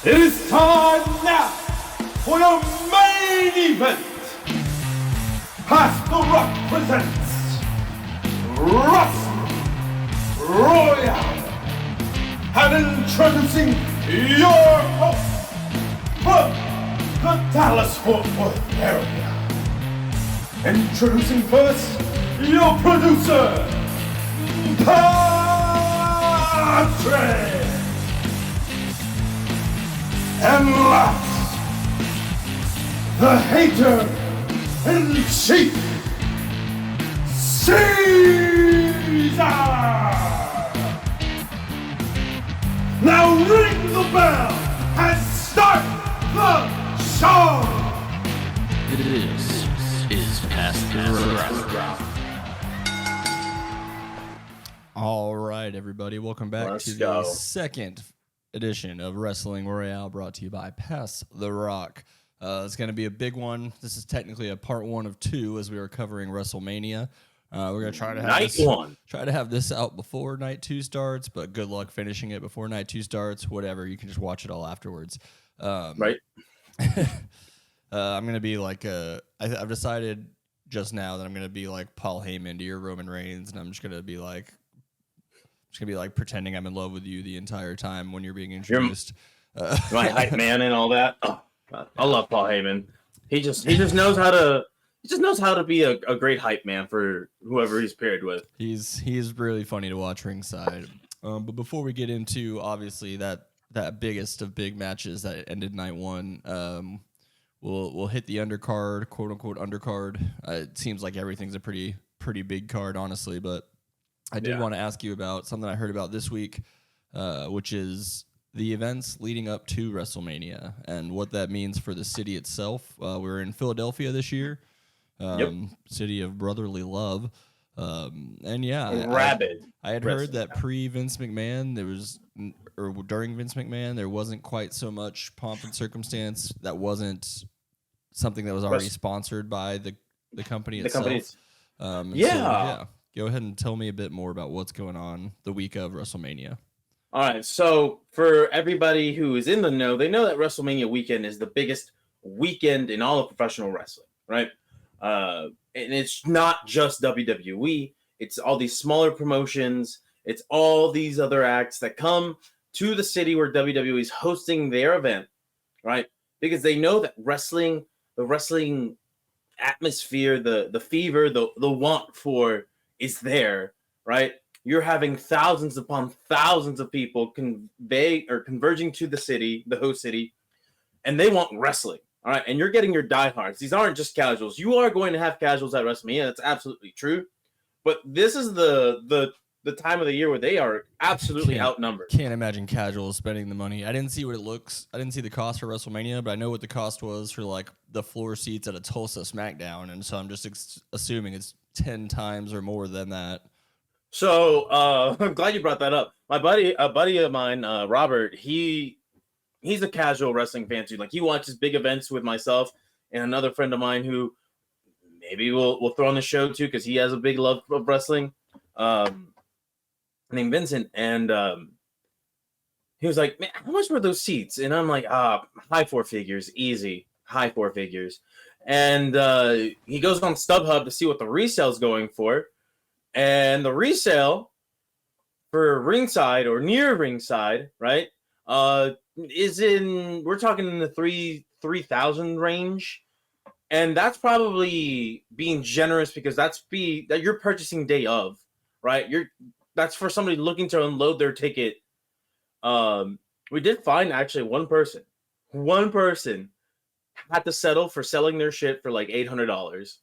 It is time now for your main event. Past the Rock presents Royale. And introducing your host from the Dallas-Fort Worth area. Introducing first your producer, Patrick. And last, the hater in chief, Ceez. Now ring the bell and start the show. This is Past the Rock. All right, everybody, welcome back to the second edition of Wrestling Royale, brought to you by Pass the Rock. It's going to be a big one. This is technically a part one of two, as we are covering WrestleMania. We're going to try to have this out before night two starts, but good luck finishing it before night two starts. Whatever, you can just watch it all afterwards. Right. I'm going to be like I've decided just now that I'm going to be like Paul Heyman to your Roman Reigns, and I'm just going to be like pretending I'm in love with you the entire time when you're being introduced. My hype man and all that. Oh, God. I love Paul Heyman. He just knows how to be a great hype man for whoever he's paired with. He's really funny to watch ringside. But before we get into obviously that biggest of big matches that ended night one, we'll hit the undercard, quote unquote undercard. It seems like everything's a pretty big card, honestly, but I did want to ask you about something I heard about this week, which is the events leading up to WrestleMania and what that means for the city itself. We're in Philadelphia this year, city of brotherly love. And yeah, rabid. I had heard that pre-Vince McMahon, during Vince McMahon, there wasn't quite so much pomp and circumstance. That wasn't something that was already sponsored by the company itself. Go ahead and tell me a bit more about what's going on the week of WrestleMania. All right, so for everybody who is in the know, they know that WrestleMania weekend is the biggest weekend in all of professional wrestling, right? And it's not just WWE. It's all these smaller promotions. It's all these other acts that come to the city where WWE is hosting their event, right? Because they know that the wrestling atmosphere, the fever, the want for is there, right? You're having thousands upon thousands of people converging to the city, the host city, and they want wrestling, all right? And you're getting your diehards. These aren't just casuals. You are going to have casuals at WrestleMania. That's absolutely true. But this is the time of the year where they are absolutely outnumbered. Can't imagine casuals spending the money. I didn't see the cost for WrestleMania, but I know what the cost was for like the floor seats at a Tulsa SmackDown, and so I'm just assuming it's 10 times or more than that. So I'm glad you brought that up. A buddy of mine, Robert, he's a casual wrestling fan too. Like, he watches big events with myself and another friend of mine who maybe we'll throw on the show too, because he has a big love of wrestling, named Vincent. And he was like, "Man, how much were those seats?" And I'm like, high four figures, easy, high four figures. And he goes on StubHub to see what the resale's going for. And the resale for ringside or near ringside, right, we're talking in the 3,000 range. And that's probably being generous, because that you're purchasing day of, right? That's for somebody looking to unload their ticket. We did find actually one person had to settle for selling their shit for like $800. I was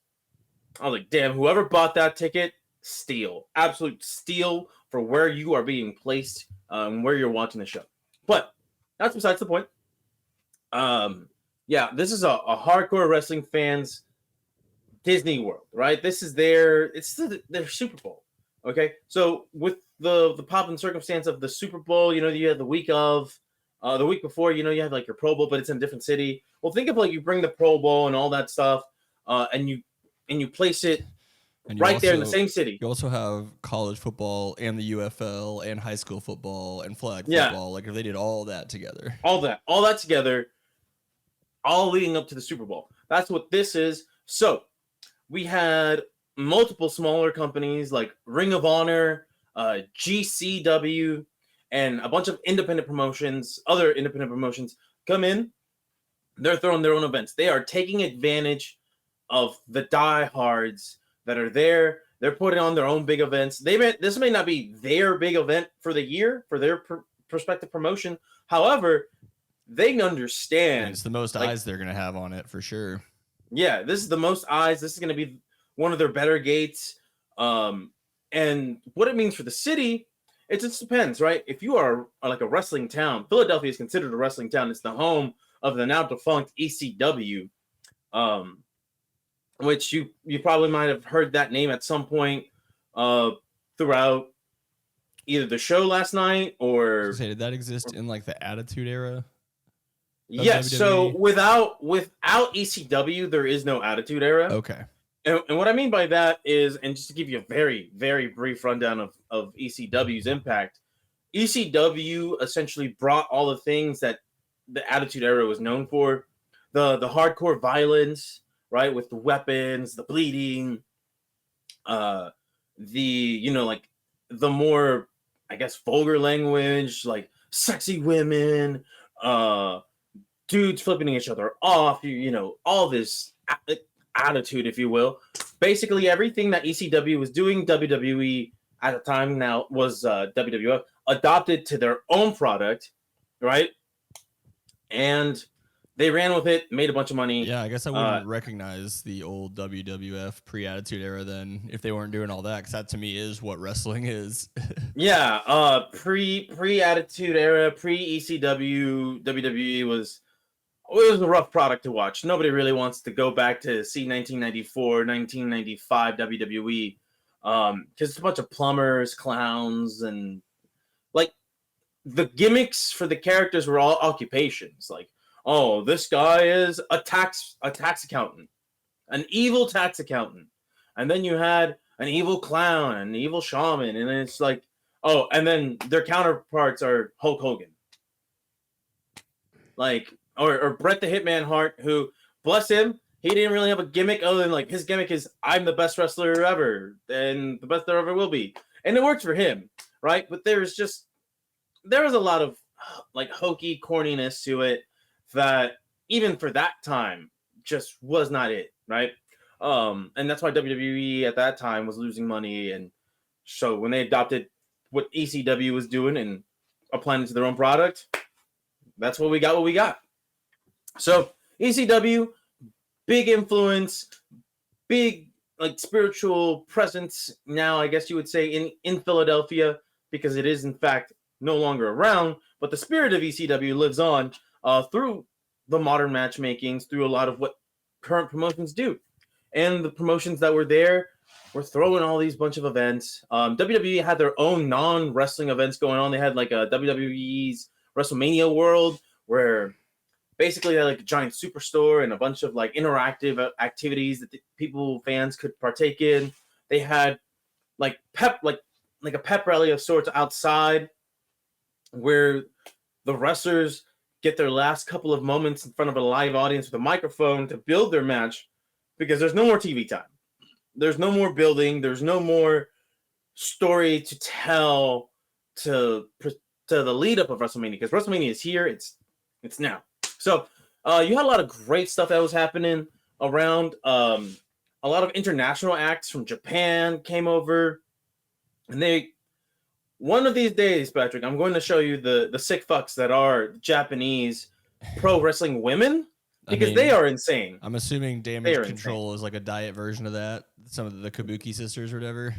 like, damn, whoever bought that ticket, steal, absolute steal for where you are being placed, where you're watching the show. But that's besides the point. This is a hardcore wrestling fans Disney World, right? This is their Super Bowl. Okay, so with the pop and circumstance of the Super Bowl, you had the week before, you have like your Pro Bowl, but it's in a different city. Well, think of like you bring the Pro Bowl and all that stuff, and you place it And right there in the same city. You also have college football and the UFL and high school football and flag Yeah. football. Like if they did all that together. All that together, all leading up to the Super Bowl. That's what this is. So we had multiple smaller companies like Ring of Honor, GCW, and a bunch of other independent promotions come in. They're throwing their own events. They are taking advantage of the diehards that are there. They're putting on their own big events. This may not be their big event for the year for their prospective promotion. However, they understand. And it's the most eyes they're going to have on it for sure. Yeah, this is the most eyes. This is going to be one of their better gates. And what it means for the city, it just depends, right? If you are like a wrestling town, Philadelphia is considered a wrestling town. It's the home of the now defunct ECW, which you probably might have heard that name at some point throughout either the show last night or. Did that exist in like the Attitude Era? Yes. So without ECW, there is no Attitude Era. Okay. And what I mean by that is, and just to give you a very, very brief rundown of ECW's impact, ECW essentially brought all the things that the Attitude Era was known for. The hardcore violence, right, with the weapons, the bleeding, the more, I guess, vulgar language, like sexy women, dudes flipping each other off, all this attitude, if you will. Basically, everything that ECW was doing, WWE at the time now was WWF, adopted to their own product, right? And they ran with it, made a bunch of money. Yeah, I guess I wouldn't recognize the old WWF pre-Attitude Era then if they weren't doing all that, because that to me is what wrestling is. Yeah, pre-Attitude Era, pre-ECW, WWE was a rough product to watch. Nobody really wants to go back to see 1994, 1995 WWE because it's a bunch of plumbers, clowns, and like the gimmicks for the characters were all occupations. Like, oh, this guy is a tax accountant, an evil tax accountant, and then you had an evil clown, an evil shaman, and then it's like, oh, and then their counterparts are Hulk Hogan, like. Or Bret the Hitman Hart, who, bless him, he didn't really have a gimmick other than like his gimmick is I'm the best wrestler ever and the best there ever will be, and it worked for him, right? But there was a lot of like hokey corniness to it that even for that time just was not it, right? And that's why WWE at that time was losing money, and so when they adopted what ECW was doing and applying it to their own product, that's what we got. So ECW, big influence, big like spiritual presence now, I guess you would say, in Philadelphia, because it is in fact no longer around, but the spirit of ECW lives on through the modern matchmakings, through a lot of what current promotions do. And the promotions that were there were throwing all these bunch of events. WWE had their own non-wrestling events going on. They had like a WWE's WrestleMania World, where basically they had like a giant superstore and a bunch of like interactive activities that fans could partake in. They had like a pep rally of sorts outside where the wrestlers get their last couple of moments in front of a live audience with a microphone to build their match, because there's no more TV time. There's no more building. There's no more story to tell to the lead up of WrestleMania, because WrestleMania is here. It's now. So you had a lot of great stuff that was happening around. A lot of international acts from Japan came over, and one of these days, Patrick, I'm going to show you the sick fucks that are Japanese pro wrestling women, because they are insane. I'm assuming Damage Control is like a diet version of that. Some of the Kabuki sisters or whatever.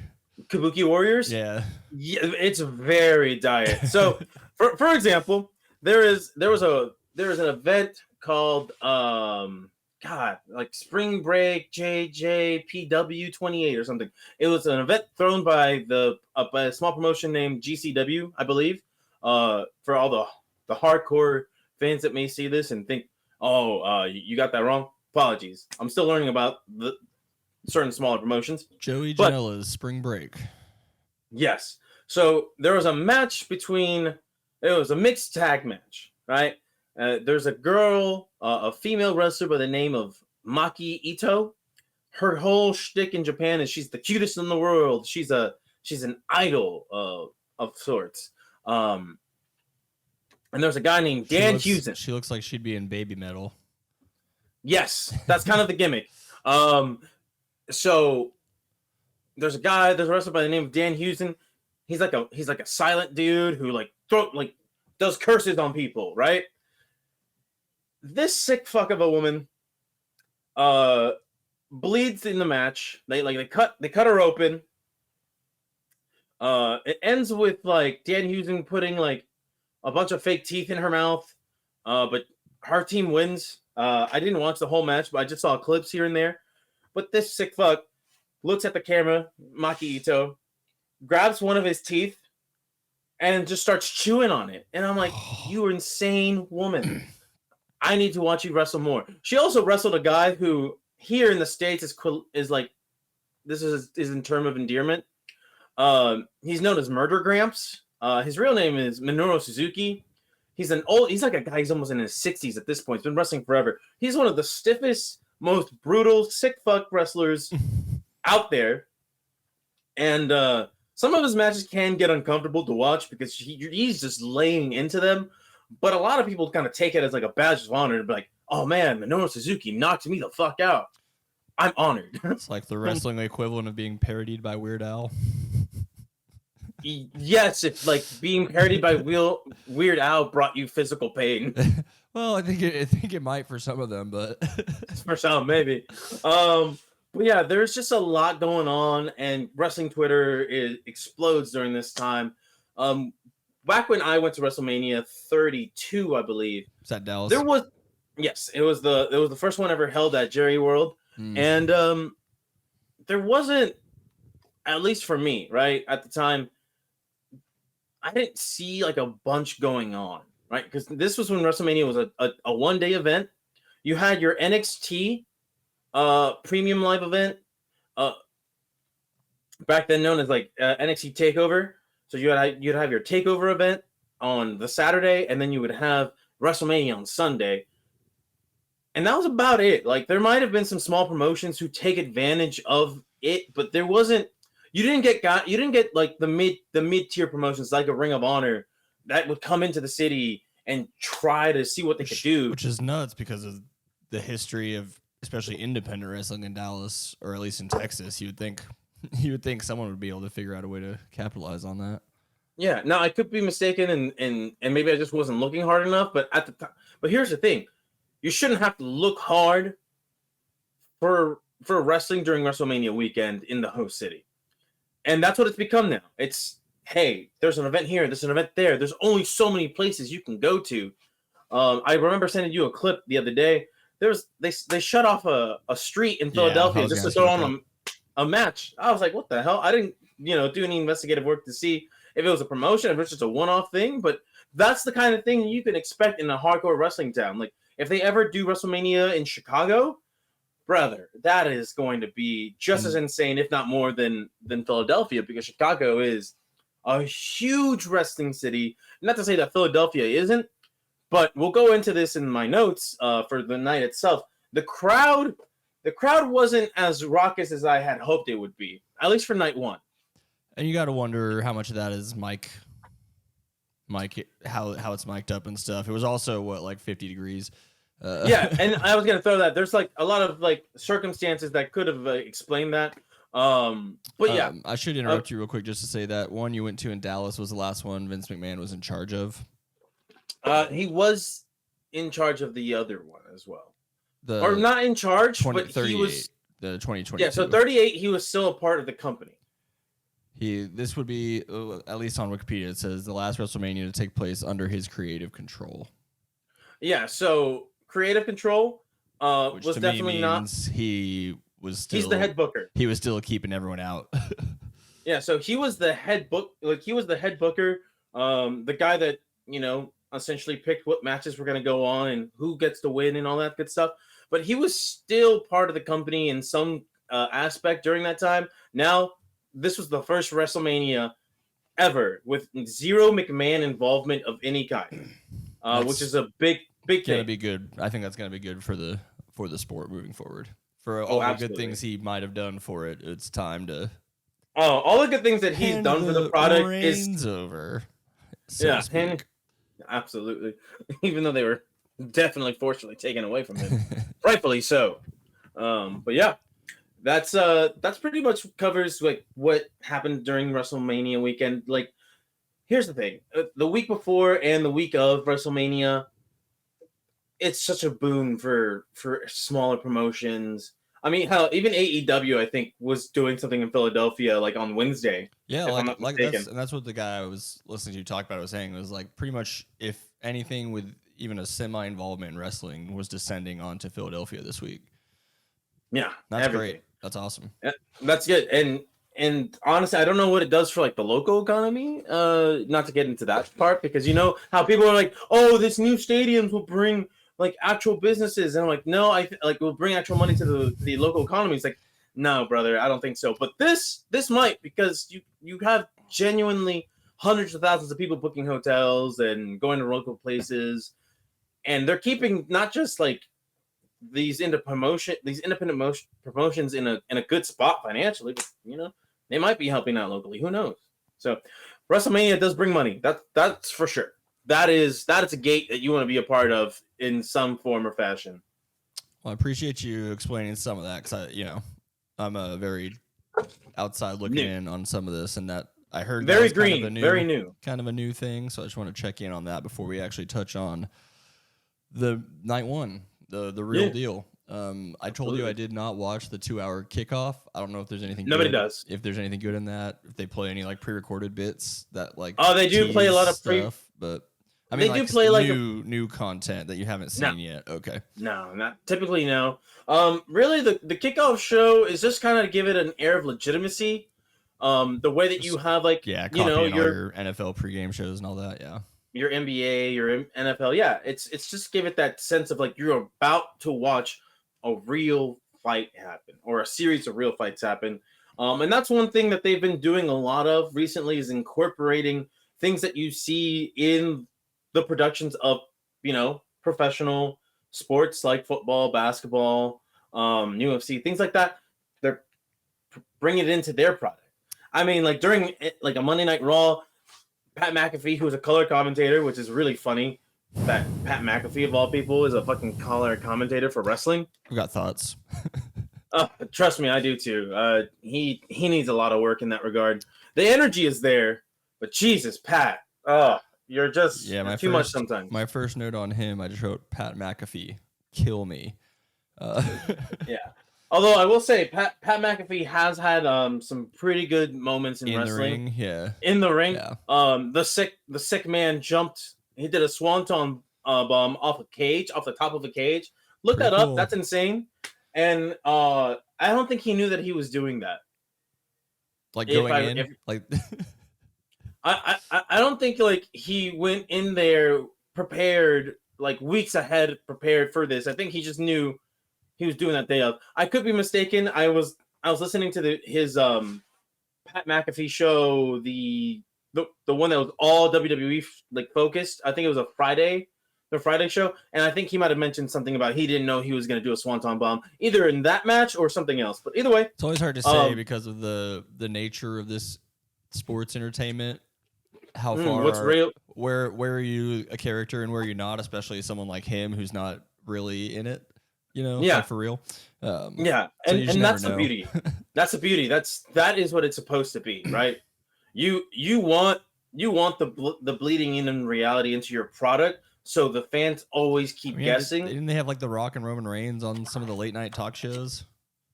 Kabuki Warriors? Yeah, it's very diet. So, for example, there was an event called like Spring Break JJPW 28 or something. It was an event thrown by by a small promotion named GCW, I believe. For all the hardcore fans that may see this and think, you got that wrong. Apologies. I'm still learning about certain smaller promotions. Joey But- Janela's Spring Break. Yes. So there was a match it was a mixed tag match, right? There's a girl, a female wrestler by the name of Maki Ito. Her whole shtick in Japan is she's the cutest in the world. She's an idol of sorts. And there's a guy named Dan Hewson. She looks like she'd be in Baby Metal. Yes, that's kind of the gimmick. So there's a wrestler by the name of Dan Hewson. He's like a silent dude who does curses on people, right? This sick fuck of a woman bleeds in the match. They cut her open. It ends with like Dan Hewson putting like a bunch of fake teeth in her mouth. But her team wins. I didn't watch the whole match, but I just saw clips here and there. But this sick fuck looks at the camera, Maki Ito, grabs one of his teeth, and just starts chewing on it. And I'm like, you insane woman. I need to watch you wrestle more. She also wrestled a guy who here in the States is like, this is in term of endearment. He's known as Murder Gramps. His real name is Minoru Suzuki. He's like a guy, he's almost in his 60s at this point. He's been wrestling forever. He's one of the stiffest, most brutal, sick fuck wrestlers out there. And some of his matches can get uncomfortable to watch because he's just laying into them. But a lot of people kind of take it as like a badge of honor and be like, oh man, Minoru Suzuki knocked me the fuck out. I'm honored. It's like the wrestling equivalent of being parodied by Weird Al. Yes, if like being parodied by Weird Al brought you physical pain. Well, I think it might for some of them, but For some, maybe. But yeah, there's just a lot going on, and wrestling Twitter explodes during this time. Back when I went to WrestleMania 32, I believe. is that Dallas? It was the first one ever held at Jerry World. And there wasn't, at least for me, right, at the time, I didn't see like a bunch going on, right? Because this was when WrestleMania was a one-day event. You had your NXT premium live event, back then known as like NXT Takeover. So you'd have your Takeover event on the Saturday, and then you would have WrestleMania on Sunday. And that was about it. Like there might have been some small promotions who take advantage of it, but there wasn't. You didn't get like the mid-tier promotions like a Ring of Honor that would come into the city and try to see what they could do. Which is nuts because of the history of especially independent wrestling in Dallas, or at least in Texas. You would think someone would be able to figure out a way to capitalize on that. Yeah, now I could be mistaken, and maybe I just wasn't looking hard enough. But at the time, but here's the thing: you shouldn't have to look hard for wrestling during WrestleMania weekend in the host city, and that's what it's become now. It's hey, there's an event here, there's an event there. There's only so many places you can go to. I remember sending you a clip the other day. They shut off a street in Philadelphia just to throw on a match. I was like, what the hell? I didn't do any investigative work to see if it was a promotion, if it's just a one-off thing. But that's the kind of thing you can expect in a hardcore wrestling town. Like if they ever do WrestleMania in Chicago, brother, that is going to be just as insane, if not more than Philadelphia, because Chicago is a huge wrestling city. Not to say that Philadelphia isn't, but we'll go into this in my notes for the night itself. The crowd wasn't as raucous as I had hoped it would be, at least for night one. And you got to wonder how much of that is Mike, how it's mic'd up and stuff. It was also like 50 degrees. Yeah, and I was gonna throw that. There's like a lot of like circumstances that could have explained that. But yeah, I should interrupt you real quick just to say that one you went to in Dallas was the last one Vince McMahon was in charge of. He was in charge of the other one as well, or not in charge, but he was the 2020. Yeah, so 38, he was still a part of the company. This would be, at least on Wikipedia, it says the last WrestleMania to take place under his creative control. Yeah, so creative control which was to definitely me not. means he's the head booker. He was still keeping everyone out. Yeah, so he was the head booker. The guy that essentially picked what matches were going to go on and who gets to win and all that good stuff. But he was still part of the company in some aspect during that time. Now, this was the first WrestleMania ever with zero McMahon involvement of any kind, which is a big Gonna thing. be good. I think that's gonna be good for the sport moving forward. For all the Absolutely. good things he might have done for it, it's time to. All the good things that he's done for the product is over. Yeah, and absolutely. Even though they were definitely forcefully taken away from him, rightfully so. But yeah, that's pretty much covers like what happened during WrestleMania weekend. Like, here's the thing: the week before and the week of WrestleMania, it's such a boon for smaller promotions. I mean, hell, even AEW I think was doing something in Philadelphia like on Wednesday. Yeah, like that's what the guy I was listening to talk about was saying. It was like pretty much if anything with even a semi involvement in wrestling was descending onto Philadelphia this week. Yeah, that's great. That's awesome. Yeah, that's good. And honestly, I don't know what it does for like the local economy. Not to get into that part because you know how people are like, oh, this new stadiums will bring like actual businesses, and I'm like, no, like will bring actual money to the local economy. It's like, no, brother, I don't think so. But this might, because you have genuinely hundreds of thousands of people booking hotels and going to local places, and they're keeping not just like these independent promotions in a good spot financially, but you know they might be helping out locally. Who knows? So WrestleMania does bring money. That's for sure. That is a gate that you want to be a part of in some form or fashion. Well, I appreciate you explaining some of that because I'm a very outside looking in on some of this, and that I heard very green, kind of a new thing. So I just want to check in on that before we actually touch on the night one, the real deal. I told you I did not watch the 2-hour kickoff. I don't know if there's anything. Nobody does. If there's anything good in that, if they play any like pre-recorded bits that like. Oh, they do play a lot of stuff, but. I mean, they do play like new content that you haven't seen yet. Okay. No, not typically. No. Really, the kickoff show is just kind of to give it an air of legitimacy. The way that you have like your NFL pregame shows and all that. Yeah. Your NBA, your NFL. Yeah, it's just give it that sense of like you're about to watch a real fight happen or a series of real fights happen. And that's one thing that they've been doing a lot of recently is incorporating things that you see in the productions of, professional sports like football, basketball, UFC, things like that. They're bringing it into their product. I mean, like during like a Monday Night Raw, Pat McAfee, who was a color commentator, which is really funny that Pat McAfee of all people is a fucking color commentator for wrestling. I've got thoughts. Trust me, I do too. He needs a lot of work in that regard. The energy is there, but Jesus, Pat. You're just too much sometimes. My first note on him, I just wrote Pat McAfee, kill me. Yeah. Although I will say, Pat McAfee has had some pretty good moments in wrestling. The ring, yeah. In the ring, yeah. The sick man jumped. He did a swanton bomb off the top of a cage. Look pretty that up. Cool. That's insane. And I don't think he knew that he was doing that. Like going in, like. I don't think like he went in there prepared like weeks ahead prepared for this. I think he just knew he was doing that day of. I could be mistaken. I was listening to his Pat McAfee show, the one that was all WWE like focused. I think it was the Friday show, and I think he might have mentioned something about he didn't know he was going to do a swanton bomb either in that match or something else. But either way, it's always hard to say because of the nature of this sports entertainment. How far? What's real? Where are you a character and where are you not? Especially someone like him who's not really in it. Like for real. Yeah, and that's the beauty. That's the beauty. That is what it's supposed to be, right? You want the bleeding in reality into your product, so the fans always keep guessing. Didn't they have like The Rock and Roman Reigns on some of the late night talk shows?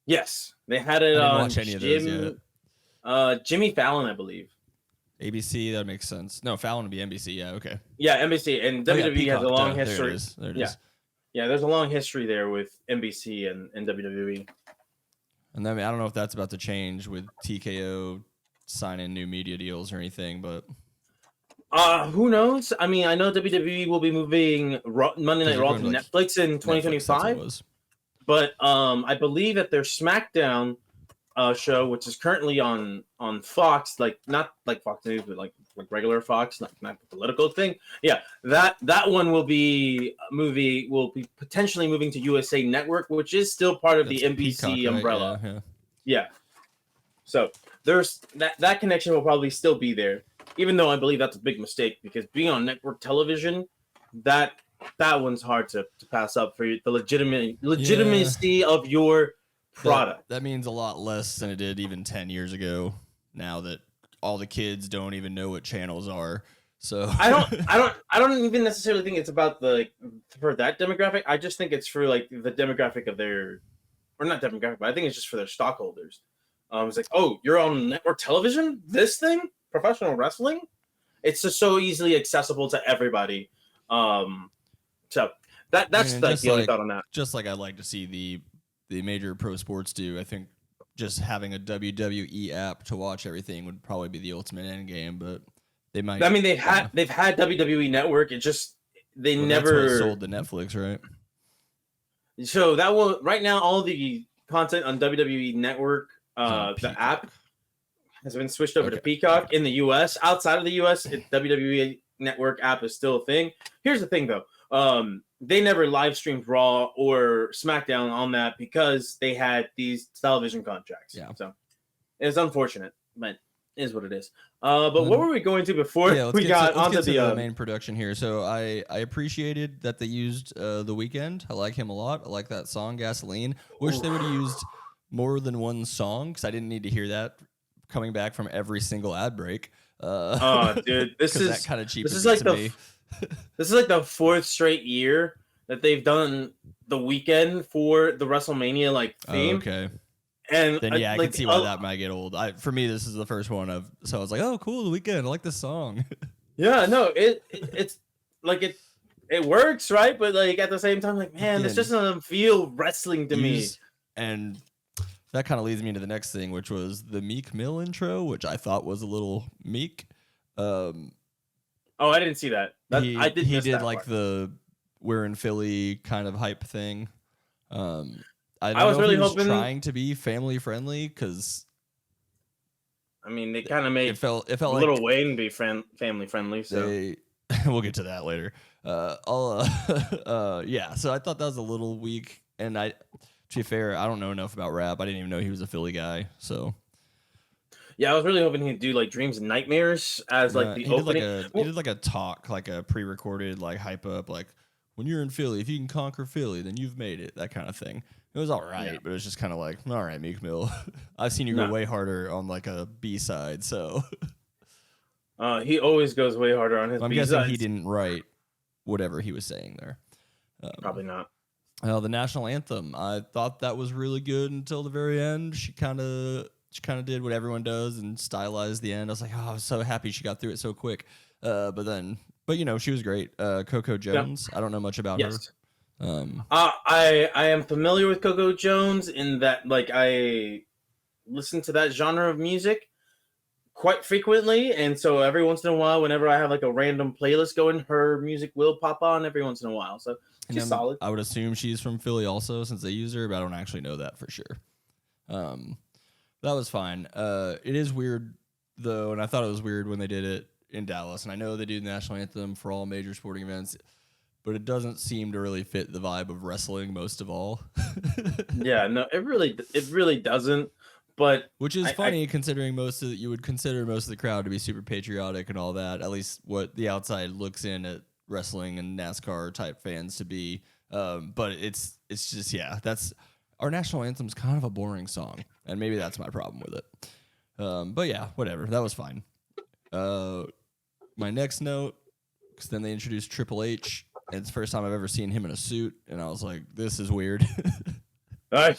Yes, they had it on watch any of those yet. Jimmy Fallon, I believe. ABC, that makes sense. No, Fallon would be NBC. Yeah, okay. Yeah, NBC and WWE Peacock, has a long history. There it is. Yeah, there's a long history there with NBC and WWE. And then I don't know if that's about to change with TKO signing new media deals or anything, but who knows? I mean, I know WWE will be moving Monday Night Raw to Netflix in 2025. But I believe that their SmackDown show, which is currently on Fox, like not like Fox News, but like regular Fox, not the political thing. Yeah, that one will be potentially moving to USA Network, which is still part of That's the NBC Peacock, right? umbrella. Yeah. Yeah. So there's that connection will probably still be there, even though I believe that's a big mistake because being on network television, that one's hard to pass up for the legitimacy of your product. That means a lot less than it did even 10 years ago. Now that all the kids don't even know what channels are, so I don't even necessarily think it's about for that demographic. I just think it's for like the demographic of their, or not demographic, but I think it's just for their stockholders. It's like, oh, you're on network television. This thing, professional wrestling, it's just so easily accessible to everybody. So that's the only thought on that. Just like I'd like to see the major pro sports do. I think just having a WWE app to watch everything would probably be the ultimate end game, but they might. I mean, they've had WWE Network. It just never that's what sold to Netflix, right? So that will right now all the content on WWE Network, the app has been switched over to Peacock in the US. Outside of the US, WWE Network app is still a thing. Here's the thing though. They never live streamed Raw or SmackDown on that because they had these television contracts. Yeah. So it's unfortunate, but it is what it is. But what were we going to before we got onto the main production here? So I appreciated that they used The Weeknd. I like him a lot. I like that song, Gasoline. Wish they would have used more than one song because I didn't need to hear that coming back from every single ad break. Dude, this is that kind of cheap. This is like this is like the fourth straight year that they've done The Weeknd for the WrestleMania theme. Okay. And then I can see why that might get old. For me, this is the first one so I was like, oh, cool, The Weeknd. I like this song. Yeah, no, it's like it works, right? But like at the same time, like man, this just doesn't feel wrestling to me. And that kind of leads me into the next thing, which was the Meek Mill intro, which I thought was a little meek. Oh, I didn't see that. I did. He did like the "We're in Philly" kind of hype thing. I was really hoping trying to be family friendly because, I mean, they kind of made it felt Little like Wayne be family friendly. So we'll get to that later. Yeah. So I thought that was a little weak, and to be fair, I don't know enough about rap. I didn't even know he was a Philly guy. So. Yeah, I was really hoping he'd do like Dreams and Nightmares as like the opening. He did like a talk, like a pre-recorded, like hype up, like when you're in Philly, if you can conquer Philly, then you've made it. That kind of thing. It was all right, but it was just kind of like, all right, Meek Mill. I've seen you go way harder on like a B side, so. He always goes way harder on his B sides. I'm guessing he didn't write whatever he was saying there. Probably not. The national anthem, I thought that was really good until the very end. She kind of did what everyone does and stylized the end. I was like, oh, I was so happy she got through it so quick. But she was great. Coco Jones, I don't know much about her. I am familiar with Coco Jones in that like I listen to that genre of music quite frequently, and so every once in a while, whenever I have like a random playlist going, her music will pop on every once in a while. So she's solid. I would assume she's from Philly also, since they use her, but I don't actually know that for sure. That was fine. It is weird though, and I thought it was weird when they did it in Dallas. And I know they do the national anthem for all major sporting events, but it doesn't seem to really fit the vibe of wrestling most of all. Yeah, no, it really doesn't. But which is funny considering you would consider most of the crowd to be super patriotic and all that. At least what the outside looks in at wrestling and NASCAR type fans to be. But it's just that's our national anthem's kind of a boring song, and maybe that's my problem with it. But yeah, whatever. That was fine. My next note, because then they introduced Triple H, and it's the first time I've ever seen him in a suit, and I was like, this is weird. All right.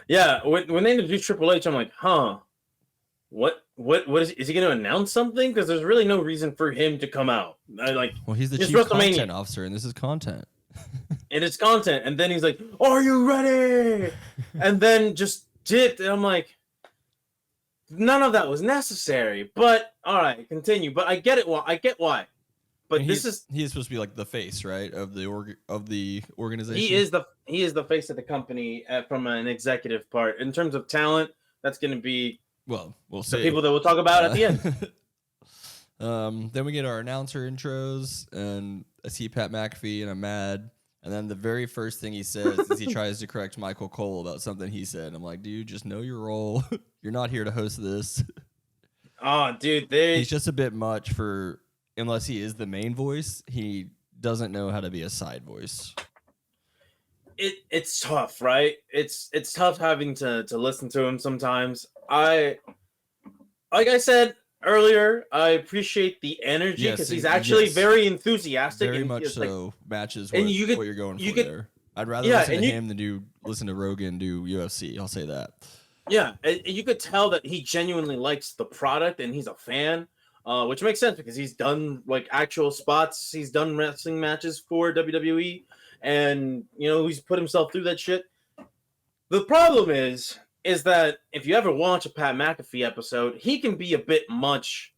Yeah, when they introduced Triple H, I'm like, huh, what is he going to announce something? Because there's really no reason for him to come out. Well, he's the chief content officer, and this is content. And it's content, and then he's like, "Are you ready?" And then just dipped, and I'm like, none of that was necessary. But all right, continue. But I get it. I get why. But And this is he is supposed to be like the face, right, of the organization. he is the face of the company from an executive part. In terms of talent, that's going to be Well, we'll the see. people that we'll talk about at the end. Then we get our announcer intros, and I see Pat McAfee, and I'm mad. And then the very first thing he says is he tries to correct Michael Cole about something he said. I'm like, dude, just know your role. You're not here to host this. Oh, dude, He's just a bit much for, unless he is the main voice, he doesn't know how to be a side voice. It's tough, right? It's tough having to listen to him sometimes. Like I said earlier, I appreciate the energy because he's actually very enthusiastic. Very and much so like, matches and what you're going for there. I'd rather listen to him than listen to Rogan do UFC. I'll say that. Yeah, and you could tell that he genuinely likes the product and he's a fan, which makes sense because he's done like actual spots. He's done wrestling matches for WWE, and he's put himself through that shit. The problem is that if you ever watch a Pat McAfee episode, he can be a bit much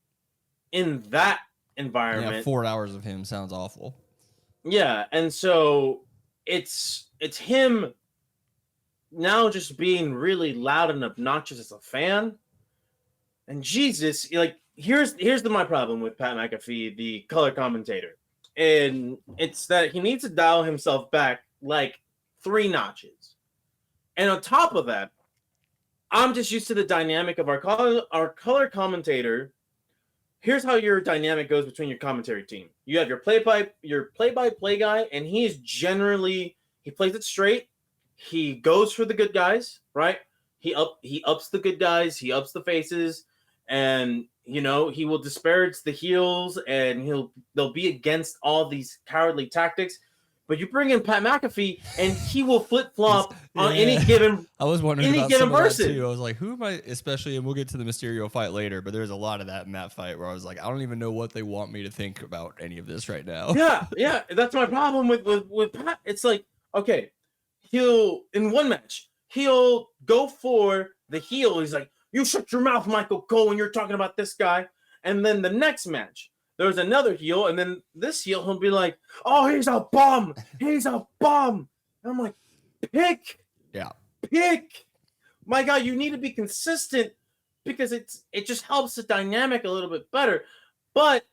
in that environment. Yeah, 4 hours of him sounds awful. Yeah, and so it's him now just being really loud and obnoxious as a fan. And Jesus, like here's my problem with Pat McAfee, the color commentator. And it's that he needs to dial himself back like 3 notches. And on top of that, I'm just used to the dynamic of our color commentator. Here's how your dynamic goes between your commentary team. You have your play-by-play guy, and he plays it straight. He goes for the good guys, right? He ups the good guys, he ups the faces, and he will disparage the heels, and they'll be against all these cowardly tactics. But you bring in Pat McAfee, and he will flip flop on any given. I was wondering any about given some of person. that too. I was like, who am I? Especially, and we'll get to the Mysterio fight later. But there's a lot of that in that fight where I was like, I don't even know what they want me to think about any of this right now. Yeah, that's my problem with Pat. It's like, okay, in one match he'll go for the heel. He's like, you shut your mouth, Michael Cole, when you're talking about this guy. And then the next match, there's another heel, and then this heel, he'll be like, oh, he's a bum. He's a bum. And I'm like, pick. My God, you need to be consistent because it just helps the dynamic a little bit better. But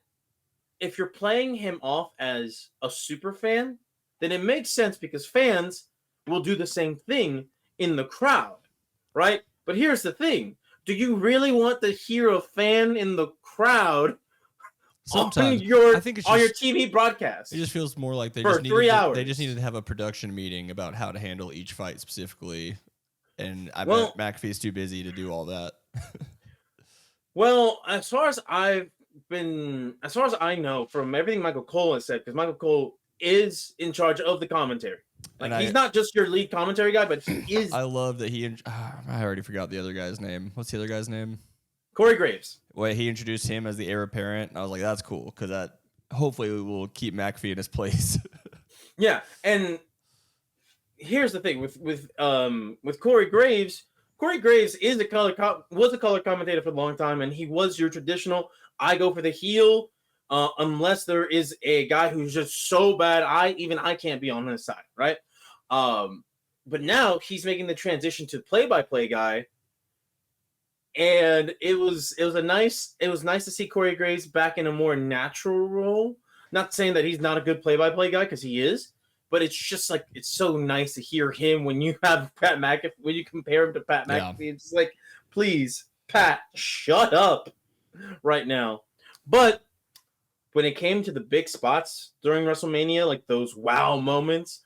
if you're playing him off as a super fan, then it makes sense because fans will do the same thing in the crowd, right? But here's the thing. Do you really want to hear a fan in the crowd Sometimes on your on your TV broadcast? It just feels more like they for just 3 hours. They just needed to have a production meeting about how to handle each fight specifically. And I bet McAfee's too busy to do all that. Well, as far as I know from everything Michael Cole has said, because Michael Cole is in charge of the commentary. Like, he's not just your lead commentary guy, but he is. I love that I already forgot the other guy's name. What's the other guy's name? Corey Graves. Well, he introduced him as the heir apparent, and I was like, that's cool, because that hopefully will keep McAfee in his place. Yeah, and here's the thing with Corey Graves. Corey Graves was a color commentator for a long time, and he was your traditional. I go for the heel, unless there is a guy who's just so bad, I can't be on his side, right? But now he's making the transition to play-by-play guy, and it was nice to see Corey Graves back in a more natural role. Not saying that he's not a good play-by-play guy, because he is, but it's just like it's so nice to hear him when you have Pat McAfee, when you compare him to Pat McAfee. Yeah. It's like, please, Pat, shut up right now. But when it came to the big spots during WrestleMania, like those wow moments,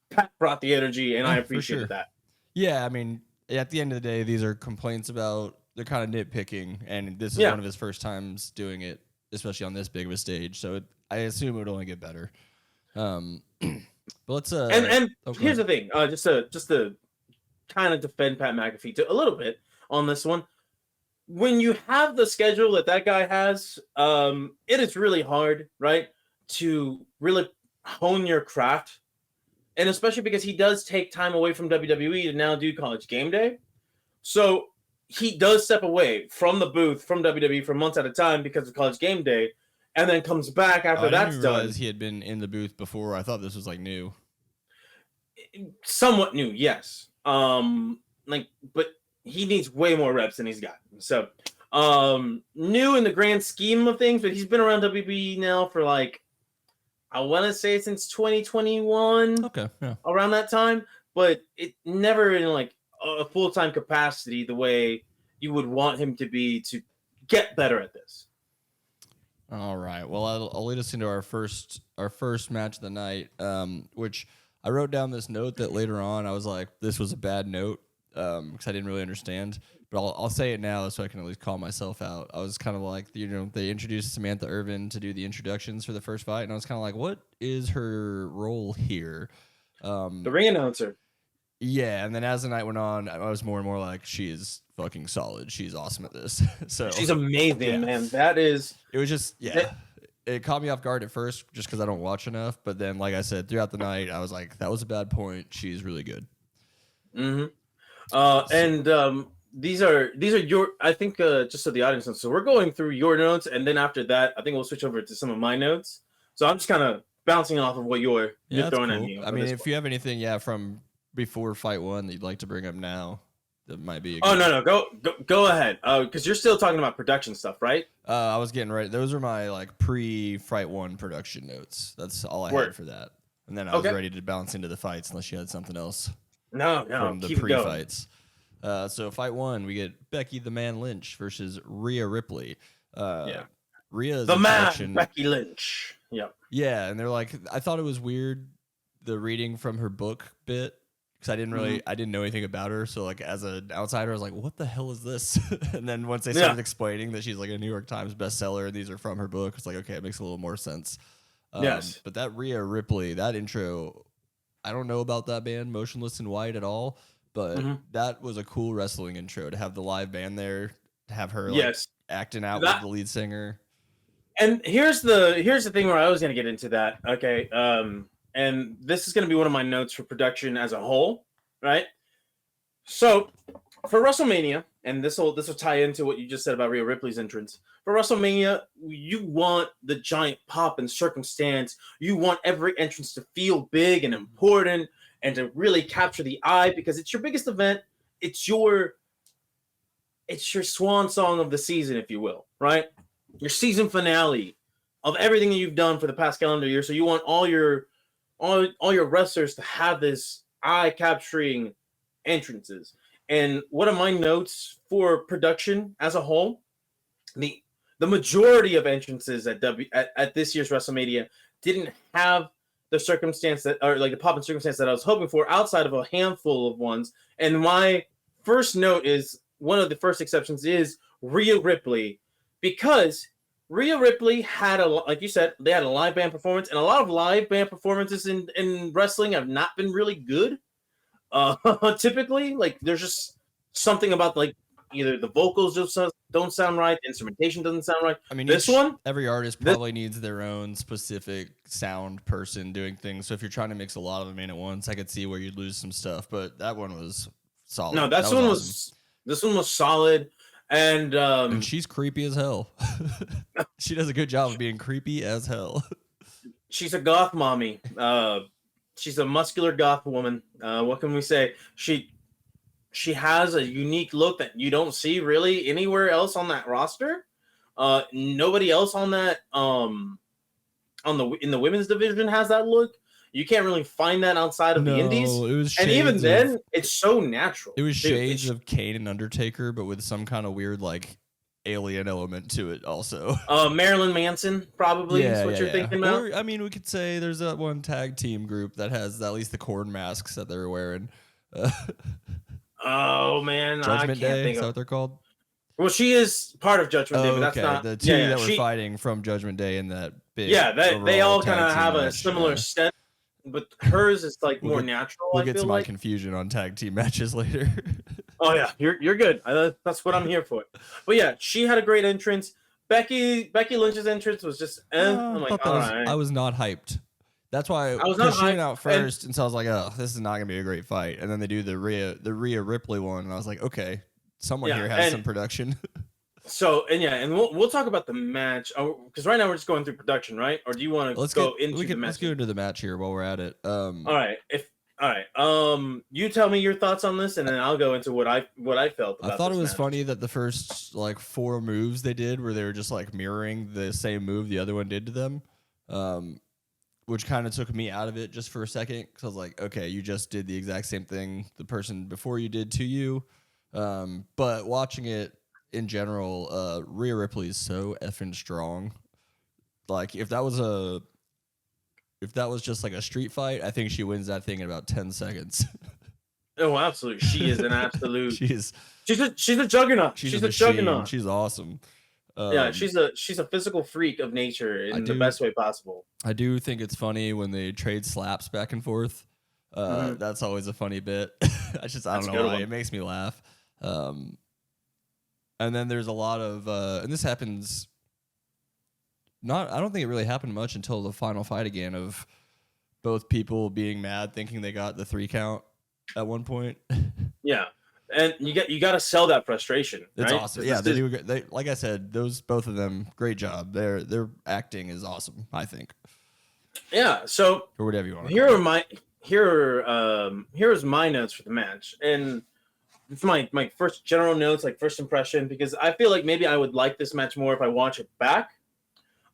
Pat brought the energy, and I appreciated that. Yeah, I mean, at the end of the day, these are complaints about, they're kind of nitpicking, and this is one of his first times doing it, especially on this big of a stage. So I assume it would only get better. But let's here's the thing, just to kind of defend Pat McAfee a little bit on this one. When you have the schedule that guy has, it is really hard, right, to really hone your craft. And especially because he does take time away from WWE to now do College Game Day. So he does step away from the booth, from WWE for months at a time because of College Game Day. and then comes back after I that's didn't done. realize he had been in the booth before. I thought this was like new. Somewhat new, yes. But he needs way more reps than he's gotten. So, new in the grand scheme of things, but he's been around WB now for like, I want to say since 2021. Okay, yeah. Around that time, but it never in like a full-time capacity the way you would want him to be to get better at this. All right. Well, I'll lead us into our first match of the night, which I wrote down this note that later on I was like, this was a bad note because I didn't really understand. But I'll say it now so I can at least call myself out. I was kind of like, they introduced Samantha Irvin to do the introductions for the first fight, and I was kind of like, what is her role here? The ring announcer. Yeah, and then as the night went on, I was more and more like, she is fucking solid. She's awesome at this. So She's amazing, man. That is. It was just it caught me off guard at first just because I don't watch enough. But then, like I said, throughout the night, I was like, that was a bad point. She's really good. These are your, I think, just so the audience knows. So we're going through your notes, and then after that, I think we'll switch over to some of my notes. So I'm just kind of bouncing off of what you're throwing at me. I mean, if you have anything, from before fight one that you'd like to bring up now, that might be. No, go ahead. Because you're still talking about production stuff, right? I was getting ready. Those are my like pre-fight one production notes. That's all I had for that. And then I was ready to bounce into the fights unless you had something else. No, from the keep pre-fights. So fight one, we get Becky the Man Lynch versus Rhea Ripley. Rhea is the man, Becky Lynch. Yep. Yeah, and they're like, I thought it was weird the reading from her book bit because I didn't know anything about her. So like as an outsider, I was like, what the hell is this? And then once they started explaining that she's like a New York Times bestseller and these are from her book, it's like, okay, it makes a little more sense. Yes. But that Rhea Ripley, that intro, I don't know about that band, Motionless in White, at all. But that was a cool wrestling intro to have the live band there, to have her acting out with the lead singer. And here's the thing where I was going to get into that. Okay. And this is going to be one of my notes for production as a whole, right? So for WrestleMania, and this will tie into what you just said about Rhea Ripley's entrance. For WrestleMania, you want the giant pop and circumstance. You want every entrance to feel big and important and to really capture the eye because it's your biggest event. It's your swan song of the season, if you will, right? Your season finale of everything that you've done for the past calendar year. So you want all your wrestlers to have this eye-capturing entrances. And one of my notes for production as a whole, the majority of entrances at this year's WrestleMania didn't have the circumstance that, or like the pop and circumstance that I was hoping for, outside of a handful of ones. And my first note is, one of the first exceptions is Rhea Ripley, because Rhea Ripley had like you said, they had a live band performance, and a lot of live band performances in wrestling have not been really good. Typically, like there's just something about like either the vocals just don't sound right, the instrumentation doesn't sound right. I mean, every artist probably needs their own specific sound person doing things. So if you're trying to mix a lot of them in at once, I could see where you'd lose some stuff. But that one was solid. No, this one was solid, and she's creepy as hell. She does a good job of being creepy as hell. She's a goth mommy. She's a muscular goth woman. What can we say? She has a unique look that you don't see really anywhere else on that roster. Nobody else on that in the women's division has that look. You can't really find that outside of the indies. It was and even then, it's so natural. It was shades of Kane and Undertaker, but with some kind of weird like alien element to it also. Marilyn Manson probably is what you're thinking about. Or, I mean, we could say there's that one tag team group that has at least the corn masks that they're wearing. Oh man, Judgment Day, is that what they're called? Well, she is part of Judgment Day, but that's not the two that were fighting from Judgment Day in that big. Yeah, they all kind of have a similar set, but hers is like more natural. We'll get to my confusion on tag team matches later. Oh yeah, you're good. That's what I'm here for. But yeah, she had a great entrance. Becky Lynch's entrance was just. I'm like, all right. I was not hyped. That's why I was not she went hyped, out first, and so I was like, "Oh, this is not gonna be a great fight." And then they do the Rhea Ripley one, and I was like, "Okay, someone here has some production." So and we'll talk about the match because right now we're just going through production, right? Or do you want to Let's go get into the match? let's go into the match here while we're at it. All right. You tell me your thoughts on this, and then I'll go into what I felt about I thought it this was match. funny that the first like 4 moves they did where they were just like mirroring the same move the other one did to them, which kind of took me out of it just for a second because I was like, okay, you just did the exact same thing the person before you did to you. But watching it in general, Rhea Ripley is so effing strong. Like if that was just like a street fight, I think she wins that thing in about 10 seconds. Oh, absolutely. She is an absolute. She's She's a juggernaut. She's a juggernaut. She's awesome. Yeah, she's a physical freak of nature in the best way possible. I do think it's funny when they trade slaps back and forth. That's always a funny bit. I don't know why. It makes me laugh. And then there's a lot of and this happens. I don't think it really happened much until the final fight again of both people being mad, thinking they got the 3 count at one point. Yeah, and you got to sell that frustration. It's right? awesome. Yeah, they do. They like I said, both of them, great job. Their acting is awesome. I think. Yeah. So or whatever you want. Here's my notes for the match, and it's my first general notes, like first impression, because I feel like maybe I would like this match more if I watch it back.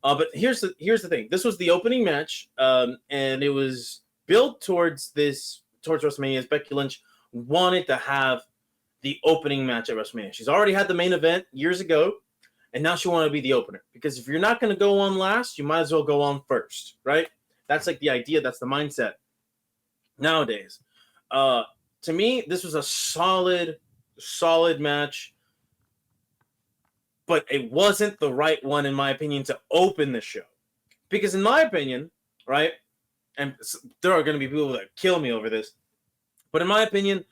But here's the thing. This was the opening match, and it was built towards WrestleMania. As Becky Lynch wanted to have the opening match at WrestleMania. She's already had the main event years ago, and now she wanted to be the opener. Because if you're not going to go on last, you might as well go on first, right? That's like the idea. That's the mindset nowadays. To me, this was a solid match. But it wasn't the right one, in my opinion, to open the show. Because in my opinion, right, and there are going to be people that kill me over this, but in my opinion,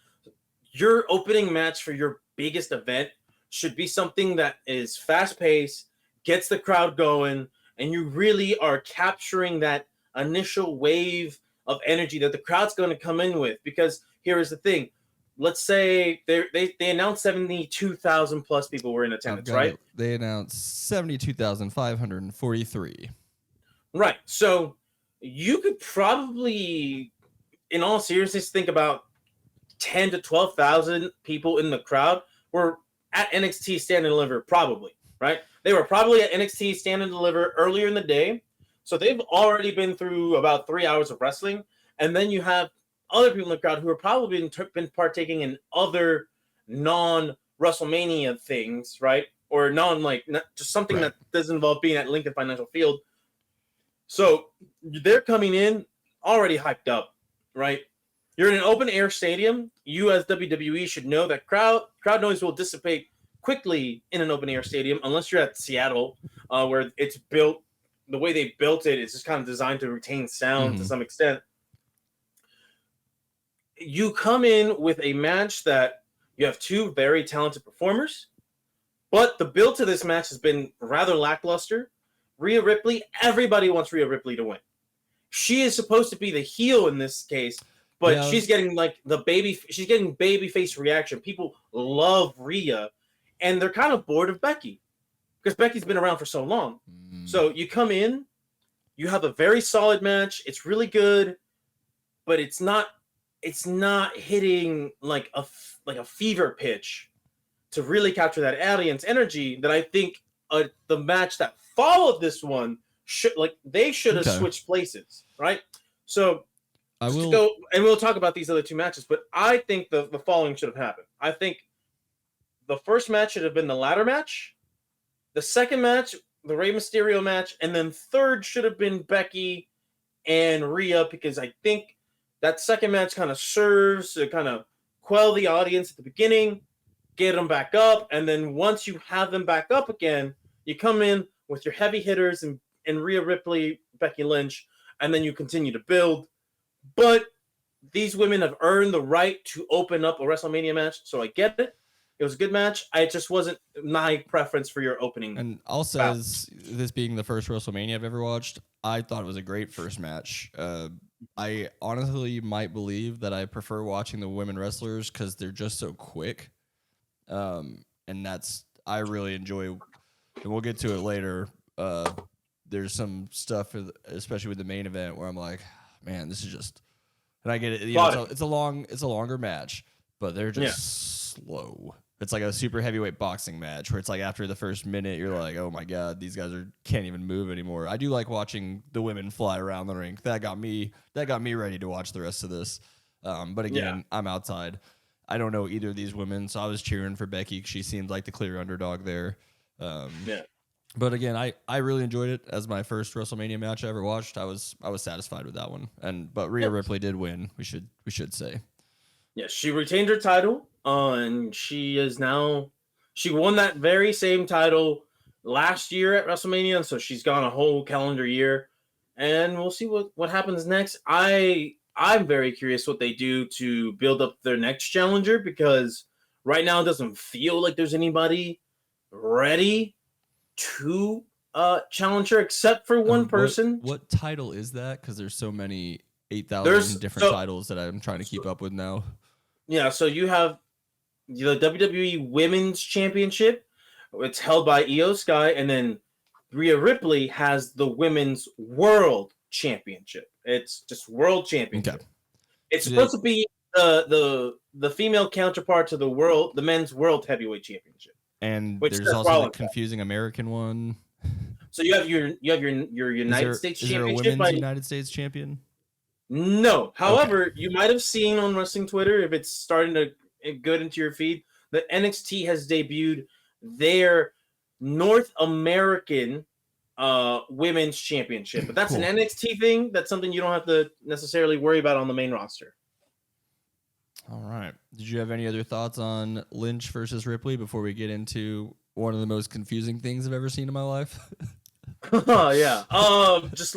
your opening match for your biggest event should be something that is fast-paced, gets the crowd going, and you really are capturing that initial wave of energy that the crowd's going to come in with. Because here is the thing. Let's say they announced 72,000 plus people were in attendance, right? They announced 72,543. Right. So you could probably, in all seriousness, think about 10 to 12,000 people in the crowd were at NXT Stand and Deliver, probably, right? They were probably at NXT Stand and Deliver earlier in the day. So they've already been through about 3 hours of wrestling. And then you have other people in the crowd who are probably been partaking in other non-WrestleMania things, right? Or just something that doesn't involve being at Lincoln Financial Field. So they're coming in already hyped up, right? You're in an open-air stadium. You as WWE should know that crowd noise will dissipate quickly in an open-air stadium, unless you're at Seattle, where it's built. The way they built it is just kind of designed to retain sound to some extent. You come in with a match that you have 2 very talented performers, but the build to this match has been rather lackluster. Rhea Ripley, everybody wants Rhea Ripley to win. She is supposed to be the heel in this case, but she's getting she's getting babyface reaction. People love Rhea, and they're kind of bored of Becky because Becky's been around for so long. So you come in, you have a very solid match. It's really good, but it's not hitting like a fever pitch to really capture that audience energy that I think the match that followed this one should have switched places, right? So we'll talk about these other 2 matches, but I think the following should have happened. I think the first match should have been the ladder match, the second match, the Rey Mysterio match, and then third should have been Becky and Rhea, because I think that second match kind of serves to kind of quell the audience at the beginning, get them back up, and then once you have them back up again, you come in with your heavy hitters and Rhea Ripley, Becky Lynch, and then you continue to build. But these women have earned the right to open up a WrestleMania match, so I get it. It was a good match. It just wasn't my preference for your opening. And also, as this being the first WrestleMania I've ever watched, I thought it was a great first match. I honestly might believe that I prefer watching the women wrestlers because they're just so quick. And that's I really enjoy, and we'll get to it later. There's some stuff, especially with the main event, where I'm like, man, this is just, and I get it. You know, it's a longer match, but they're just slow. It's like a super heavyweight boxing match where it's like after the first minute, you're like, oh my God, these guys can't even move anymore. I do like watching the women fly around the rink. That got me ready to watch the rest of this. But again, I'm outside. I don't know either of these women, so I was cheering for Becky. She seemed like the clear underdog there. But again, I really enjoyed it as my first WrestleMania match I ever watched. I was satisfied with that one. But Rhea Ripley did win. We should say. Yeah, she retained her title, and she won that very same title last year at WrestleMania, and so she's gone a whole calendar year, and we'll see what happens next. I'm very curious what they do to build up their next challenger, because right now it doesn't feel like there's anybody ready to challenge her except for one person. What title is that? Because there's so many 8,000 different titles that I'm trying to keep up with now. Yeah, so you have the WWE Women's Championship. It's held by Io Sky, and then Rhea Ripley has the Women's World Championship. It's just World Championship. Okay. It's supposed to be the female counterpart to the Men's World Heavyweight Championship. And there's also the confusing American one. So you have your United States Championship. Is there a women's United States champion? No. However, you might have seen on wrestling Twitter, if it's starting to get into your feed, that NXT has debuted their North American Women's Championship. But that's an NXT thing. That's something you don't have to necessarily worry about on the main roster. All right. Did you have any other thoughts on Lynch versus Ripley before we get into one of the most confusing things I've ever seen in my life? Yeah. Just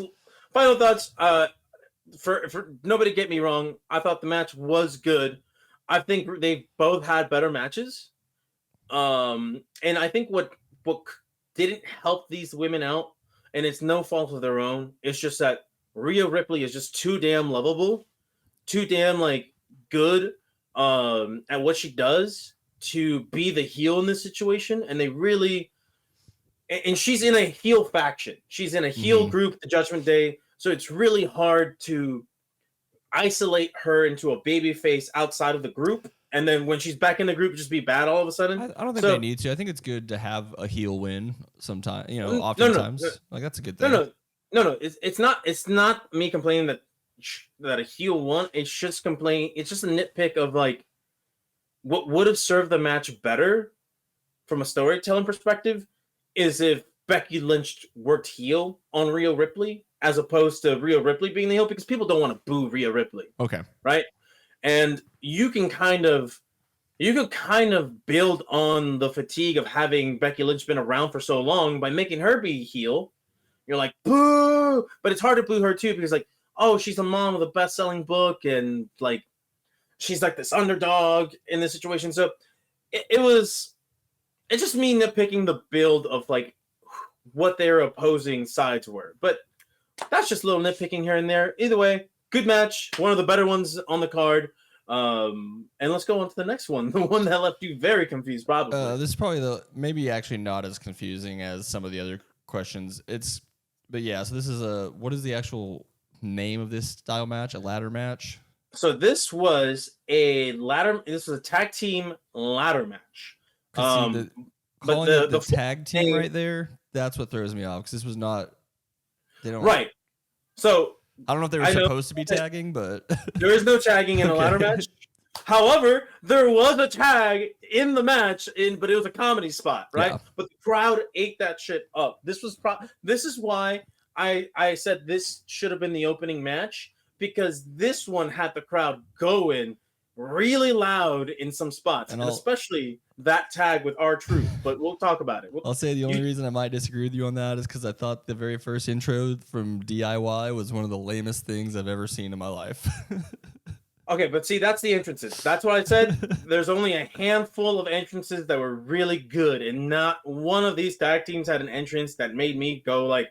final thoughts. For nobody get me wrong, I thought the match was good. I think they both had better matches. And I think what didn't help these women out, and it's no fault of their own, it's just that Rhea Ripley is just too damn lovable, too damn good at what she does to be the heel in this situation. And they really, and she's in a heel faction. She's in a heel group, the Judgment Day. So it's really hard to isolate her into a baby face outside of the group. And then when she's back in the group, just be bad all of a sudden. I don't think they need to. I think it's good to have a heel win sometime. Oftentimes. No. That's a good thing. No. It's not me complaining that a heel won. It's just a nitpick of what would have served the match better from a storytelling perspective is if Becky Lynch worked heel on Rhea Ripley as opposed to Rhea Ripley being the heel, because people don't want to boo Rhea Ripley. Okay. Right? And you could kind of build on the fatigue of having Becky Lynch been around for so long by making her be heel. You're like, boo! But it's hard to boo her too, because she's a mom with a best-selling book, and she's this underdog in this situation. So it's just me nitpicking the build of what their opposing sides were. But that's just a little nitpicking here and there. Either way, good match, one of the better ones on the card. And let's go on to the next one, the one that left you very confused, probably. This is probably maybe actually not as confusing as some of the other questions. So this is what is the actual name of this style match? A ladder match? So this was a tag team ladder match. Calling the tag team right there, that's what throws me off, because this was not. They don't. Right. So I don't know if they were supposed to be tagging, but there is no tagging in a ladder match. However, there was a tag in the match, but it was a comedy spot, right? Yeah. But the crowd ate that shit up. This is why I said this should have been the opening match, because this one had the crowd going really loud in some spots, and especially that tag with R-Truth. But we'll talk about it. I'll say the only reason I might disagree with you on that is because I thought the very first intro from DIY was one of the lamest things I've ever seen in my life. Okay, but see, that's the entrances. That's what I said. There's only a handful of entrances that were really good, and not one of these tag teams had an entrance that made me go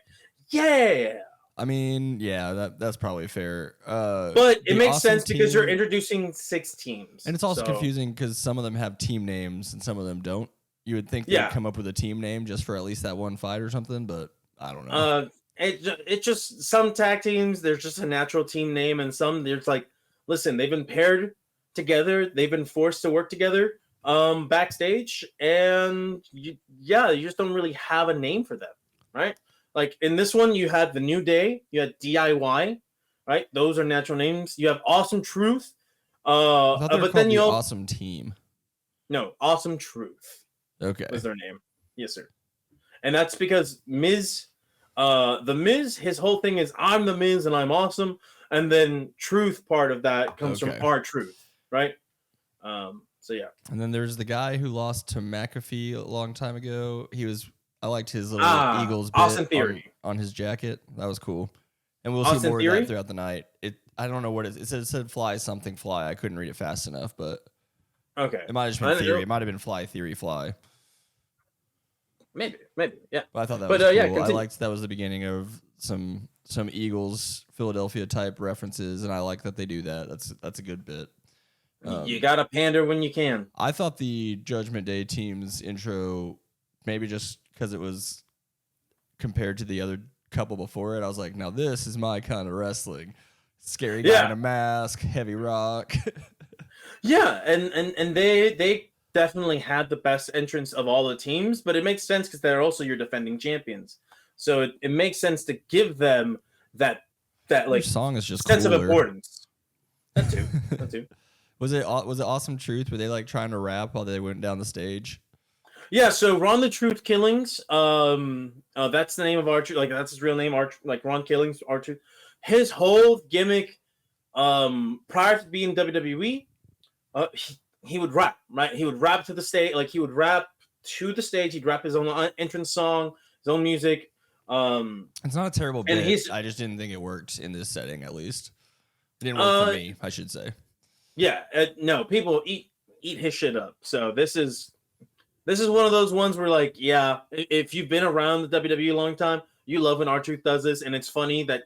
yeah. I mean, yeah, that's probably fair. But it makes sense because you're introducing 6 teams. And it's also confusing because some of them have team names and some of them don't. You would think they'd come up with a team name just for at least that one fight or something, but I don't know. It just some tag teams there's just a natural team name, and some there's like, listen, they've been paired together, they've been forced to work together backstage, and you just don't really have a name for them, right? Like in this one, you had the New Day, you had DIY, right? Those are natural names. You have Awesome Truth, but then you Awesome Team. No, Awesome Truth. Okay, was their name. Yes, sir. And that's because Miz. The Miz, his whole thing is I'm the Miz and I'm awesome, and then Truth part of that comes from R-Truth, right? So yeah. And then there's the guy who lost to McAfee a long time ago. I liked his little Eagles bit Austin Theory on his jacket. That was cool. And we'll Austin see more Theory? of that throughout the night. I don't know what it said fly something fly. I couldn't read it fast enough, but okay, it might have just been Theory. It might have been Fly Theory Fly. Maybe, yeah. But I thought that was cool. Yeah, I liked that was the beginning of some Eagles Philadelphia type references, and I like that they do that. That's a good bit. You gotta pander when you can. I thought the Judgment Day team's intro, maybe just because it was compared to the other couple before it, I was like, now this is my kind of wrestling. Scary guy in a mask, heavy rock. Yeah, and they definitely had the best entrance of all the teams, but it makes sense because they're also your defending champions. So it makes sense to give them that like song is just sense cooler. of importance. That too. Was it Awesome Truth? Were they like trying to rap while they went down the stage? Yeah, so Ron the Truth Killings, that's the name of R-Truth, like that's his real name, like Ron Killings, R-Truth. His whole gimmick, prior to being WWE, he would rap, right? He would rap to the stage, he'd rap his own entrance song, his own music. It's not a terrible bit. I just didn't think it worked in this setting, at least. It didn't work for me, I should say. Yeah, no, people eat his shit up. So this is one of those ones where, like, yeah, if you've been around the WWE a long time, you love when R-Truth does this, and it's funny that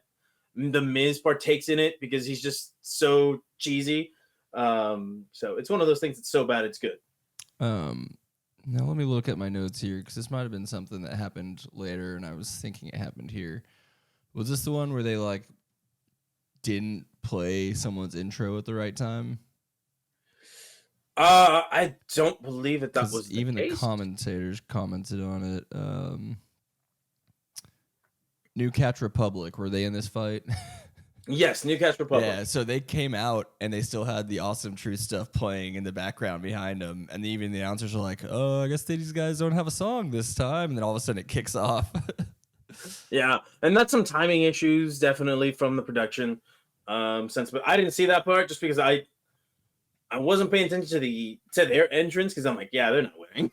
the Miz partakes in it because he's just so cheesy. So it's one of those things that's so bad it's good. Now let me look at my notes here because this might have been something that happened later, and I was thinking it happened here. Was this the one where they like didn't play someone's intro at the right time? I don't believe that was the even case. The commentators commented on it. New Catch Republic, were they in this fight? Yes, New Catch Republic. Yeah, so they came out and they still had the Awesome Truth stuff playing in the background behind them, and even the announcers were like, "Oh, I guess these guys don't have a song this time," and then all of a sudden it kicks off. Yeah, and that's some timing issues definitely from the production sense, but I didn't see that part just because I wasn't paying attention to their entrance because I'm like, yeah, they're not winning.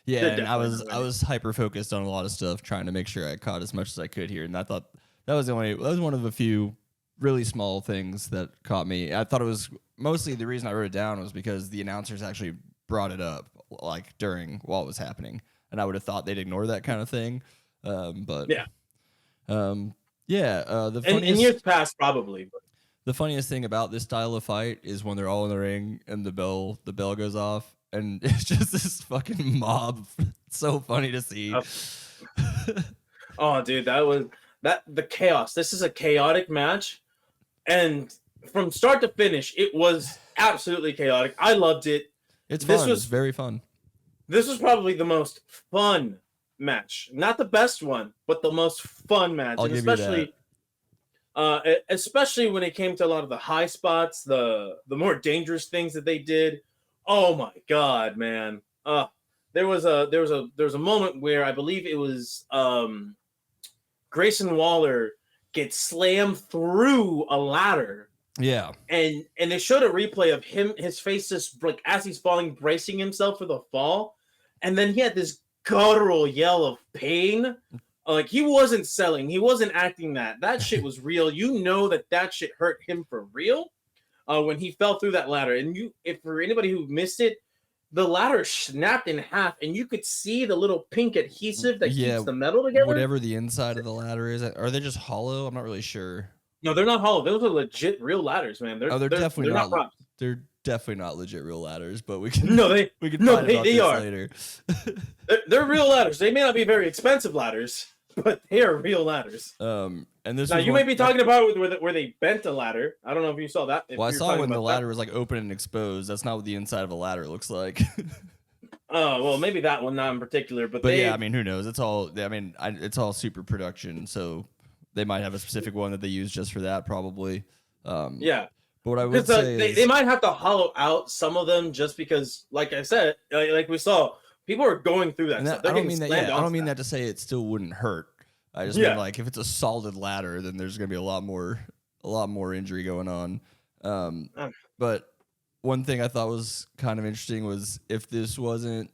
Yeah, and I was hyper focused on a lot of stuff, trying to make sure I caught as much as I could here, and I thought that was one of the few really small things that caught me. I thought it was mostly the reason I wrote it down was because the announcers actually brought it up like while it was happening, and I would have thought they'd ignore that kind of thing. But yeah. The funniest, in years past probably. But. The funniest thing about this style of fight is when they're all in the ring and the bell goes off, and it's just this fucking mob. It's so funny to see. Oh, dude, the chaos. This is a chaotic match. And from start to finish, it was absolutely chaotic. I loved it. It's fun. It's very fun. This was probably the most fun match. Not the best one, but the most fun match. And especially when it came to a lot of the high spots, the more dangerous things that they did. Oh my god, man. There was a moment where I believe it was Grayson Waller gets slammed through a ladder. Yeah. And they showed a replay of his face just like as he's falling, bracing himself for the fall. And then he had this guttural yell of pain. Like he wasn't selling, he wasn't acting that shit was real. You know that shit hurt him for real when he fell through that ladder. And if for anybody who missed it, the ladder snapped in half, and you could see the little pink adhesive that keeps the metal together. Whatever the inside of the ladder is, are they just hollow? I'm not really sure. No, they're not hollow. Those are legit, real ladders, man. They're definitely not. Props. They're definitely not legit real ladders, but we can we can no, find about they this are. later. They're real ladders. They may not be very expensive ladders, but they are real ladders. And this now you may be talking about where they bent a ladder. I don't know if you saw that. Well, I saw when the ladder was like open and exposed. That's not what the inside of a ladder looks like. Oh well, maybe that one not in particular, but yeah, I mean, who knows? It's all. I mean, it's all super production, so they might have a specific one that they use just for that, probably. Yeah. But what I would say is they might have to hollow out some of them just because, like I said, like we saw, people are going through that. Stuff. I don't mean that. Yeah, I don't mean that to say it still wouldn't hurt. I just mean like if it's a solid ladder, then there's gonna be a lot more injury going on. But one thing I thought was kind of interesting was if this wasn't,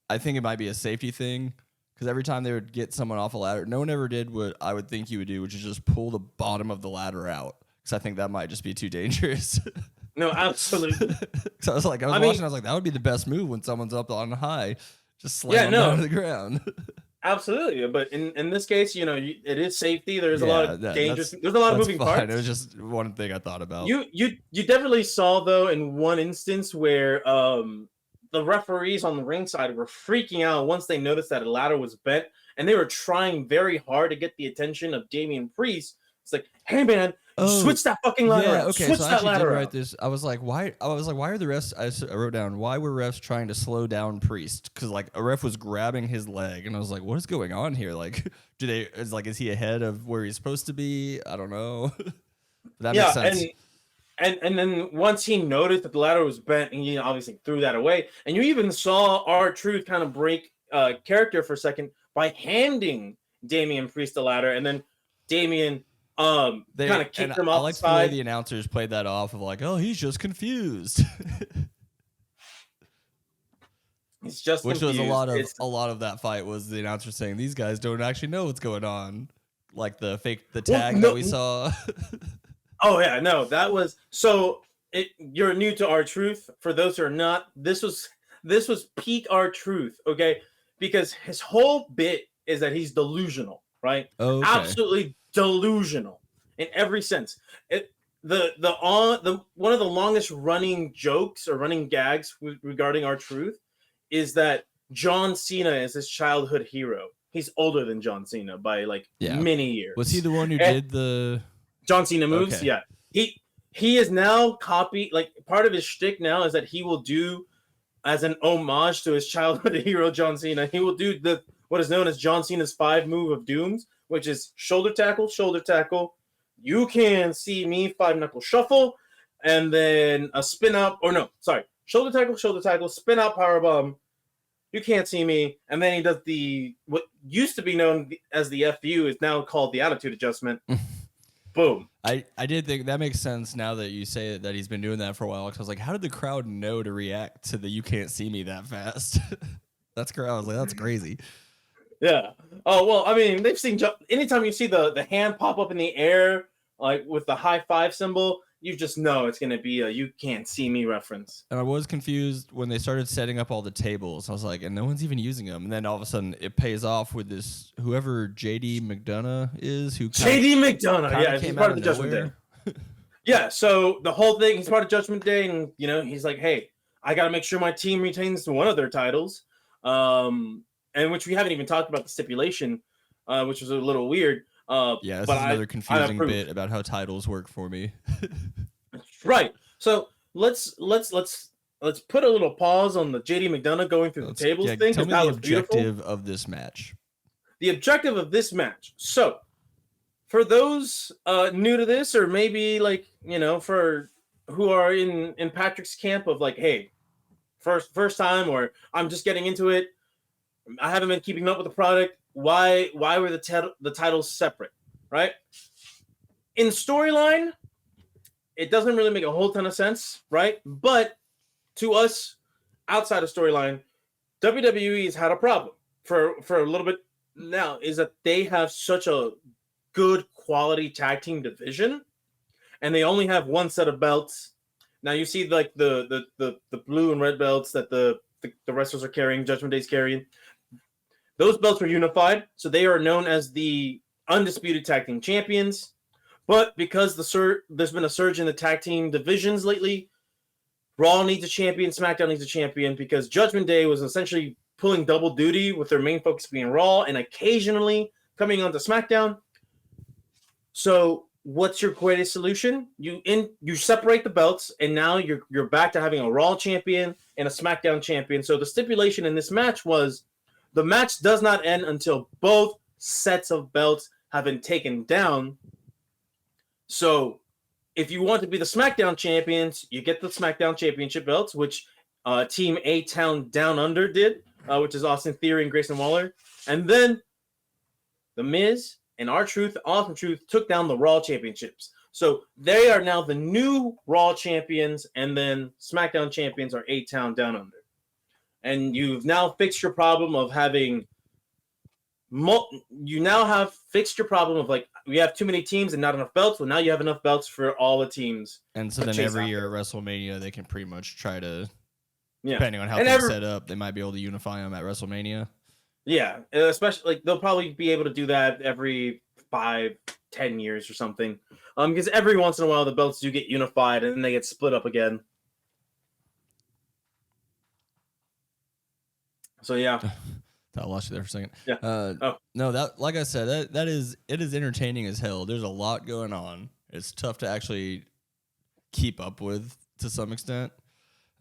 I think it might be a safety thing because every time they would get someone off a ladder, no one ever did what I would think you would do, which is just pull the bottom of the ladder out. Because I think that might just be too dangerous. No, absolutely. So I was watching, I was like, that would be the best move when someone's up on high, just slam them down to the ground. Absolutely, but in this case, it is safety. There's a lot of dangerous. There's a lot of moving parts. It was just one thing I thought about. You definitely saw though in one instance where the referees on the ringside were freaking out once they noticed that a ladder was bent, and they were trying very hard to get the attention of Damian Priest. It's like, hey man, switch that fucking ladder out. Okay, switch so that ladder write out. this. I was like, why are the refs? I wrote down, why were refs trying to slow down Priest? Because like a ref was grabbing his leg, and I was like, what is going on here? Like, is he ahead of where he's supposed to be? I don't know. That makes sense. And then once he noticed that the ladder was bent, and he obviously threw that away. And you even saw R-Truth kind of break character for a second by handing Damian Priest the ladder, and then Damian kind of kicked him off the side. I like the way the announcers played that off of like, oh, he's just confused. He's just Which confused. was a lot of that fight was the announcer saying these guys don't actually know what's going on, like the tag that we saw. Oh yeah, no, that was so. You're new to R-Truth. For those who are not, this was peak R-Truth, okay? Because his whole bit is that he's delusional, right? Okay. Absolutely delusional in every sense. One of the longest running jokes or running gags regarding R-Truth is that John Cena is his childhood hero. He's older than John Cena by many years. Was he the one who did the John Cena moves? Okay. Yeah. He is now copied. Like part of his shtick now is that he will do, as an homage to his childhood hero John Cena, he will do what is known as John Cena's 5 move of dooms, which is shoulder tackle, you can see me 5-knuckle shuffle, and then a spin out, shoulder tackle, spin out powerbomb. You can't see me, and then he does what used to be known as the FU is now called the attitude adjustment. Boom. I did think that makes sense now that you say that he's been doing that for a while. Because I was like, how did the crowd know to react to the "you can't see me" that fast? I was like, that's crazy. Yeah. Oh well, I mean, they've seen. Anytime you see the hand pop up in the air, like with the high five symbol, you just know it's gonna be a "you can't see me" reference. And I was confused when they started setting up all the tables. I was like, and no one's even using them. And then all of a sudden, it pays off with this whoever JD McDonough is, who JD McDonough, yeah, he's part of the Judgment Day. Yeah, so the whole thing, he's part of Judgment Day, and he's like, hey, I got to make sure my team retains one of their titles, and which we haven't even talked about the stipulation, which was a little weird. Yeah, this is another confusing bit about how titles work for me. Right. So let's put a little pause on the JD McDonough going through the tables thing. Tell me the objective of this match. The objective of this match. So for those new to this, or maybe for who are in Patrick's camp of like, hey, first time, or I'm just getting into it, I haven't been keeping up with the product. Why were the titles separate, right? In storyline, it doesn't really make a whole ton of sense, right? But to us, outside of storyline, WWE has had a problem for a little bit now, is that they have such a good quality tag team division, and they only have one set of belts. Now you see like the blue and red belts that the wrestlers are carrying, Judgment Day's carrying. Those belts were unified, so they are known as the undisputed tag team champions. But because there's been a surge in the tag team divisions lately, Raw needs a champion, SmackDown needs a champion, because Judgment Day was essentially pulling double duty with their main focus being Raw and occasionally coming onto SmackDown. So what's your greatest solution? You separate the belts, and now you're back to having a Raw champion and a SmackDown champion. So the stipulation in this match was the match does not end until both sets of belts have been taken down. So if you want to be the SmackDown champions, you get the SmackDown championship belts, which Team A-Town Down Under did, which is Austin Theory and Grayson Waller. And then The Miz and R-Truth, Awesome Truth, took down the Raw championships. So they are now the new Raw champions, and then SmackDown champions are A-Town Down Under. And you've now fixed your problem of having you now have fixed your problem of like we have too many teams and not enough belts. Well, now you have enough belts for all the teams. And so then every year at WrestleMania, they can pretty much try to, yeah, depending on how things set up, they might be able to unify them at WrestleMania. Yeah, especially like they'll probably be able to do that every 5-10 years or something. Because every once in a while the belts do get unified and then they get split up again. So yeah. I lost you there for a second. Yeah. No, that, like I said, it is entertaining as hell. There's a lot going on. It's tough to actually keep up with to some extent.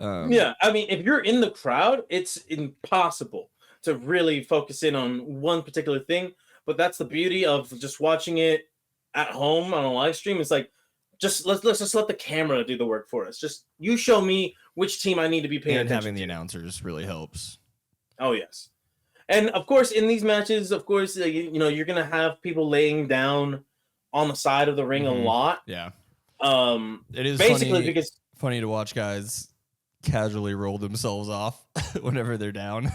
Yeah, I mean, if you're in the crowd, it's impossible to really focus in on one particular thing. But that's the beauty of just watching it at home on a live stream. It's like, let's just let the camera do the work for us. Just you show me which team I need to be paying attention to. And having the announcers really helps. Oh yes. And of course, in these matches, of course, you know, you're gonna have people laying down on the side of the ring a lot. Yeah. It is basically funny to watch guys casually roll themselves off whenever they're down.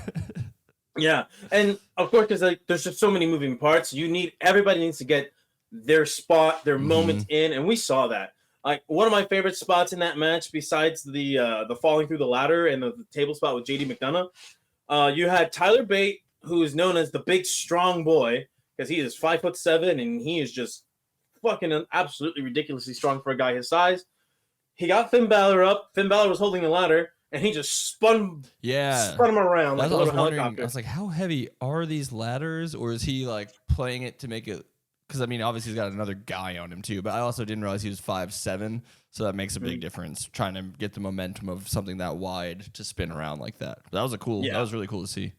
Yeah, and of course, because like there's just so many moving parts, everybody needs to get their spot, their moment in, and we saw that. Like one of my favorite spots in that match, besides the falling through the ladder and the table spot with JD McDonough. You had Tyler Bate, who is known as the big strong boy because he is 5'7" and he is just fucking absolutely ridiculously strong for a guy his size. He got Finn Balor up. Finn Balor was holding the ladder and he just spun him around like a little helicopter. I was like, how heavy are these ladders, or is he like playing it to make it? Because I mean, obviously he's got another guy on him too, but I also didn't realize he was 5'7", so that makes a big difference. Trying to get the momentum of something that wide to spin around like that. But that was that was really cool to see.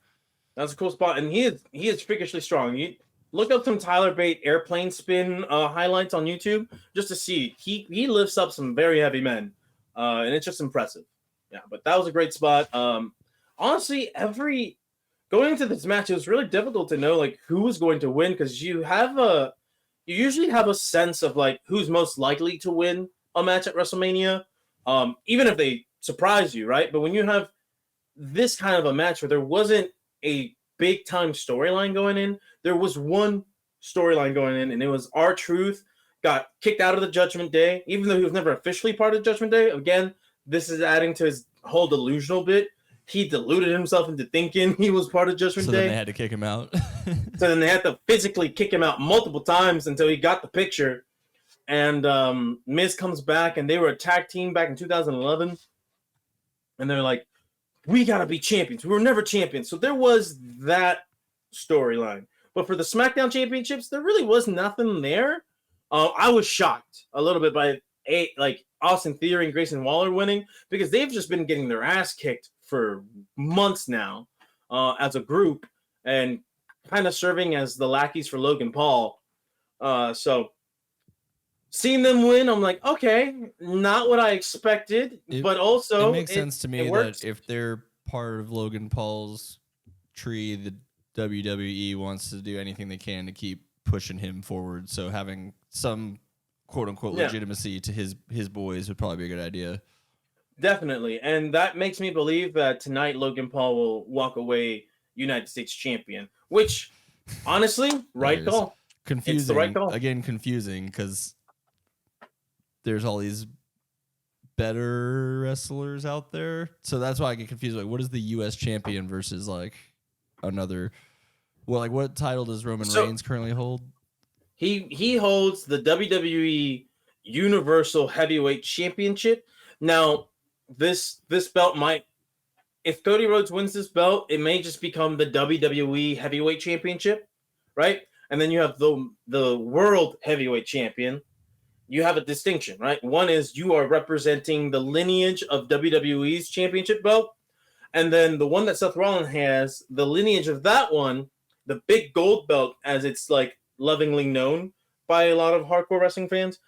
That's a cool spot, and he is freakishly strong. You look up some Tyler Bate airplane spin highlights on YouTube just to see he lifts up some very heavy men, and it's just impressive. Yeah, but that was a great spot. Honestly, going into this match, it was really difficult to know like who was going to win because you usually have a sense of like who's most likely to win a match at WrestleMania, even if they surprise you, right? But when you have this kind of a match where there wasn't a big time storyline going in, there was one storyline going in, and it was R-Truth got kicked out of the Judgment Day, even though he was never officially part of Judgment Day. Again, this is adding to his whole delusional bit. He deluded himself into thinking he was part of Judgment Day. So then they had to kick him out. So then they had to physically kick him out multiple times until he got the picture. And Miz comes back, and they were a tag team back in 2011. And they're like, we got to be champions. We were never champions. So there was that storyline. But for the SmackDown Championships, there really was nothing there. I was shocked a little bit by Austin Theory and Grayson Waller winning because they've just been getting their ass kicked for months now as a group and kind of serving as the lackeys for Logan Paul. So seeing them win, I'm like, okay, not what I expected, but also it makes sense to me that if they're part of Logan Paul's tree, the WWE wants to do anything they can to keep pushing him forward. So having some quote unquote legitimacy to his boys would probably be a good idea. Definitely. And that makes me believe that tonight Logan Paul will walk away United States champion, which honestly, right call. Confusing. It's the right call. Again, confusing because there's all these better wrestlers out there. So that's why I get confused. Like, what is the U.S. champion versus like another? Well, like what title does Roman Reigns currently hold? He holds the WWE Universal Heavyweight Championship. Now, this belt might, if Cody Rhodes wins this belt, it may just become the WWE Heavyweight Championship, right? And then you have the World Heavyweight Champion. You have a distinction, right? One is you are representing the lineage of WWE's championship belt, and then the one that Seth Rollins has, the lineage of that one, the big gold belt, as it's like lovingly known by a lot of hardcore wrestling fans,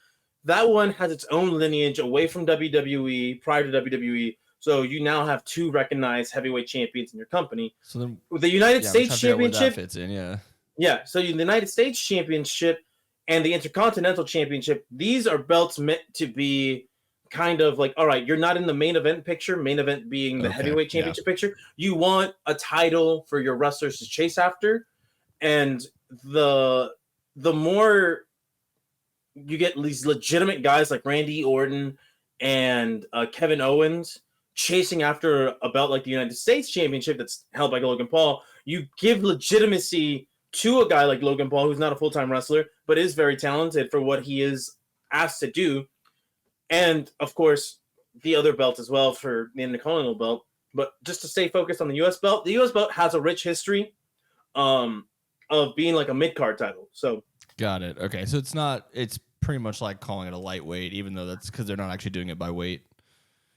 that one has its own lineage away from WWE, prior to WWE. So you now have two recognized heavyweight champions in your company. So then, With the United States Championship fits in, yeah. Yeah, so the United States Championship and the Intercontinental Championship, these are belts meant to be kind of like, all right, you're not in the main event picture, main event being the heavyweight championship picture. You want a title for your wrestlers to chase after. And the more you get these legitimate guys like Randy Orton and Kevin Owens chasing after a belt like the United States Championship that's held by Logan Paul, you give legitimacy to a guy like Logan Paul, who's not a full-time wrestler, but is very talented for what he is asked to do. And, of course, the other belt as well for the Intercontinental belt. But just to stay focused on the U.S. belt, the U.S. belt has a rich history of being like a mid-card title. So got it. Okay, so it's pretty much like calling it a lightweight, even though that's because they're not actually doing it by weight.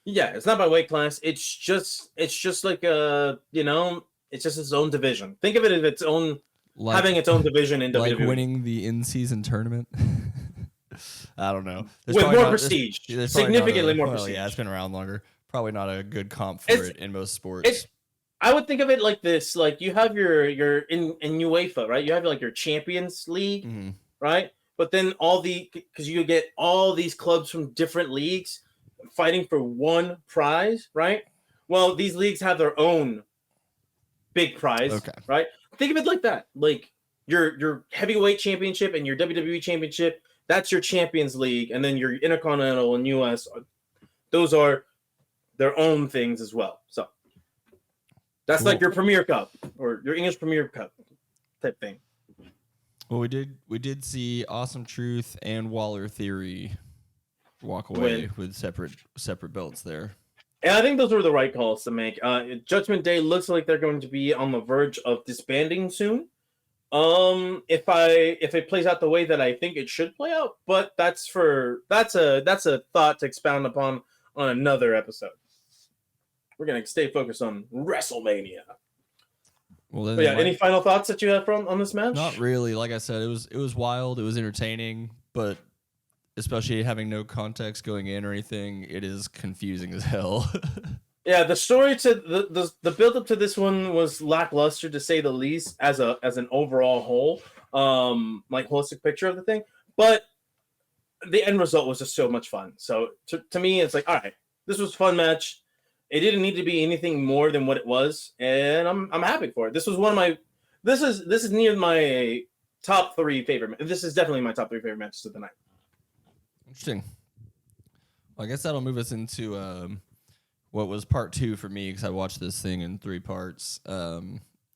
Yeah, it's not by weight class. It's just like it's just its own division. Think of it as its own, having its own division in WWE. Like winning the in-season tournament. I don't know. With more prestige. Significantly more prestige. Yeah, it's been around longer. Probably not a good comp for it in most sports. I would think of it like this. Like you have your in UEFA, right? You have like your Champions League, right? But then because you get all these clubs from different leagues fighting for one prize, right? Well, these leagues have their own big prize, right? Think of it like that. Like your heavyweight championship and your WWE championship, that's your Champions League, and then your Intercontinental and US, those are their own things as well. So that's like your Premier Cup or your English Premier Cup type thing. Well, we did see Awesome Truth and Waller Theory walk away with separate belts there. And I think those were the right calls to make. Judgment Day looks like they're going to be on the verge of disbanding soon. If it plays out the way that I think it should play out, but that's a thought to expound upon on another episode. We're gonna stay focused on WrestleMania. Well, then any final thoughts that you have on this match? Not really. Like I said, it was wild. It was entertaining, but especially having no context going in or anything, it is confusing as hell. Yeah, the story to the build up to this one was lackluster, to say the least, as an overall whole, like holistic picture of the thing. But the end result was just so much fun. So to me, it's like, all right, this was a fun match. It didn't need to be anything more than what it was, and I'm happy for it. This was one of my this is near my top 3 favorite. This is definitely my top 3 favorite matches of the night. Interesting. Well, I guess that'll move us into what was part 2 for me, because I watched this thing in 3 parts,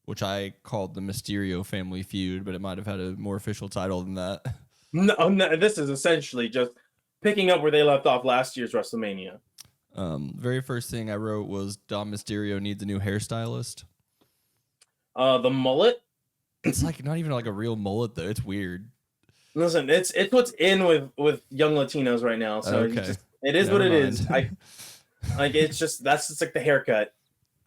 which I called the Mysterio Family Feud, but it might have had a more official title than that. No, this is essentially just picking up where they left off last year's WrestleMania. Very first thing I wrote was Dom Mysterio needs a new hairstylist. The mullet? It's like not even like a real mullet though. It's weird. Listen, it's what's in with young Latinos right now. So it is what it is. It's just that's just like the haircut,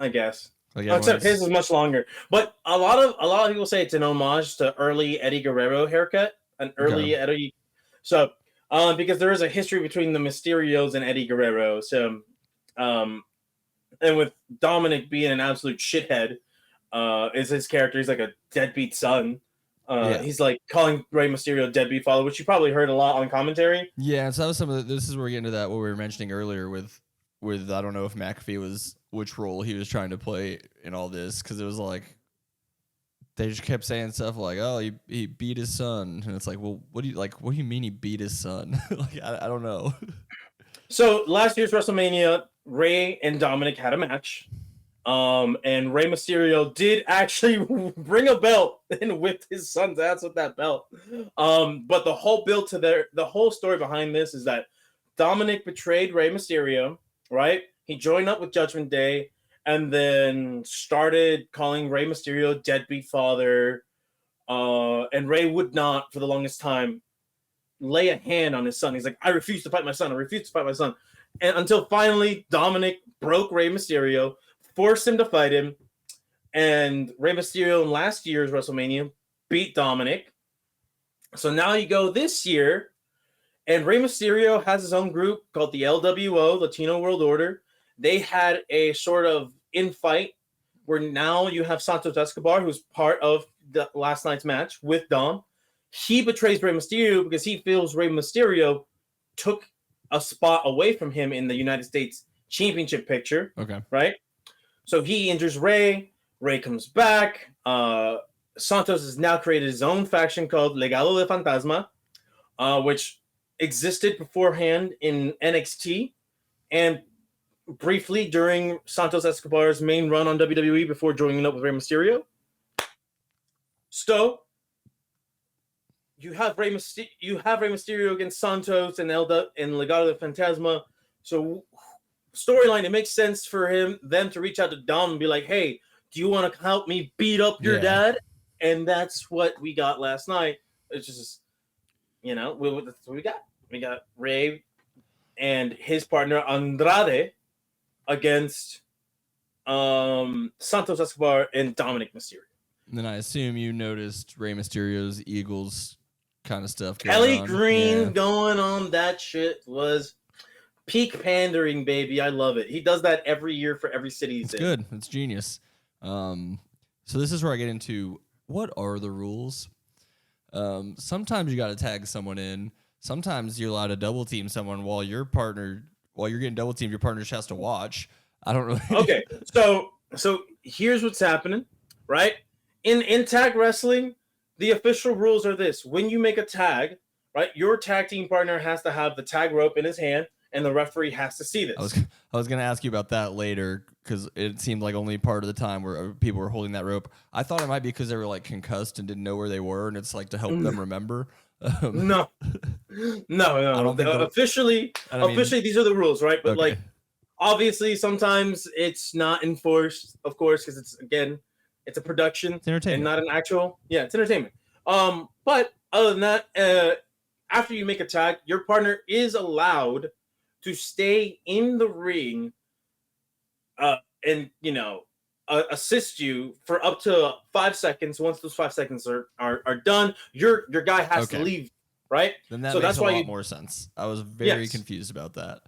I guess. Except his is much longer. But a lot of people say it's an homage to early Eddie Guerrero haircut, Eddie. So because there is a history between the Mysterios and Eddie Guerrero. So and with Dominic being an absolute shithead, is his character. He's like a deadbeat son. He's like calling Rey Mysterio deadbeat father, which you probably heard a lot on commentary. Yeah, so that was this is where we get into that what we were mentioning earlier with I don't know if McAfee was which role he was trying to play in all this, because it was like they just kept saying stuff like, "Oh, he beat his son," and it's like, well, what do you mean he beat his son? Like I don't know. So last year's WrestleMania, Rey and Dominic had a match. And Rey Mysterio did actually bring a belt and whipped his son's ass with that belt. But the whole the whole story behind this is that Dominic betrayed Rey Mysterio, right? He joined up with Judgment Day and then started calling Rey Mysterio deadbeat father. And Rey would not, for the longest time, lay a hand on his son. He's like, I refuse to fight my son. I refuse to fight my son. And until finally Dominic broke Rey Mysterio, forced him to fight him. And Rey Mysterio in last year's WrestleMania beat Dominic. So now you go this year, and Rey Mysterio has his own group called the LWO, Latino World Order. They had a sort of infight where now you have Santos Escobar, who's part of the last night's match with Dom. He betrays Rey Mysterio because he feels Rey Mysterio took a spot away from him in the United States Championship picture. Okay. Right? So he injures Rey. Rey comes back. Santos has now created his own faction called Legado de Fantasma, which existed beforehand in NXT and briefly during Santos Escobar's main run on WWE before joining up with Rey Mysterio. So you have Rey Mysterio against Santos and Legado de Fantasma. So storyline, it makes sense for them to reach out to Dom and be like, hey, do you want to help me beat up your dad? And that's what we got last night. It's just, that's what we got. We got Rey and his partner Andrade against Santos Escobar and Dominic Mysterio. And then I assume you noticed Rey Mysterio's Eagles kind of stuff. Kelly Green going on, that shit was peak pandering, baby. I love it. He does that every year for every city he's in. It's good. It's genius. So this is where I get into what are the rules. Sometimes you got to tag someone in. Sometimes you're allowed to double team someone while you're getting double teamed. Your partner just has to watch. I don't really. Okay, so here's what's happening, right? In tag wrestling, the official rules are this: when you make a tag, right, your tag team partner has to have the tag rope in his hand, and the referee has to see this. I was going to ask you about that later because it seemed like only part of the time where people were holding that rope. I thought it might be because they were like concussed and didn't know where they were, and it's like to help them remember. No. Officially, these are the rules, right? But like, obviously, sometimes it's not enforced, of course, because it's a production, it's entertainment, and not an actual. Yeah, it's entertainment. But other than that, after you make a tag, your partner is allowed to stay in the ring, and assist you for up to 5 seconds. Once those 5 seconds are done, your guy has to leave, right? Then that's a lot more sense. I was very confused about that.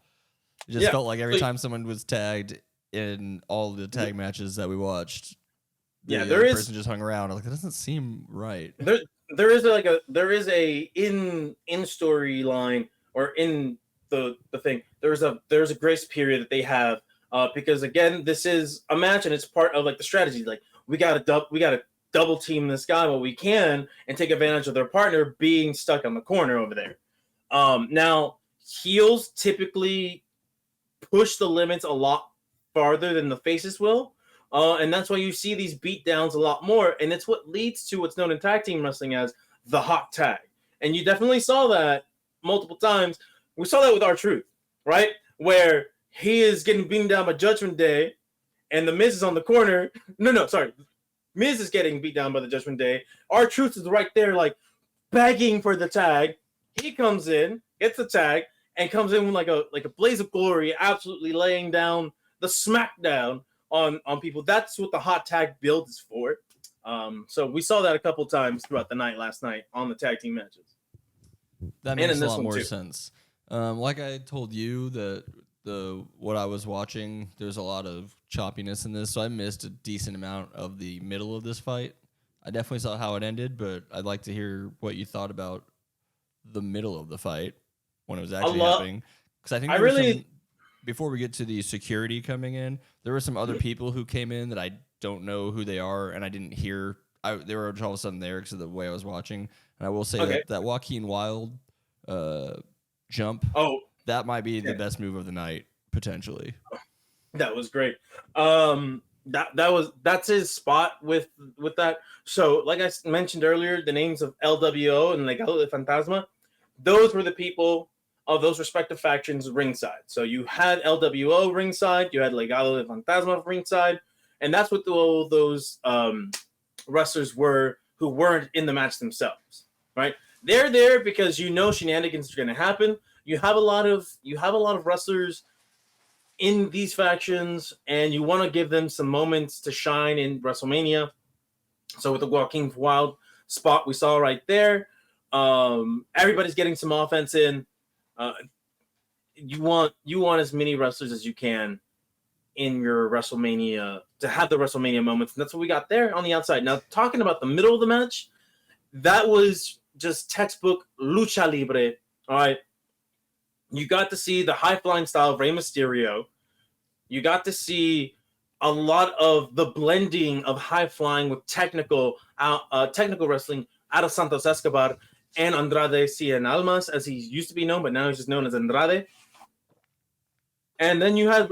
It just felt like every time someone was tagged in all the tag matches that we watched, the person just hung around. I'm like, that doesn't seem right. There is a in storyline or in the thing. There's a grace period that they have. Because again, this is a match and it's part of like the strategy. Like we gotta double team this guy while we can and take advantage of their partner being stuck on the corner over there. Now heels typically push the limits a lot farther than the faces will, and that's why you see these beatdowns a lot more. And it's what leads to what's known in tag team wrestling as the hot tag. And you definitely saw that multiple times. We saw that with R-Truth, right? Where he is getting beaten down by Judgment Day, and the Miz is on the corner. Miz is getting beat down by the Judgment Day. R-Truth is right there, like begging for the tag. He comes in, gets the tag, and comes in with like a blaze of glory, absolutely laying down the smackdown on people. That's what the hot tag build is for. So we saw that a couple times throughout the night last night on the tag team matches. That makes a lot more sense. Like I told you, what I was watching, there's a lot of choppiness in this, so I missed a decent amount of the middle of this fight. I definitely saw how it ended, but I'd like to hear what you thought about the middle of the fight when it was actually happening. Because I think before we get to the security coming in, there were some other people who came in that I don't know who they are, and I didn't hear. They were all of a sudden there because of the way I was watching. And I will say that Joaquin Wilde jump. That might be the best move of the night, potentially. That was great. That's his spot with that. So, like I mentioned earlier, the names of LWO and Legado de Fantasma, those were the people of those respective factions ringside. So you had LWO ringside, you had Legado de Fantasma ringside, and that's what all those wrestlers were who weren't in the match themselves, right? They're there because shenanigans are going to happen. You have a lot of wrestlers in these factions, and you want to give them some moments to shine in WrestleMania. So with the Joaquin Wild spot we saw right there, everybody's getting some offense in. You want as many wrestlers as you can in your WrestleMania to have the WrestleMania moments, and that's what we got there on the outside. Now, talking about the middle of the match, that was just textbook lucha libre. All right, you got to see the high flying style of Rey Mysterio. You got to see a lot of the blending of high flying with technical wrestling out of Santos Escobar and Andrade Cien Almas, as he used to be known, but now he's just known as Andrade. And then you had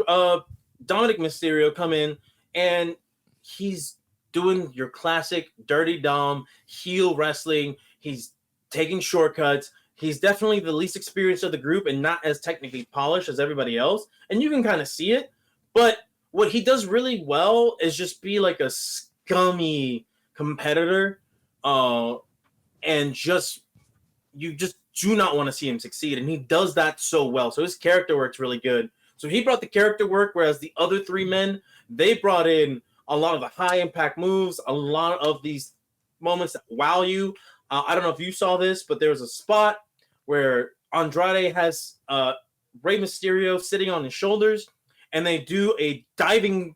Dominic Mysterio come in, and he's doing your classic Dirty Dom heel wrestling. He's taking shortcuts. He's definitely the least experienced of the group and not as technically polished as everybody else. And you can kind of see it. But what he does really well is just be like a scummy competitor. And you just do not want to see him succeed. And he does that so well. So his character work's really good. So he brought the character work, whereas the other three men, they brought in a lot of the high impact moves, a lot of these moments that wow you. I don't know if you saw this, but there was a spot where Andrade has Rey Mysterio sitting on his shoulders, and they do a diving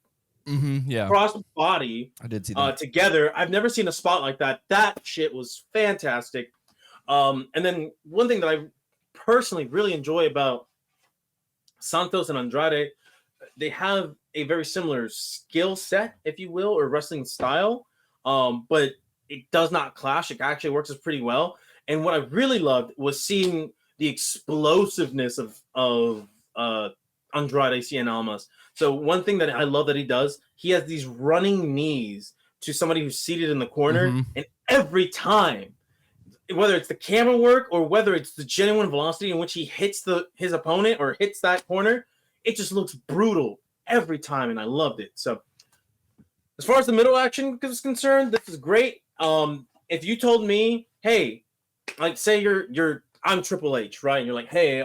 cross body. I did see that together. I've never seen a spot like that. That shit was fantastic. And then one thing that I personally really enjoy about Santos and Andrade, they have a very similar skill set, if you will, or wrestling style, but it does not clash. It actually works pretty well. And what I really loved was seeing the explosiveness of Andrade Cien Almas. So one thing that I love that he does, he has these running knees to somebody who's seated in the corner, and every time, whether it's the camera work or whether it's the genuine velocity in which he hits his opponent or hits that corner, it just looks brutal every time, and I loved it. So as far as the middle action is concerned, this is great. If you told me, hey, like say I'm Triple H, right? And you're like, hey,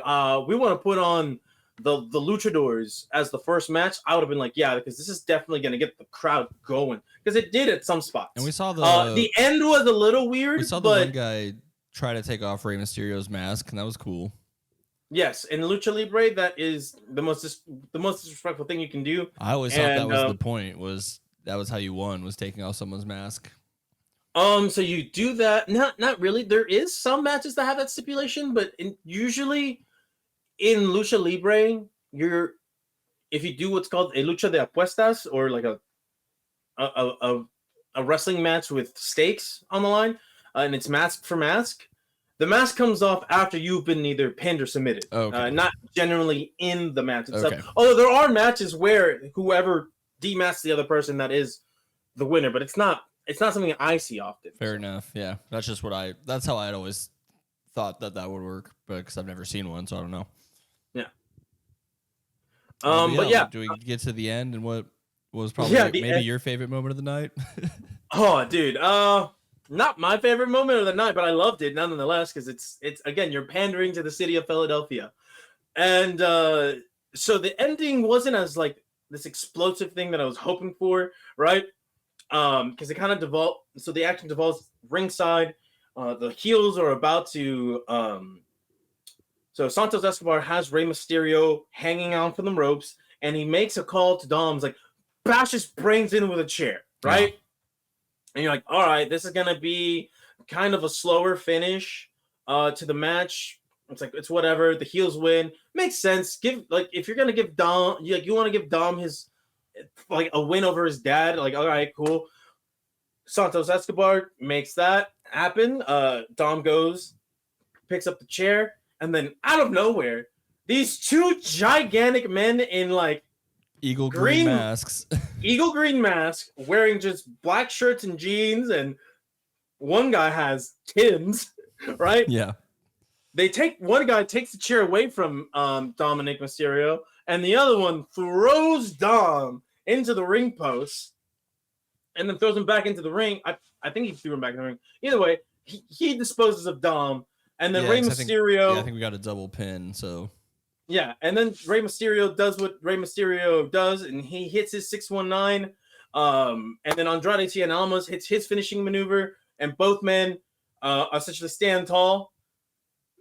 we want to put on the Luchadors as the first match, I would have been like, yeah, because this is definitely going to get the crowd going, because it did at some spots. And we saw the end was a little weird. We saw the one guy try to take off Rey Mysterio's mask, and that was cool. Yes, in Lucha Libre, that is the most disrespectful thing you can do. I always thought that was the point. That was how you won, was taking off someone's mask. So you do that. Not really. There is some matches that have that stipulation, but usually in Lucha Libre, if you do what's called a lucha de apuestas, or like a wrestling match with stakes on the line, and it's mask for mask, the mask comes off after you've been either pinned or submitted. Okay. Not generally in the match itself. Okay. Although there are matches where whoever demasks the other person, that is the winner, but it's not something I see often. Fair enough. Yeah, that's just that's how I'd always thought that would work, but because I've never seen one, so I don't know. Yeah. But yeah, do we get to the end and what was probably maybe your favorite moment of the night? Oh, dude. Not my favorite moment of the night, but I loved it nonetheless, because it's again, you're pandering to the city of Philadelphia, and so the ending wasn't as like this explosive thing that I was hoping for, right? Because it kind of devolved. So the action devolves ringside. The heels are about to. So Santos Escobar has Rey Mysterio hanging on from the ropes, and he makes a call to Dom's like, bash his brains in with a chair, right? Yeah. And you're like, all right, this is gonna be kind of a slower finish to the match. It's like, it's whatever. The heels win. Makes sense. If you're gonna give Dom, you want to give Dom his like a win over his dad. Like, all right, cool. Santos Escobar makes that happen. Dom goes, picks up the chair, and then out of nowhere, these two gigantic men in like eagle green masks, wearing just black shirts and jeans, and one guy has Tim's, right? Yeah. one guy takes the chair away from Dominic Mysterio, and the other one throws Dom into the ring post, and then throws him back into the ring. I think he threw him back in the ring. Either way, he disposes of Dom, and then Rey Mysterio. I think we got a double pin. So yeah, and then Rey Mysterio does what Rey Mysterio does, and he hits his 619. And then Andrade Cien Almas hits his finishing maneuver, and both men essentially stand tall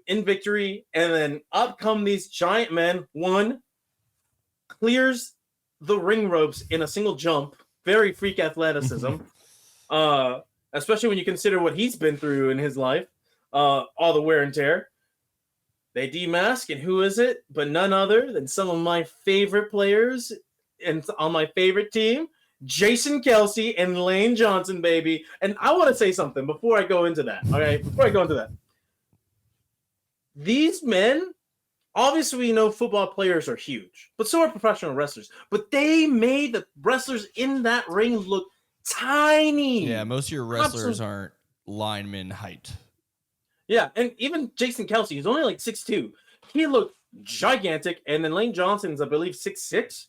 in victory. And then up come these giant men. One clears the ring ropes in a single jump. Very freak athleticism, especially when you consider what he's been through in his life, all the wear and tear. They demask, and who is it but none other than some of my favorite players and on my favorite team, Jason Kelsey and Lane Johnson, baby. And I want to say something before I go into that. All right, before I go into that, these men. Obviously, we know football players are huge, but so are professional wrestlers. But they made the wrestlers in that ring look tiny. Yeah, most of your wrestlers aren't lineman height. Yeah, and even Jason Kelsey, who's only like 6'2", he looked gigantic. And then Lane Johnson's, I believe, 6'6".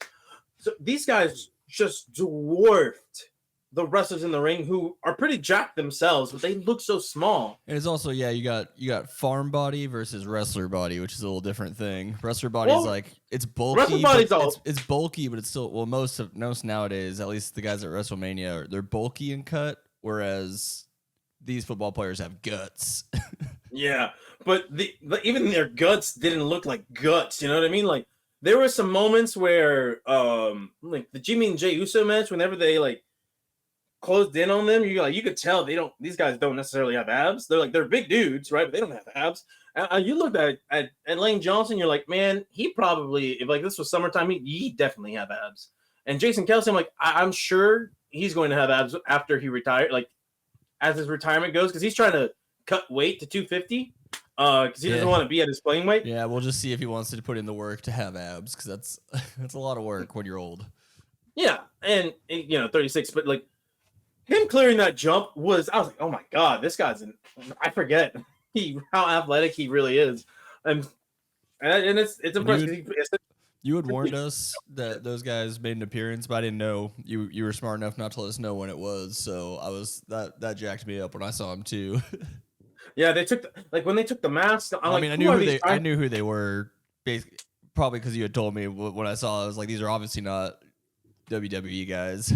So these guys just dwarfed the wrestlers in the ring, who are pretty jacked themselves, but they look so small. And it's also, you got farm body versus wrestler body, which is a little different thing. Wrestler body is like, it's bulky. Wrestler body's it's bulky, but it's still, well, most nowadays, at least the guys at WrestleMania, they're bulky and cut, whereas these football players have guts. Yeah, but even their guts didn't look like guts. You know what I mean? Like, there were some moments where, like the Jimmy and Jey Uso match, whenever they like closed in on them, you could tell these guys don't necessarily have abs. They're big dudes, right? But they don't have abs. You looked at Lane Johnson, you're like, man, he probably, if like this was summertime, he definitely have abs. And Jason Kelsey, I'm like, I'm sure he's going to have abs after he retired, like as his retirement goes, because he's trying to cut weight to 250 because he doesn't want to be at his playing weight. Yeah, we'll just see if he wants to put in the work to have abs, because that's a lot of work when you're old. Yeah, and 36, but like him clearing that jump I was like, oh my god, this guy's I forget how athletic he really is, and it's impressive. You had warned us that those guys made an appearance, but I didn't know you were smart enough not to let us know when it was. So that jacked me up when I saw him too. Yeah, they took when they took the mask. I knew who they were, basically, probably because you had told me when I saw it. I was like, these are obviously not WWE guys.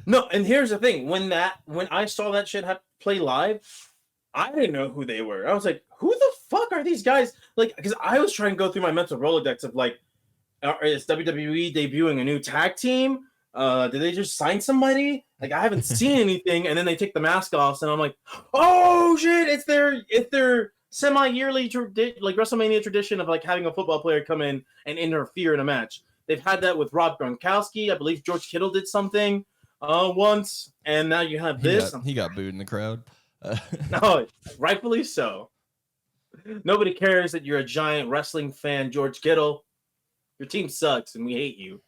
No, and here's the thing: when I saw that shit play live, I didn't know who they were. I was like, who the fuck are these guys? Like, because I was trying to go through my mental Rolodex of like, is WWE debuting a new tag team? Did they just sign somebody? Like, I haven't seen anything. And then they take the mask off, and I'm like, oh shit! It's their semi-yearly like WrestleMania tradition of like having a football player come in and interfere in a match. They've had that with Rob Gronkowski. I believe George Kittle did something once, and now you have this. He got booed in the crowd. No, rightfully so. Nobody cares that you're a giant wrestling fan, George Kittle. Your team sucks, and we hate you.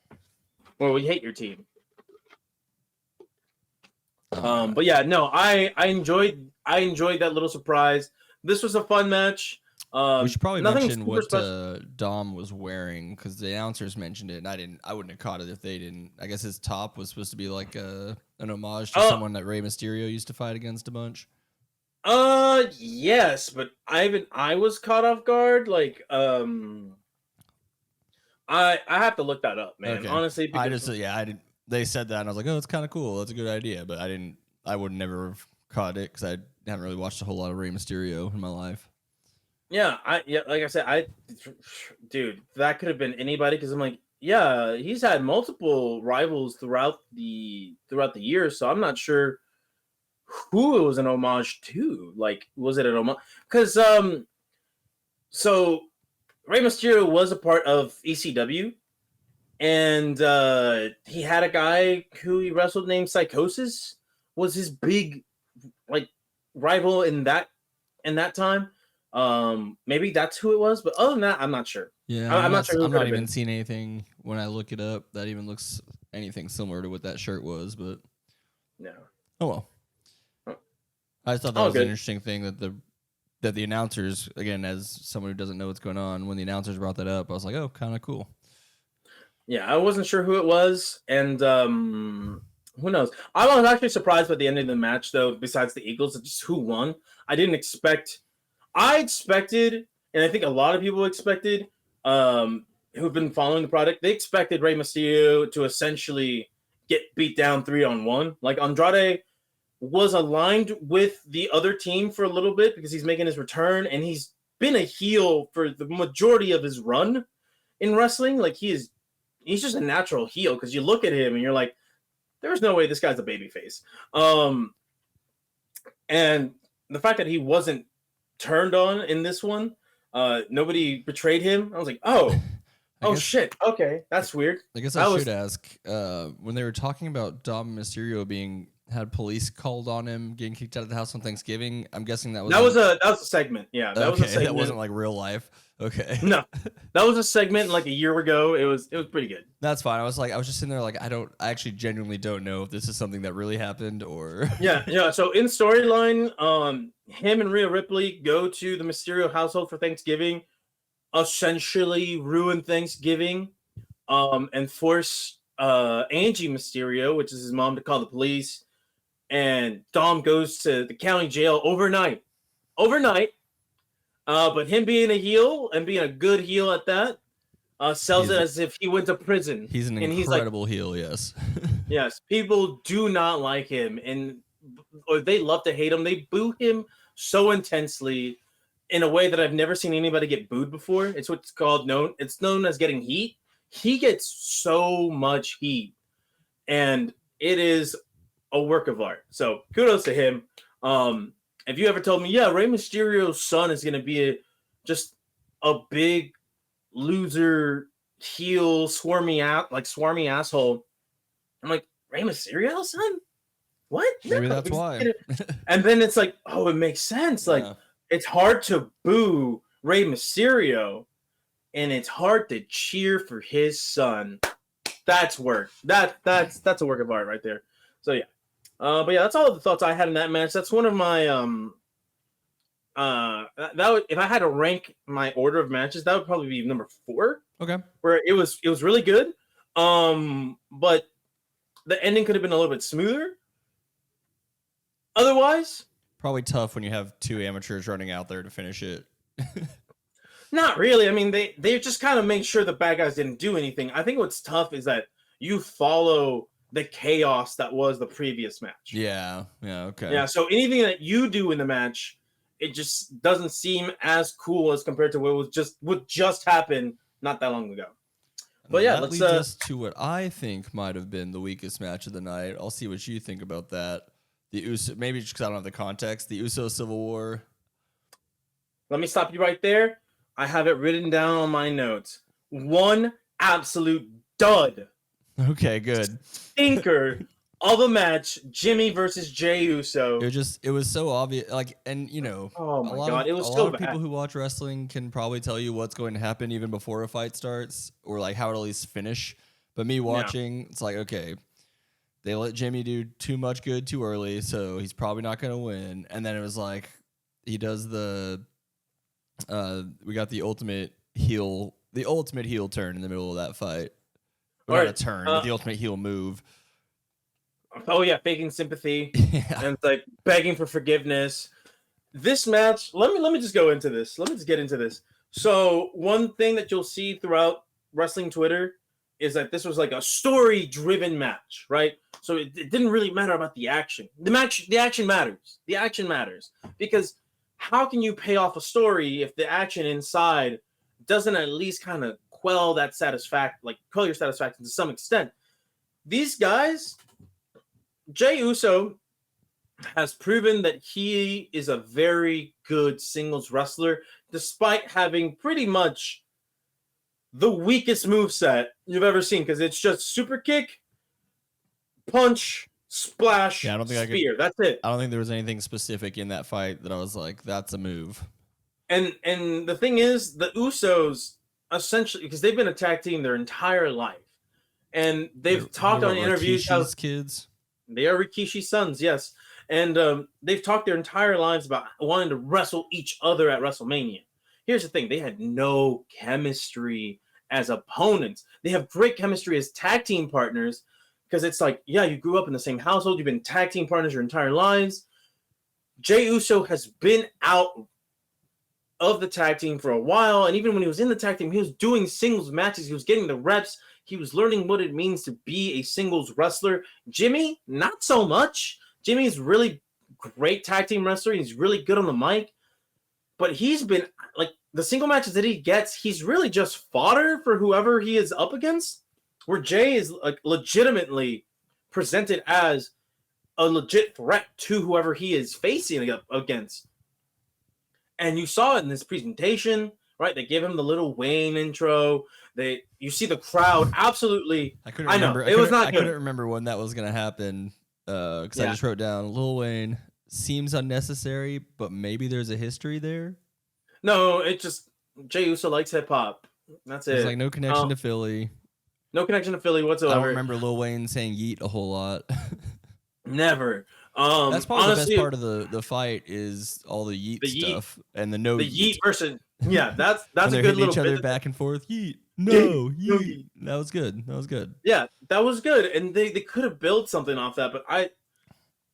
Or we hate your team. But yeah, no, I enjoyed that little surprise. This was a fun match. We should probably mention what Dom was wearing, because the announcers mentioned it, and I wouldn't have caught it if they didn't. I guess his top was supposed to be like an homage to someone that Rey Mysterio used to fight against a bunch. Yes, but I was caught off guard. Like, I have to look that up, man. Okay. Honestly, I didn't. They said that, and I was like, oh, it's kind of cool. That's a good idea, but I would never have caught it because I haven't really watched a whole lot of Rey Mysterio in my life. Yeah, like I said, dude, that could have been anybody, because I'm like, yeah, he's had multiple rivals throughout the years, so I'm not sure who it was an homage to. Like, was it an homage? Because so Rey Mysterio was a part of ECW, and he had a guy who he wrestled named Psychosis, was his big like rival in that time. Maybe that's who it was, but other than that, I'm not sure. Yeah, I'm not sure. I'm not even seeing anything when I look it up that even looks anything similar to what that shirt was. But no. Oh well. I just thought that was an interesting thing that the that the announcers, again, as someone who doesn't know what's going on, when the announcers brought that up, I was like, oh, kind of cool. Yeah, I wasn't sure who it was, and who knows? I was actually surprised by the end of the match, though. Besides the Eagles, just who won. I didn't expect. I expected, and I think a lot of people expected, who've been following the product, they expected Rey Mysterio to essentially get beat down 3-on-1. Like Andrade was aligned with the other team for a little bit because he's making his return, and he's been a heel for the majority of his run in wrestling. Like he's just a natural heel because you look at him and you're like, there's no way this guy's a babyface. And the fact that he wasn't turned on in this one, nobody betrayed him. I was like, shit. Okay, that's weird. I guess I should ask, when they were talking about Dom Mysterio had police called on him getting kicked out of the house on Thanksgiving, I'm guessing that was a segment. Yeah, that was a segment. That wasn't like real life. Okay. No, that was a segment like a year ago. It was pretty good. That's fine. I was just sitting there like, I actually genuinely don't know if this is something that really happened or. Yeah. So in storyline, him and Rhea Ripley go to the Mysterio household for Thanksgiving, essentially ruin Thanksgiving, and force Angie Mysterio, which is his mom, to call the police. And Dom goes to the county jail overnight. But him being a heel and being a good heel at that, sells it as if he went to prison. He's an incredible heel, yes. Yes, people do not like him, or they love to hate him. They boo him so intensely in a way that I've never seen anybody get booed before. It's what's it's known as getting heat. He gets so much heat, and it is a work of art. So kudos to him. If you ever told me, yeah, Rey Mysterio's son is going to be just a big loser, heel, swarmy asshole, I'm like, Rey Mysterio's son? What? Maybe that's why. And then it's like, oh, it makes sense. Like, It's hard to boo Rey Mysterio, and it's hard to cheer for his son. That's work. That's a work of art right there. So yeah. But yeah, that's all the thoughts I had in that match. That's one of my if I had to rank my order of matches, that would probably be number 4. Okay. Where it was really good. But the ending could have been a little bit smoother. Otherwise, probably tough when you have 2 amateurs running out there to finish it. Not really. I mean, they just kind of made sure the bad guys didn't do anything. I think what's tough is that you follow the chaos that was the previous match. Yeah, okay. Yeah, so anything that you do in the match, it just doesn't seem as cool as compared to what just happened not that long ago. But yeah, that leads us to what I think might have been the weakest match of the night. I'll see what you think about that. The Uso, maybe just because I don't have the context. The Uso Civil War. Let me stop you right there. I have it written down on my notes. One absolute dud. Okay, good. Stinker of a match, Jimmy versus Jey Uso. It was so obvious. Like, and oh my god, it was so bad. A lot of people who watch wrestling can probably tell you what's going to happen even before a fight starts, or like how it'll at least finish. But me watching, it's like, okay, they let Jimmy do too much good too early, so he's probably not going to win. And then it was like, he does we got the ultimate heel turn in the middle of that fight. Not a turn, but the ultimate heel move. Oh yeah, faking sympathy and like begging for forgiveness. This match, let me just go into this. Let me just get into this. So one thing that you'll see throughout wrestling Twitter is that this was like a story-driven match, right? So it didn't really matter about the action. The action matters. The action matters because how can you pay off a story if the action inside doesn't at least kind of quell your satisfaction to some extent? These guys, Jey Uso has proven that he is a very good singles wrestler, despite having pretty much the weakest moveset you've ever seen, because it's just super kick, punch, splash, spear. That's it. I don't think there was anything specific in that fight that I was like, that's a move. And the thing is, the Usos, essentially, because they've been a tag team their entire life, and they've talked on interviews how kids. They are Rikishi's sons, yes. And they've talked their entire lives about wanting to wrestle each other at WrestleMania. Here's the thing: they had no chemistry as opponents. They have great chemistry as tag team partners because it's like, yeah, you grew up in the same household, you've been tag team partners your entire lives. Jey Uso has been out of the tag team for a while, and even when he was in the tag team, he was doing singles matches, he was getting the reps, he was learning what it means to be a singles wrestler. Jimmy, not so much. Jimmy's really great tag team wrestler, he's really good on the mic, but he's been, like, the single matches that he gets, he's really just fodder for whoever he is up against, where Jey is like legitimately presented as a legit threat to whoever he is facing against. And you saw it in this presentation, right? They give him the Lil Wayne intro. You see the crowd absolutely. I know it was not good. I couldn't remember when that was gonna happen because I just wrote down Lil Wayne seems unnecessary, but maybe there's a history there. No, it just Jey Uso likes hip hop. That's it. There's like no connection to Philly. No connection to Philly whatsoever. I don't remember Lil Wayne saying yeet a whole lot. Never. That's probably honestly, the best part of the fight is all the yeet stuff and the no the yeet. yeet versus that's when a good little each other bit. back and forth. Yeet. No, yeet. That was good. That was good. Yeah, that was good. And they could have built something off that, but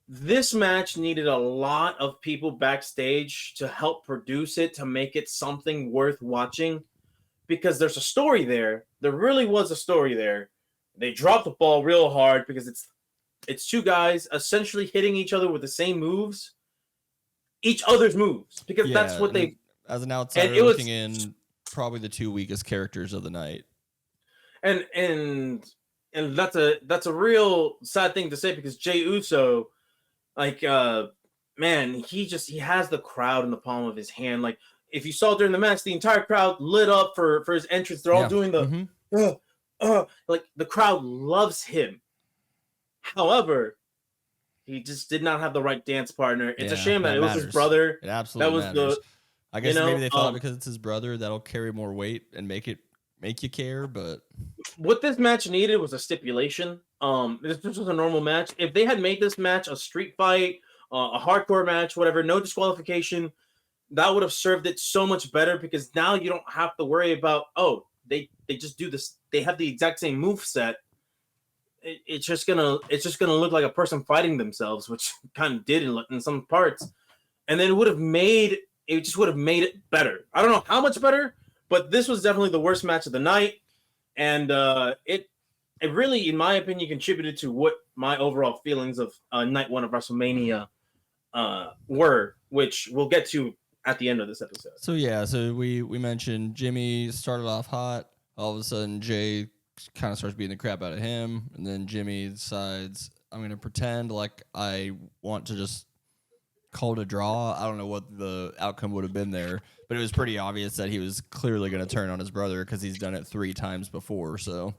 this match needed a lot of people backstage to help produce it, to make it something worth watching, because there's a story there. There really was a story there. They dropped the ball real hard because it's two guys essentially hitting each other with the same moves, each other's moves, because that's what they. As an outsider looking in, probably the two weakest characters of the night. And that's a real sad thing to say, because Jey Uso, like, man, he has the crowd in the palm of his hand. Like, if you saw during the match, the entire crowd lit up for his entrance. They're all doing the like, the crowd loves him. However, he just did not have the right dance partner. It's a shame that it was his brother. It absolutely matters. I guess maybe they thought because it's his brother that'll carry more weight and make you care. But what this match needed was a stipulation. This was a normal match. If they had made this match a street fight, a hardcore match, whatever, no disqualification, that would have served it so much better, because now you don't have to worry about, they just do this. They have the exact same move set. It's just gonna look like a person fighting themselves, which kind of did in some parts, and then it would have made it better. I don't know how much better, but this was definitely the worst match of the night, and it really, in my opinion, contributed to what my overall feelings of night one of WrestleMania were, which we'll get to at the end of this episode. So we mentioned Jimmy started off hot. All of a sudden, Jey kind of starts beating the crap out of him, and then Jimmy decides, I'm going to pretend like I want to just call it a draw. I don't know what the outcome would have been there, but it was pretty obvious that he was clearly going to turn on his brother because he's done it 3 times before. So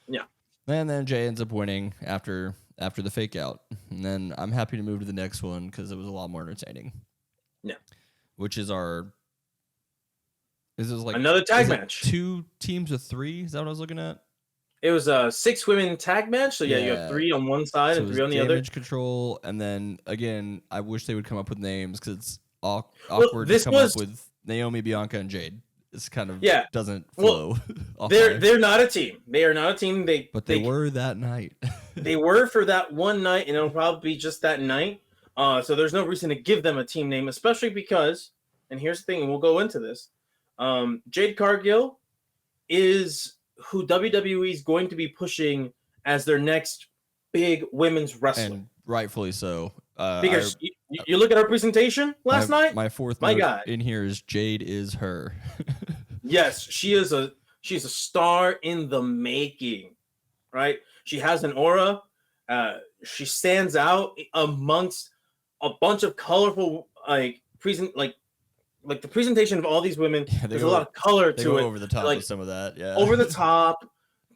yeah, and then Jey ends up winning after the fake out, and then I'm happy to move to the next one because it was a lot more entertaining. Yeah, which is This is like another tag match. 2 teams of 3. Is that what I was looking at? It was a 6-women tag match. So yeah, you have 3 on one side and 3 on the other. Damage control, and then again, I wish they would come up with names because it's awkward to come up with Naomi, Bianca, and Jade. It's kind of doesn't flow. They're not a team. They are not a team. They were that night. They were for that one night, and it'll probably be just that night. So there's no reason to give them a team name, especially because, and here's the thing, and we'll go into this. Jade Cargill is who WWE is going to be pushing as their next big women's wrestler. And rightfully so. Because you look at our presentation last night. My fourth note in here is Jade is her. Yes, she's a star in the making, right? She has an aura. She stands out amongst a bunch of colorful the presentation of all these women. There's a lot of color to it. Over the top with some of that, yeah. Over the top,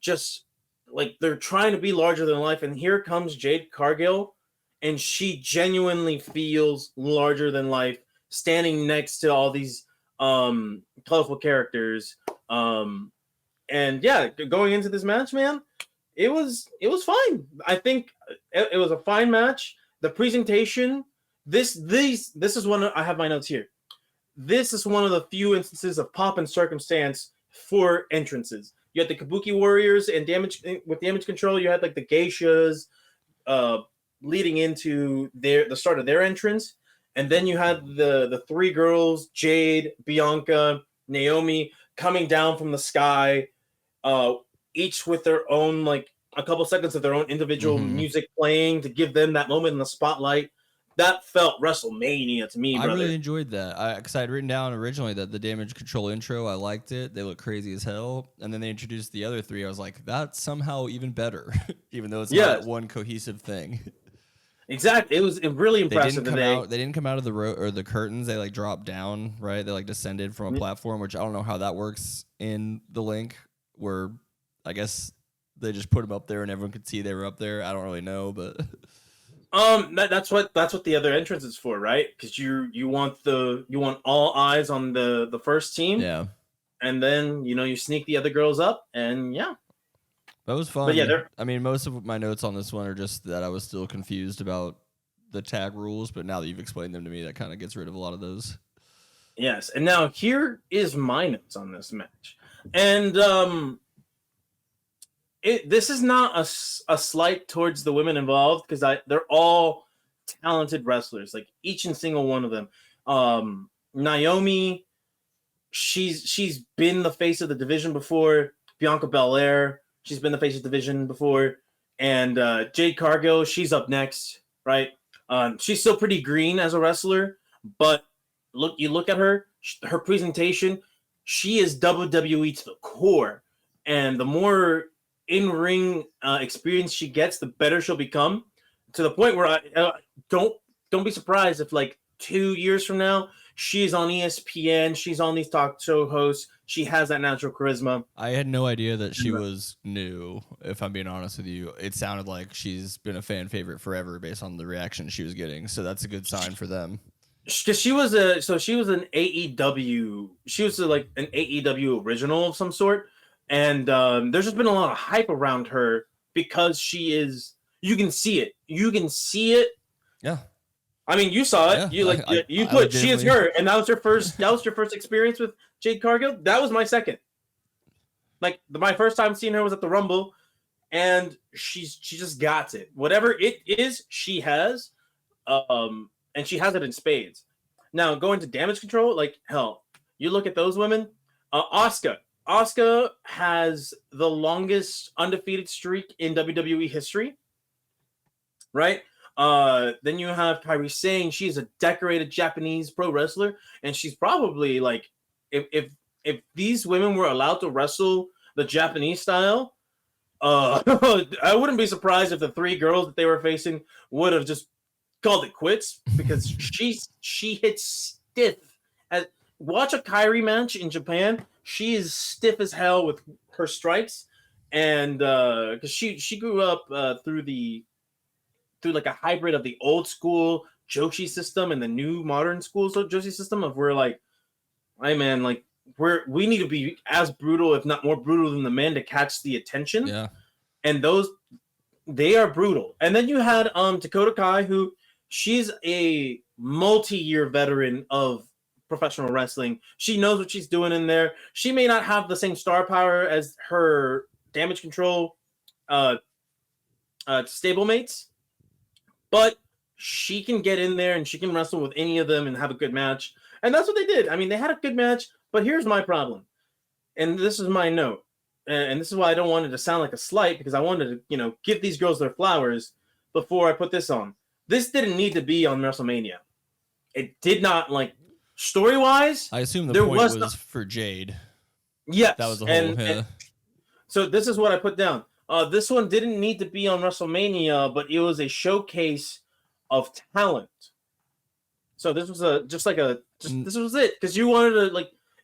just like they're trying to be larger than life. And here comes Jade Cargill, and she genuinely feels larger than life, standing next to all these colorful characters. And yeah, going into this match, man, it was fine. I think it was a fine match. The presentation This is one I have my notes here. This is one of the few instances of pop and circumstance for entrances. You had the Kabuki Warriors and damage control. You had like the geishas leading into the start of their entrance, and then you had the three girls, Jade, Bianca, Naomi, coming down from the sky, each with their own like a couple seconds of their own individual music playing to give them that moment in the spotlight. That felt WrestleMania to me, brother. I really enjoyed that. Because I had written down originally that the damage control intro, I liked it. They look crazy as hell. And then they introduced the other three. I was like, that's somehow even better, even though it's not one cohesive thing. Exactly. It was really impressive. They didn't come out of the or the curtains. They like dropped down, right? They like descended from a platform, which I don't know how that works in the link, where I guess they just put them up there and everyone could see they were up there. I don't really know, but that's what the other entrance is for, right? Because you want all eyes on the first team, yeah, and then you sneak the other girls up, and yeah, that was fun. But yeah, I mean, most of my notes on this one are just that I was still confused about the tag rules, but now that you've explained them to me, that kind of gets rid of a lot of those. Yes, and now here is my notes on this match, and this is not a slight towards the women involved, because they're all talented wrestlers, like each and single one of them. Naomi, she's been the face of the division before. Bianca Belair, she's been the face of the division before, and Jade Cargill, she's up next, right? She's still pretty green as a wrestler, but you look at her presentation, she is WWE to the core, and the more in-ring experience she gets, the better she'll become, to the point where I don't be surprised if like 2 years from now she's on ESPN, she's on these talk show hosts, she has that natural charisma. I had no idea that she was new, if I'm being honest with you. It sounded like she's been a fan favorite forever based on the reaction she was getting, so that's a good sign for them. Because she was an AEW, like an AEW original of some sort. And there's just been a lot of hype around her because she is. You can see it. Yeah. I mean, you saw it. Yeah. You put she is her, and that was your first. That was your first experience with Jade Cargill. That was my second. Like my first time seeing her was at the Rumble, and she just got it. Whatever it is, she has, and she has it in spades. Now going to damage control, like hell, you look at those women. Asuka has the longest undefeated streak in WWE history, right? Then you have Kairi Sane. She's a decorated Japanese pro wrestler, and she's probably like, if these women were allowed to wrestle the Japanese style, I wouldn't be surprised if the three girls that they were facing would have just called it quits, because she hits stiff. Watch a Kairi match in Japan. She is stiff as hell with her strikes, and because she grew up through like a hybrid of the old school Joshi system and the new modern school Joshi system, of where like, hey man, like we need to be as brutal, if not more brutal than the men, to catch the attention. Yeah, and they are brutal. And then you had Dakota Kai, who she's a multi-year veteran of professional wrestling. She knows what she's doing in there. She may not have the same star power as her damage control stablemates, but she can get in there and she can wrestle with any of them and have a good match. And that's what they did. I mean, they had a good match, but here's my problem. And this is my note. And this is why I don't want it to sound like a slight, because I wanted to, give these girls their flowers before I put this on. This didn't need to be on WrestleMania. It did not, like, story-wise. I assume the point was for Jade. Yes. That was the whole... And so this is what I put down. This one didn't need to be on WrestleMania, but it was a showcase of talent. So this was this was it, because you wanted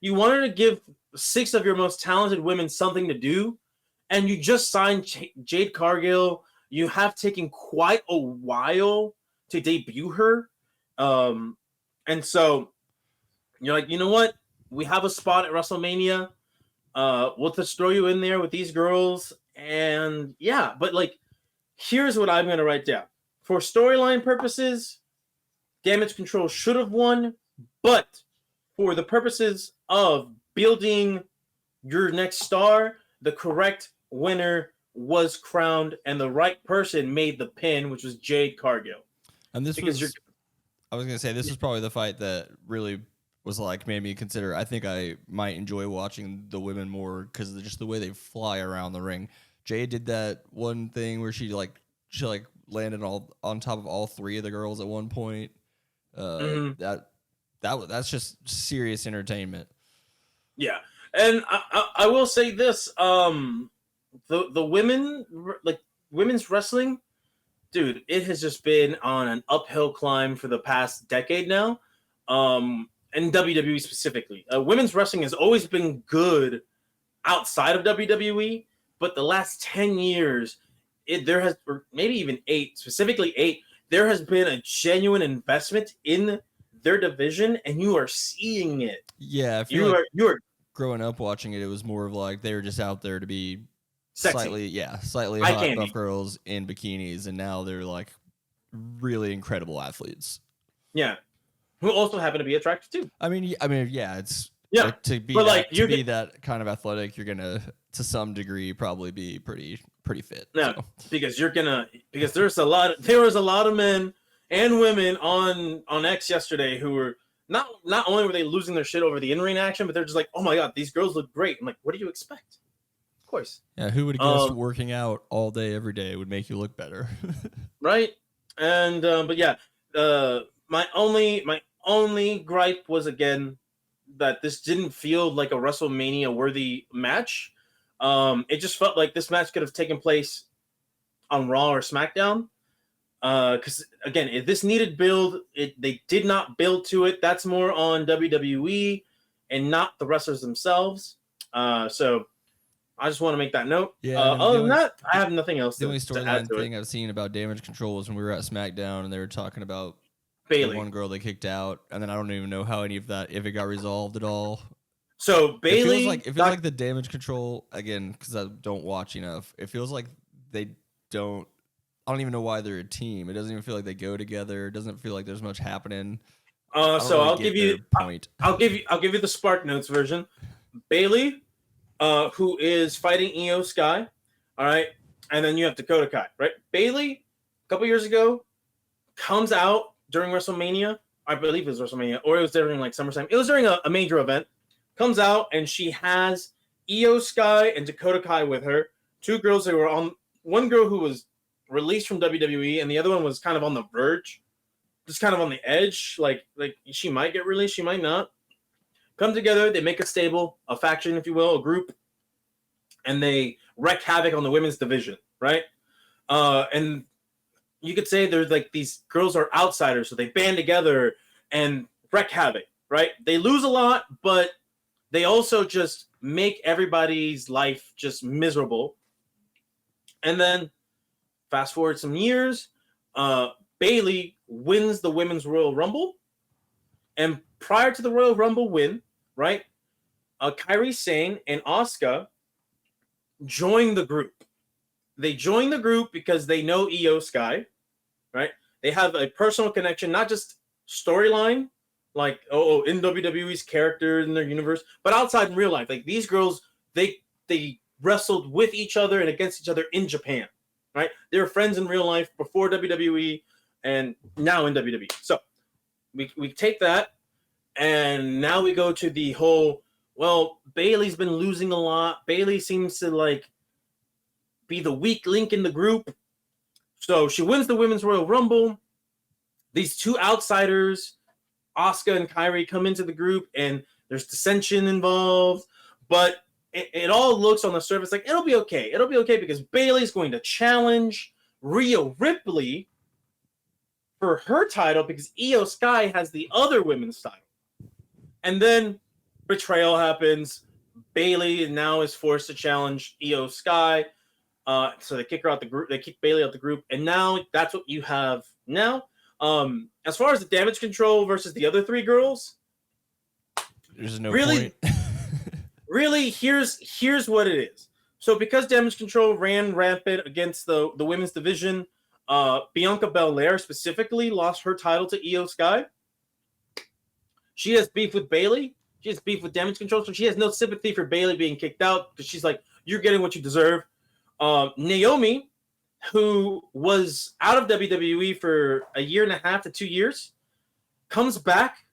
to give 6 of your most talented women something to do, and you just signed Jade Cargill. You have taken quite a while to debut her, and so you're like, you know what? We have a spot at WrestleMania. We'll just throw you in there with these girls. And yeah, but like, here's what I'm going to write down. For storyline purposes, Damage Control should have won, but for the purposes of building your next star, the correct winner was crowned, and the right person made the pin, which was Jade Cargill. And this I was gonna say this was probably the fight that really was like made me consider. I think I might enjoy watching the women more because just the way they fly around the ring. Jade did that one thing where she landed all on top of all three of the girls at one point. That's just serious entertainment. Yeah, and I will say this: the women, like women's wrestling, dude, it has just been on an uphill climb for the past decade now. And WWE specifically, women's wrestling has always been good outside of WWE, but the last 10 years, there has, or maybe even 8, specifically 8, there has been a genuine investment in their division, and you are seeing it. Yeah, I feel you are growing up watching it. It was more of like they were just out there to be sexy. slightly hot buff girls in bikinis, and now they're like really incredible athletes. Yeah, who also happen to be attractive too. I mean, yeah, it's like, to be that kind of athletic, you're gonna to some degree probably be pretty fit. Yeah, so. because there was a lot of men and women on X yesterday who were not only were they losing their shit over the in-ring action, but they're just like, oh my god, these girls look great. I'm like, what do you expect? Of course. Yeah, who would have guessed working out all day every day would make you look better? Right. And but yeah, my only gripe was again that this didn't feel like a WrestleMania worthy match. It just felt like this match could have taken place on Raw or SmackDown. Because again, if this needed build, they did not build to it. That's more on WWE and not the wrestlers themselves. So I just want to make that note. Yeah. Other than that, I have nothing else. The only storyline thing I've seen about Damage Control was when we were at SmackDown and they were talking about Bayley, the one girl they kicked out, and then I don't even know how any of that, if it got resolved at all. So Bayley, it feels like the Damage Control again, because I don't watch enough. It feels like they don't. I don't even know why they're a team. It doesn't even feel like they go together. It doesn't feel like there's much happening. So I'll give you the Spark Notes version. Bayley, who is fighting Io Sky, all right, and then you have Dakota Kai, right? Bayley, a couple years ago, comes out during WrestleMania. I believe it was WrestleMania, or it was during like SummerSlam. It was during a major event. Comes out and she has Io Sky and Dakota Kai with her. Two girls that were on. One girl who was released from WWE, and the other one was kind of on the verge, just kind of on the edge. Like she might get released, she might not. Come together, they make a stable, a faction, if you will, a group, and they wreak havoc on the women's division, right? And you could say there's like these girls are outsiders, so they band together and wreak havoc, right? They lose a lot, but they also just make everybody's life just miserable. And then fast forward some years, Bayley wins the Women's Royal Rumble. And prior to the Royal Rumble win, right, Kairi Sane and Asuka join the group. They join the group because they know Io Sky, right? They have a personal connection, not just storyline, like in WWE's character in their universe, but outside in real life. Like these girls, they wrestled with each other and against each other in Japan, right? They were friends in real life before WWE and now in WWE. So we take that and now we go to the whole, well, Bayley's been losing a lot. Bayley seems to like be the weak link in the group. So she wins the Women's Royal Rumble. These two outsiders, Asuka and Kairi, come into the group and there's dissension involved, but it all looks on the surface like it'll be okay. It'll be okay because Bayley's going to challenge Rhea Ripley for her title because Io Sky has the other women's title. And then betrayal happens. Bayley now is forced to challenge Io Sky. So they kick her out the group. They kick Bayley out the group. And now that's what you have now. As far as the Damage Control versus the other three girls, there's no point. Really, here's what it is. So because Damage Control ran rampant against the women's division, Bianca Belair specifically lost her title to Io Sky. She has beef with Bayley. She has beef with Damage Control, so she has no sympathy for Bayley being kicked out because she's like, you're getting what you deserve. Naomi, who was out of WWE for a year and a half to 2 years, comes back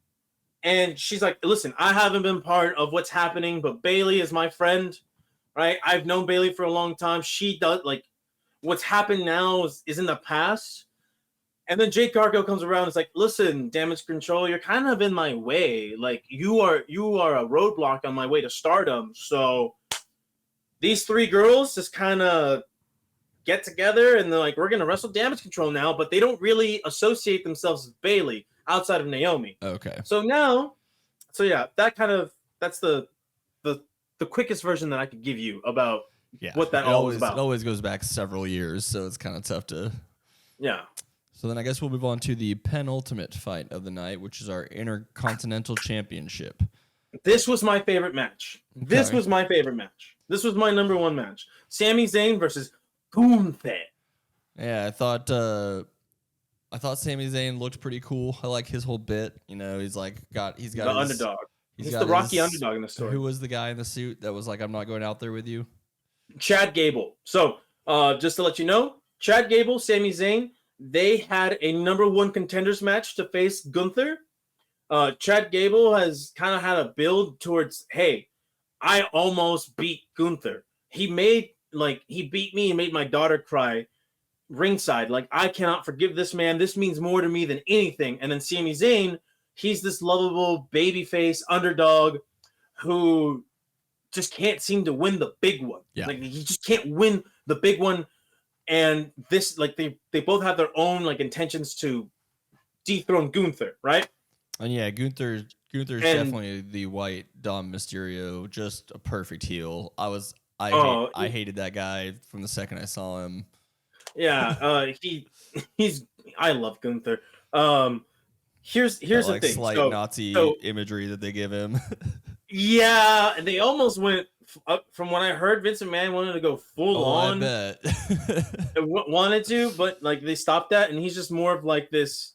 and she's like, listen, I haven't been part of what's happening, but Bayley is my friend, right? I've known Bayley for a long time. She does, like, what's happened now is in the past. And then Jake Gargano comes around and is like, listen, Damage Control, you're kind of in my way. Like, you are a roadblock on my way to stardom. So these three girls just kind of get together and they're like, we're going to wrestle Damage Control now, but they don't really associate themselves with Bayley outside of Naomi. Okay. So yeah, that's the quickest version that I could give you about what that all was about. It always goes back several years, so it's kind of tough to. Yeah. So then I guess we'll move on to the penultimate fight of the night, which is our Intercontinental Championship. This was my favorite match. Okay. This was my favorite match. This was my number one match. Sami Zayn versus Gunther. Yeah, I thought Sami Zayn looked pretty cool. I like his whole bit. You know, he's got the his, underdog. He's got the Rocky underdog in the story. Who was the guy in the suit that was like, I'm not going out there with you? Chad Gable. So, just to let you know, Chad Gable, Sami Zayn, they had a number one contenders match to face Gunther. Chad Gable has kind of had a build towards, hey, I almost beat Gunther. He beat me and made my daughter cry ringside. Like, I cannot forgive this man. This means more to me than anything. And then Sami Zayn, he's this lovable babyface underdog who just can't seem to win the big one. Yeah. Like, he just can't win the big one. And this, like, they both have their own, like, intentions to dethrone Gunther, right? And yeah, Gunther's definitely the white Dom Mysterio, just a perfect heel. I hated that guy from the second I saw him. Yeah, I love Gunther. Here's the like thing. Slight Nazi imagery that they give him. Yeah, and they almost went from what I heard. Vince McMahon wanted to go full on. I bet. Wanted to, but like they stopped that, and he's just more of like this,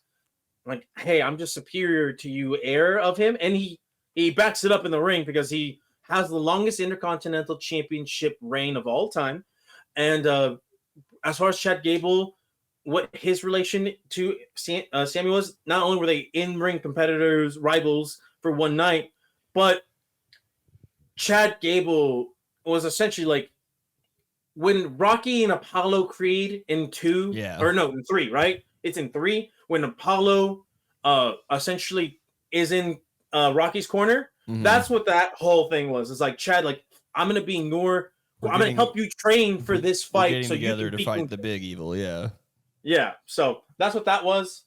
like, hey, I'm just superior to you air of him, and he backs it up in the ring because he has the longest Intercontinental Championship reign of all time, and as far as Chad Gable, what his relation to Sammy was, not only were they in-ring competitors, rivals for one night, but Chad Gable was essentially like when Rocky and Apollo Creed in 2, in 3, right? It's in 3 when Apollo essentially is in Rocky's corner. Mm-hmm. That's what that whole thing was. It's like, Chad, like, I'm gonna be I'm gonna help you train for this fight. So together you can to fight the big evil. Yeah. Yeah. So that's what that was.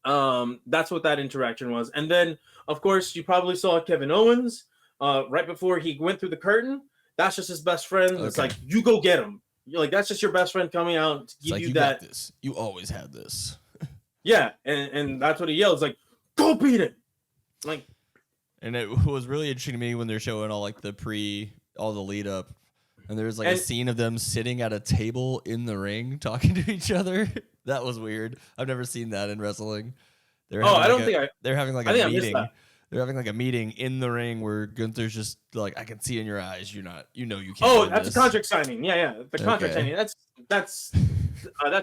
That's what that interaction was. And then, of course, you probably saw Kevin Owens right before he went through the curtain. That's just his best friend. Okay. It's like, you go get him. You're like, that's just your best friend coming out to give you that. Got this. You always had this. Yeah, and that's what he yells, like, go beat it. Like, and it was really interesting to me when they're showing all the lead up, and there's like a scene of them sitting at a table in the ring talking to each other. That was weird. I've never seen that in wrestling. They're having like a meeting. They're having like a meeting in the ring where Gunther's just like, I can see in your eyes, you can't. Oh, that's a contract signing. Yeah, the contract signing. That's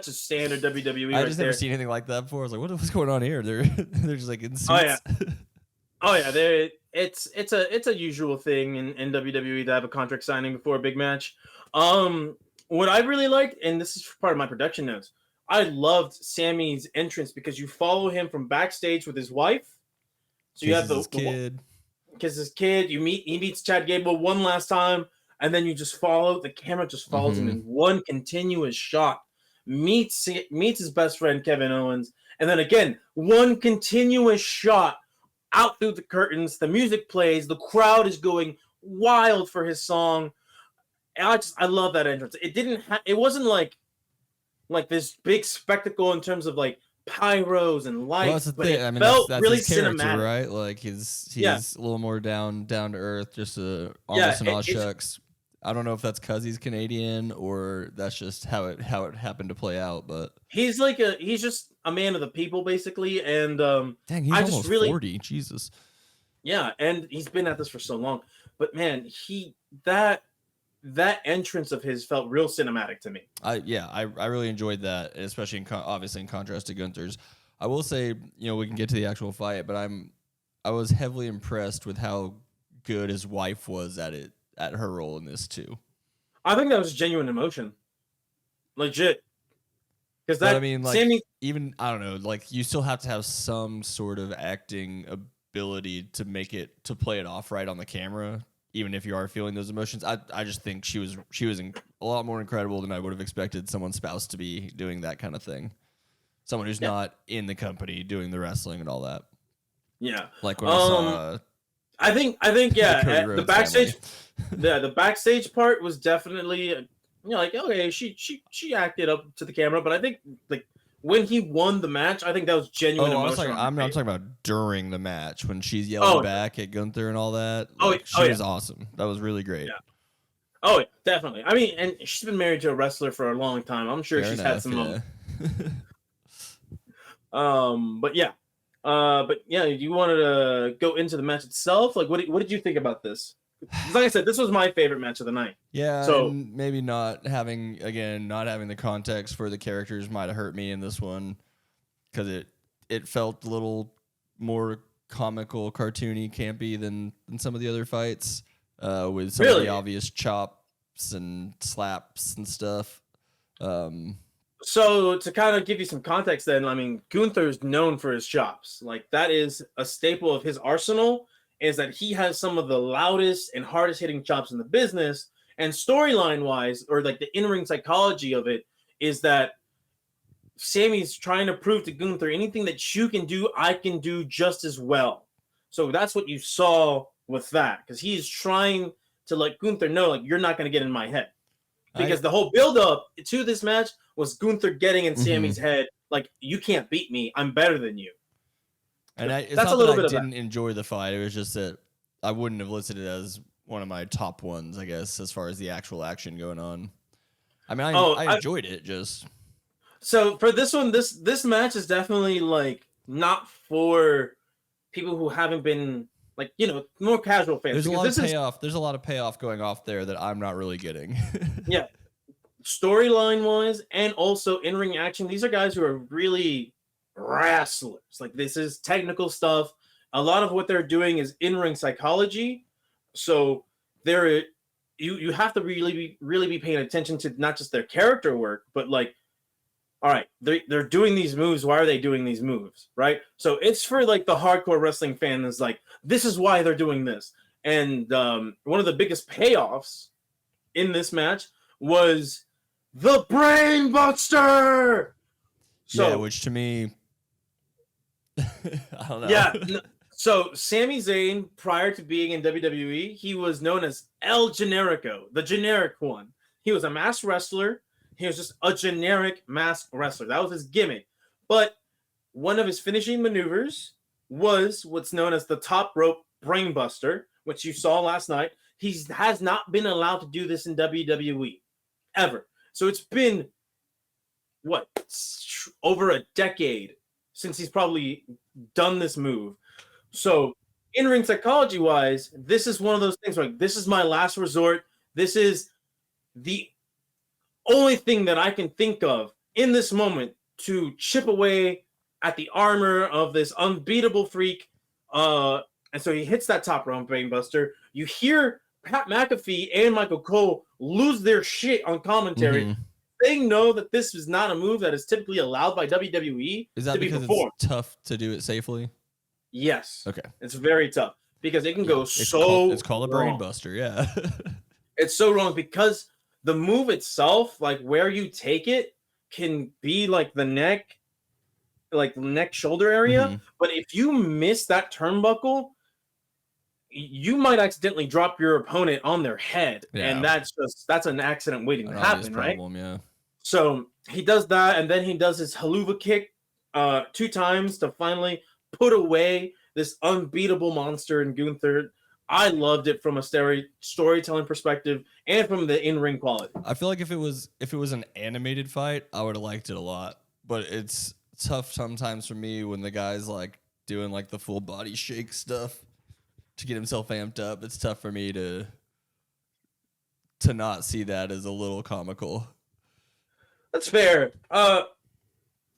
just standard WWE. I just never seen anything like that before. I was like, what's going on here? They're just like in suits. Oh yeah, it's a usual thing in WWE to have a contract signing before a big match. What I really liked, and this is part of my production notes, I loved Sammy's entrance because you follow him from backstage with his wife. So you have kid. Kiss his kid. He meets Chad Gable one last time, and then you just follow. The camera just follows him in one continuous shot. Meets his best friend Kevin Owens, and then again one continuous shot out through the curtains. The music plays. The crowd is going wild for his song. And I love that entrance. It wasn't like this big spectacle in terms of like pyros and lights, but it felt that's really cinematic, right? Like he's a little more down to earth, just almost an all shucks. I don't know if that's because he's Canadian or that's just how it happened to play out. But He's just a man of the people, basically, and dang, he's I just almost really 40. Jesus. yeah, and he's been at this for so long. But man, that entrance of his felt real cinematic to me. I really enjoyed that, especially obviously in contrast to Gunther's. I will say, we can get to the actual fight, but I was heavily impressed with how good his wife was at her role in this too. I think that was genuine emotion, legit. Because But I mean, like, even I don't know, like you still have to have some sort of acting ability to play it off right on the camera, even if you are feeling those emotions. I just think she was a lot more incredible than I would have expected someone's spouse to be doing that kind of thing. Someone who's not in the company doing the wrestling and all that. Yeah, like when I saw. I think yeah. The backstage, the backstage part was definitely like okay, she acted up to the camera, but I think like when he won the match, I think that was genuine emotion. I'm talking about during the match when she's yelling back at Gunther and all that. She was awesome. That was really great. Yeah. Oh, definitely. I mean, and she's been married to a wrestler for a long time. I'm sure she's had some moments. But yeah. You wanted to go into the match itself. Like, what did you think about this? Like I said, this was my favorite match of the night. Yeah, so maybe not having the context for the characters might have hurt me in this one because it felt a little more comical, cartoony, campy than some of the other fights with some of the obvious chops and slaps and stuff. So to kind of give you some context, then I mean Gunther's known for his chops. Like that is a staple of his arsenal. Is that he has some of the loudest and hardest hitting chops in the business. And storyline wise, or like the in-ring psychology of it, is that Sammy's trying to prove to Gunther anything that you can do, I can do just as well. So that's what you saw with that, because he's trying to let Gunther know, like, you're not going to get in my head. Because the whole build-up to this match was Gunther getting in Sammy's head, like, you can't beat me, I'm better than you. And it's that's not a little that I didn't enjoy the fight. It was just that I wouldn't have listed it as one of my top ones, I guess, as far as the actual action going on. I mean, I enjoyed it. Just so for this one, this match is definitely like not for people who haven't been like more casual fans. There's a lot of payoff. There's a lot of payoff going off there that I'm not really getting. Yeah, storyline wise, and also in ring action. These are guys who are really wrestlers. Like this is technical stuff. A lot of what they're doing is in-ring psychology. So you have to really be paying attention to not just their character work, but like, all right, they're doing these moves. Why are they doing these moves? Right? So it's for like the hardcore wrestling fan is like, this is why they're doing this. And one of the biggest payoffs in this match was the Brain Buster. So, yeah, which to me, I don't know. Yeah. So Sami Zayn, prior to being in WWE, he was known as El Generico, the generic one. He was a masked wrestler. He was just a generic masked wrestler. That was his gimmick. But one of his finishing maneuvers was what's known as the top rope brainbuster, which you saw last night. He has not been allowed to do this in WWE ever. So it's been, over a decade since he's probably done this move. So in-ring psychology-wise, this is one of those things like, this is my last resort. This is the only thing that I can think of in this moment to chip away at the armor of this unbeatable freak. And so he hits that top rope brainbuster. You hear Pat McAfee and Michael Cole lose their shit on commentary. Mm-hmm. They know that this is not a move that is typically allowed by WWE to be performed. It's tough to do it safely? Yes. Okay. It's very tough because it can go it's wrong. Called a brain buster, yeah. It's so wrong because the move itself, like where you take it, can be like the neck shoulder area. Mm-hmm. But if you miss that turnbuckle, you might accidentally drop your opponent on their head. Yeah. And that's an accident waiting to happen, problem, right? Yeah. So he does that, and then he does his haluva kick 2 times to finally put away this unbeatable monster in Gunther. I loved it from a storytelling perspective and from the in-ring quality. I feel like if it was an animated fight, I would have liked it a lot. But it's tough sometimes for me when the guy's like doing like the full body shake stuff to get himself amped up. It's tough for me to not see that as a little comical. That's fair.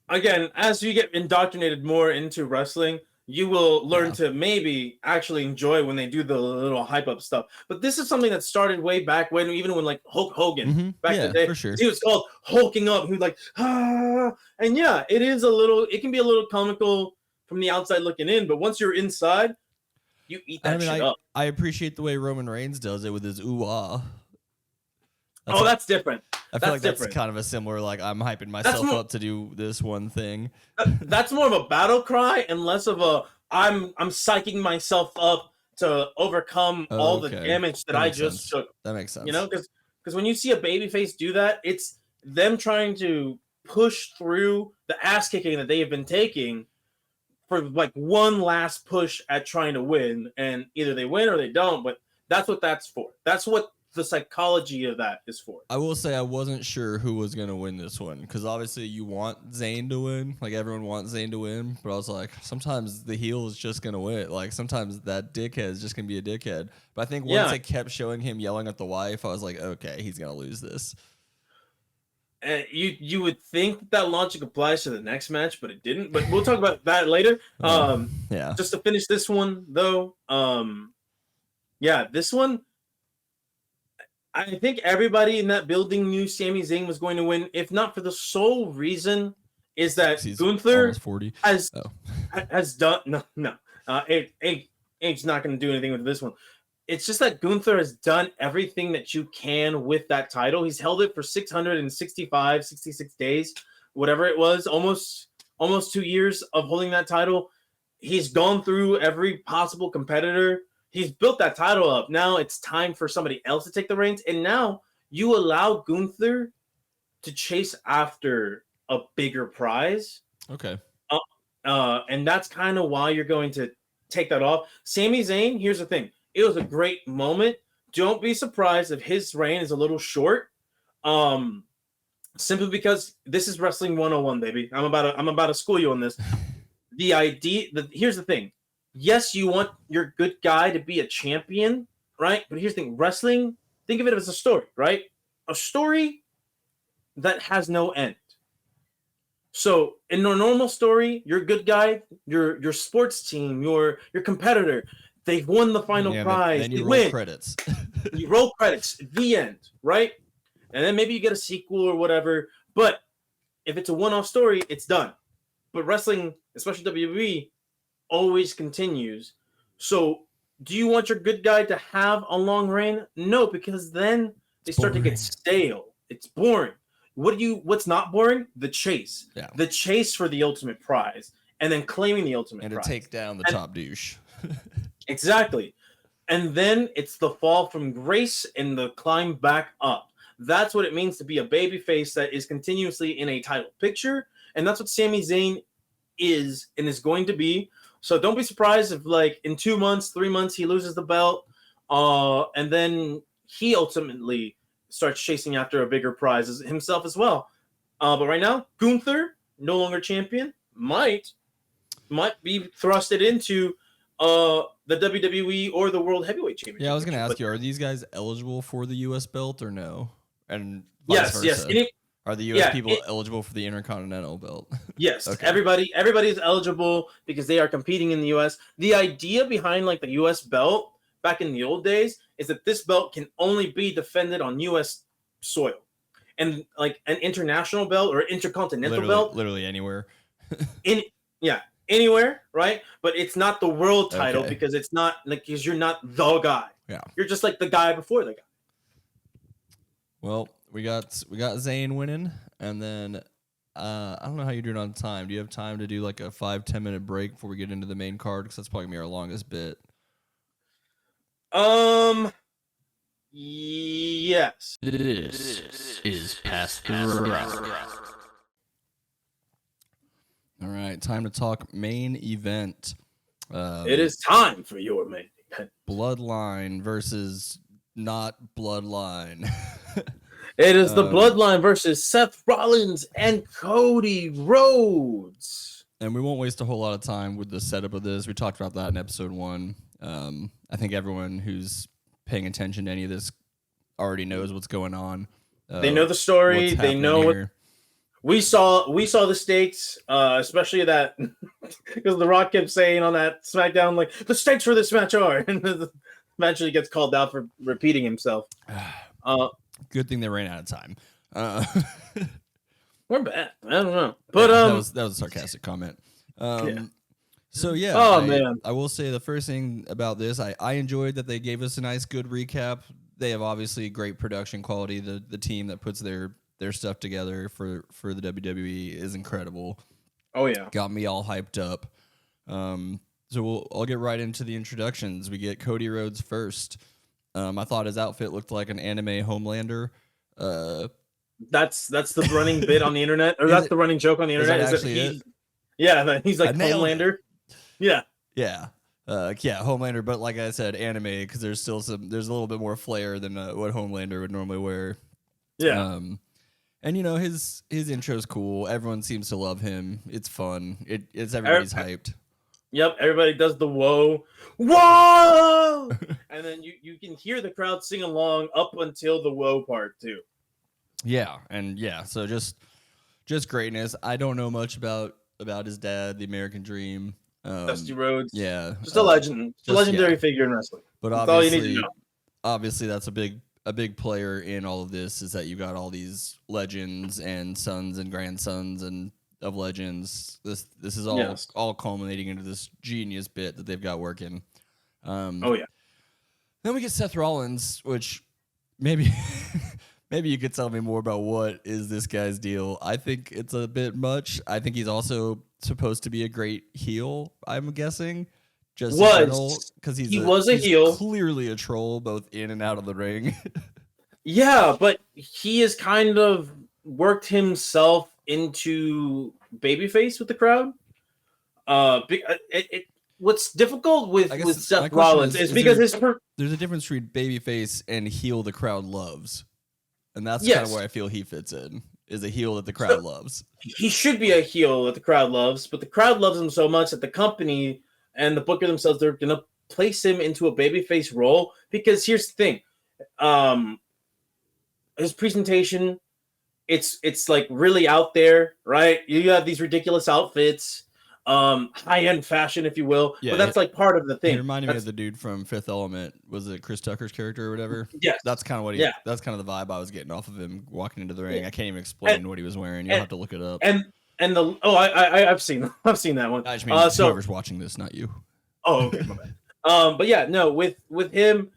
Again, as you get indoctrinated more into wrestling, you will learn to maybe actually enjoy when they do the little hype up stuff. But this is something that started way back when, even when like Hulk Hogan back in the day, for sure. he was called hulking up. He was like, and yeah, it can be a little comical from the outside looking in, but once you're inside, you eat that shit up. I appreciate the way Roman Reigns does it with his ooh-ah. That's different. I feel like that's kind of a similar, like, I'm hyping myself up to do this one thing. That's more of a battle cry and less of a I'm psyching myself up to overcome all the damage that I just took. That makes sense. You know, because when you see a babyface do that, it's them trying to push through the ass kicking that they have been taking for like one last push at trying to win, and either they win or they don't. But that's what that's for. That's what the psychology of that is for. I will say I wasn't sure who was going to win this one because obviously you want Zayn to win. Like everyone wants Zayn to win. But I was like, sometimes the heel is just going to win. Like sometimes that dickhead is just going to be a dickhead. But I think once they kept showing him yelling at the wife, I was like, okay, he's going to lose this. And you would think that logic applies to the next match, but it didn't. But we'll talk about that later. Just to finish this one, though. This one, I think everybody in that building knew Sami Zayn was going to win, if not for the sole reason is that Gunther has done Abe's not going to do anything with this one. It's just that Gunther has done everything that you can with that title. He's held it for 66 days, whatever it was, almost 2 years of holding that title. He's gone through every possible competitor. He's built that title up. Now it's time for somebody else to take the reins. And now you allow Gunther to chase after a bigger prize. Okay. And that's kind of why you're going to take that off. Sami Zayn, here's the thing. It was a great moment. Don't be surprised if his reign is a little short. Simply because this is Wrestling 101, baby. I'm about to school you on this. Here's the thing. Yes, you want your good guy to be a champion, right? But here's the thing. Wrestling, think of it as a story, right? A story that has no end. So in a normal story, your good guy, your sports team, your competitor, they've won the final prize. Then you roll credits. You roll credits. The end, right? And then maybe you get a sequel or whatever. But if it's a one-off story, it's done. But wrestling, especially WWE, always continues. So do you want your good guy to have a long reign? No, because then they start to get stale. It's boring. What's not boring? The chase. Yeah. The chase for the ultimate prize. And then claiming the ultimate prize. And to take down the top douche. Exactly. And then it's the fall from grace and the climb back up. That's what it means to be a babyface that is continuously in a title picture. And that's what Sami Zayn is and is going to be. So don't be surprised if, like, in 2 months, 3 months, he loses the belt, and then he ultimately starts chasing after a bigger prize himself as well. But right now, Gunther, no longer champion, might be thrusted into the WWE or the World Heavyweight Championship. Yeah, I was going to ask you, are these guys eligible for the U.S. belt or no? And vice yes. versa. Are the U.S. people eligible for the Intercontinental belt? Yes, okay. Everybody is eligible because they are competing in the U.S. The idea behind like the U.S. belt back in the old days is that this belt can only be defended on U.S. soil, and like an international belt or intercontinental belt, literally anywhere. Anywhere, right? But it's not the world title because it's not like because you're not the guy. Yeah, you're just like the guy before the guy. Well, we got Zayn winning, and then I don't know how you're doing on time. Do you have time to do like a 5-10 minute break before we get into the main card? Because that's probably gonna be our longest bit. Yes. This is Past the Rock. All right, time to talk main event. It is time for your main event. Bloodline versus not Bloodline. It is the Bloodline versus Seth Rollins and Cody Rhodes. And we won't waste a whole lot of time with the setup of this. We talked about that in episode 1. I think everyone who's paying attention to any of this already knows what's going on. They know the story. They know what we saw the stakes, especially that because The Rock kept saying on that SmackDown, like, the stakes for this match are, and eventually gets called out for repeating himself. Good thing they ran out of time. We're bad. I don't know, but that was a sarcastic comment. So yeah. Man, I will say the first thing about this, I enjoyed that they gave us a nice, good recap. They have obviously great production quality. The team that puts their stuff together for the WWE is incredible. Oh yeah, got me all hyped up. So I'll get right into the introductions. We get Cody Rhodes first. I thought his outfit looked like an anime Homelander. That's the running bit on the internet, or that's the running joke on the internet. Is it? Yeah, he's like Homelander. Yeah. Homelander, but like I said, anime, because there's a little bit more flair than what Homelander would normally wear. Yeah. And his intro's cool. Everyone seems to love him. It's fun. It's everybody's hyped. Yep, everybody does the whoa, and then you can hear the crowd sing along up until the whoa part too. Yeah, so just greatness. I don't know much about his dad, the American Dream. Dusty Rhodes. Yeah. Just a legend. Just a legendary figure in wrestling. But that's all you need to know. Obviously that's a big player in all of this, is that you got all these legends and sons and grandsons and of legends. This is all culminating into this genius bit that they've got working. Then we get Seth Rollins, which maybe you could tell me more about what is this guy's deal. I think it's a bit much. I think he's also supposed to be a great heel, I'm guessing. Just because he was a heel, clearly a troll both in and out of the ring. Yeah, but he has kind of worked himself into babyface with the crowd. What's difficult with Seth Rollins is because there's a difference between babyface and heel the crowd loves, and that's kind of where I feel he fits in. Is a heel that the crowd loves. He should be a heel that the crowd loves, but the crowd loves him so much that the company and the booker themselves, they're gonna place him into a babyface role. Because here's the thing, his presentation, it's like really out there, right? You have these ridiculous outfits, high-end fashion, if you will. Yeah, but that's like part of the thing. He reminded me of the dude from Fifth Element. Was it Chris Tucker's character or whatever? Yes. That's kind of what that's kind of the vibe I was getting off of him walking into the ring. I can't even explain what he was wearing. You'll have to look it up. I've seen that one. I just mean whoever's watching this, not you. Oh, okay, my bad. But yeah, no, with him,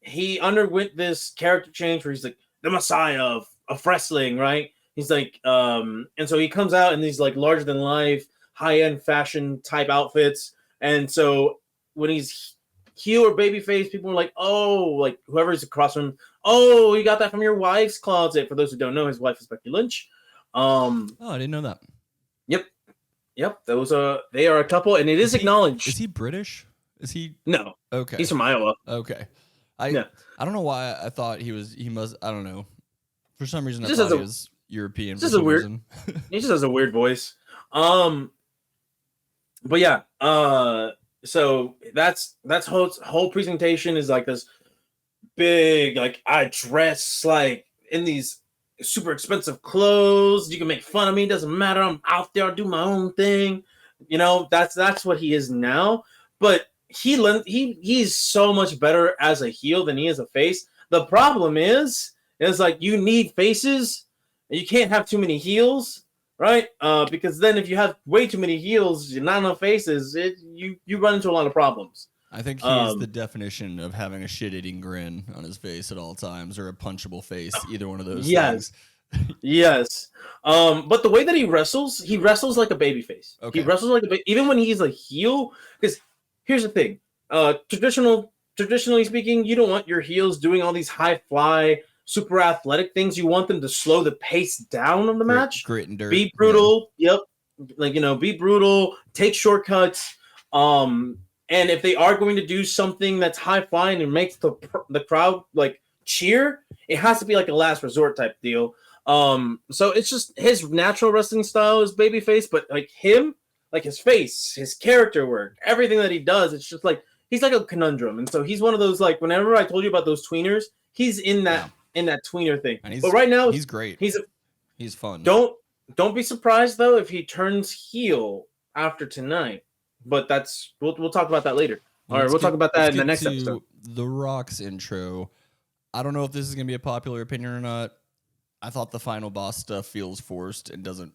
he underwent this character change where he's like the Messiah of wrestling, right? He's like, and so he comes out in these like larger than life, high end fashion type outfits, and so when he's heel or babyface, people are like, oh, like whoever's across from him, oh, you got that from your wife's closet. For those who don't know, his wife is Becky Lynch. I didn't know that. Yep. They are a couple, and it is acknowledged. Is he British? Is he? No. Okay. He's from Iowa. Okay. I don't know why I thought he must. I don't know. For some reason, I thought he was European. He just has a weird voice. But yeah. So that's whole presentation is like this big, like I dress like in these super expensive clothes. You can make fun of me. Doesn't matter. I'm out there. I do my own thing. That's what he is now. But he's so much better as a heel than he is a face. The problem is like you need faces. And you can't have too many heels, right? Because then if you have way too many heels, not enough faces, you run into a lot of problems. I think he's the definition of having a shit-eating grin on his face at all times, or a punchable face, either one of those things. Yes. But the way that he wrestles like a baby face. Okay. He wrestles like even when he's a heel, because here's the thing. Traditionally speaking, you don't want your heels doing all these high fly, super athletic things. You want them to slow the pace down of the match. Grit and dirt. Be brutal. Yeah. Yep. Like, be brutal, take shortcuts. And if they are going to do something that's high flying and makes the crowd like cheer, it has to be like a last resort type deal. So it's just his natural wrestling style is babyface, but like him, like his face, his character work, everything that he does, it's just like he's like a conundrum. And so he's one of those, like, whenever I told you about those tweeners, he's in that tweener thing. But right now he's great. He's fun. Don't be surprised though if he turns heel after tonight. But that's we'll talk about that later. All right, we'll talk about that in the next episode. The Rock's intro. I don't know if this is gonna be a popular opinion or not. I thought the final boss stuff feels forced and doesn't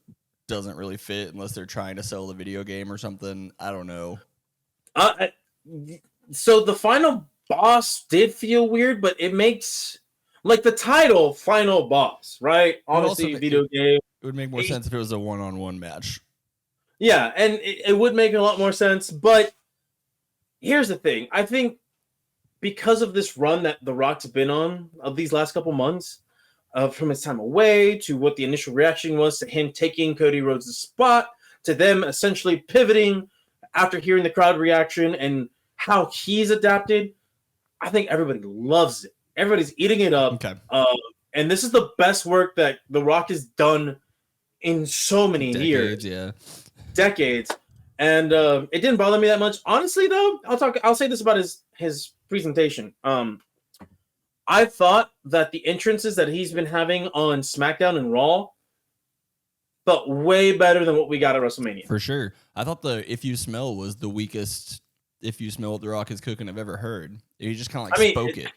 really fit unless they're trying to sell the video game or something. I don't know. So the final boss did feel weird, but it makes like the title "Final Boss," right? Honestly, video game. It would make more sense if it was a one-on-one match. Yeah, and it would make a lot more sense. But here's the thing: I think because of this run that The Rock's been on of these last couple months, from his time away to what the initial reaction was to him taking Cody Rhodes' spot, to them essentially pivoting after hearing the crowd reaction and how he's adapted, I think everybody loves it. Everybody's eating it up. Okay. And this is the best work that The Rock has done in so many years. Yeah. Decades. And it didn't bother me that much. Honestly, though, I'll say this about his presentation. I thought that the entrances that he's been having on SmackDown and Raw felt way better than what we got at WrestleMania. For sure. I thought the "If You Smell" was the weakest "If You Smell What the Rock Is Cooking" I've ever heard. He just kind of spoke it.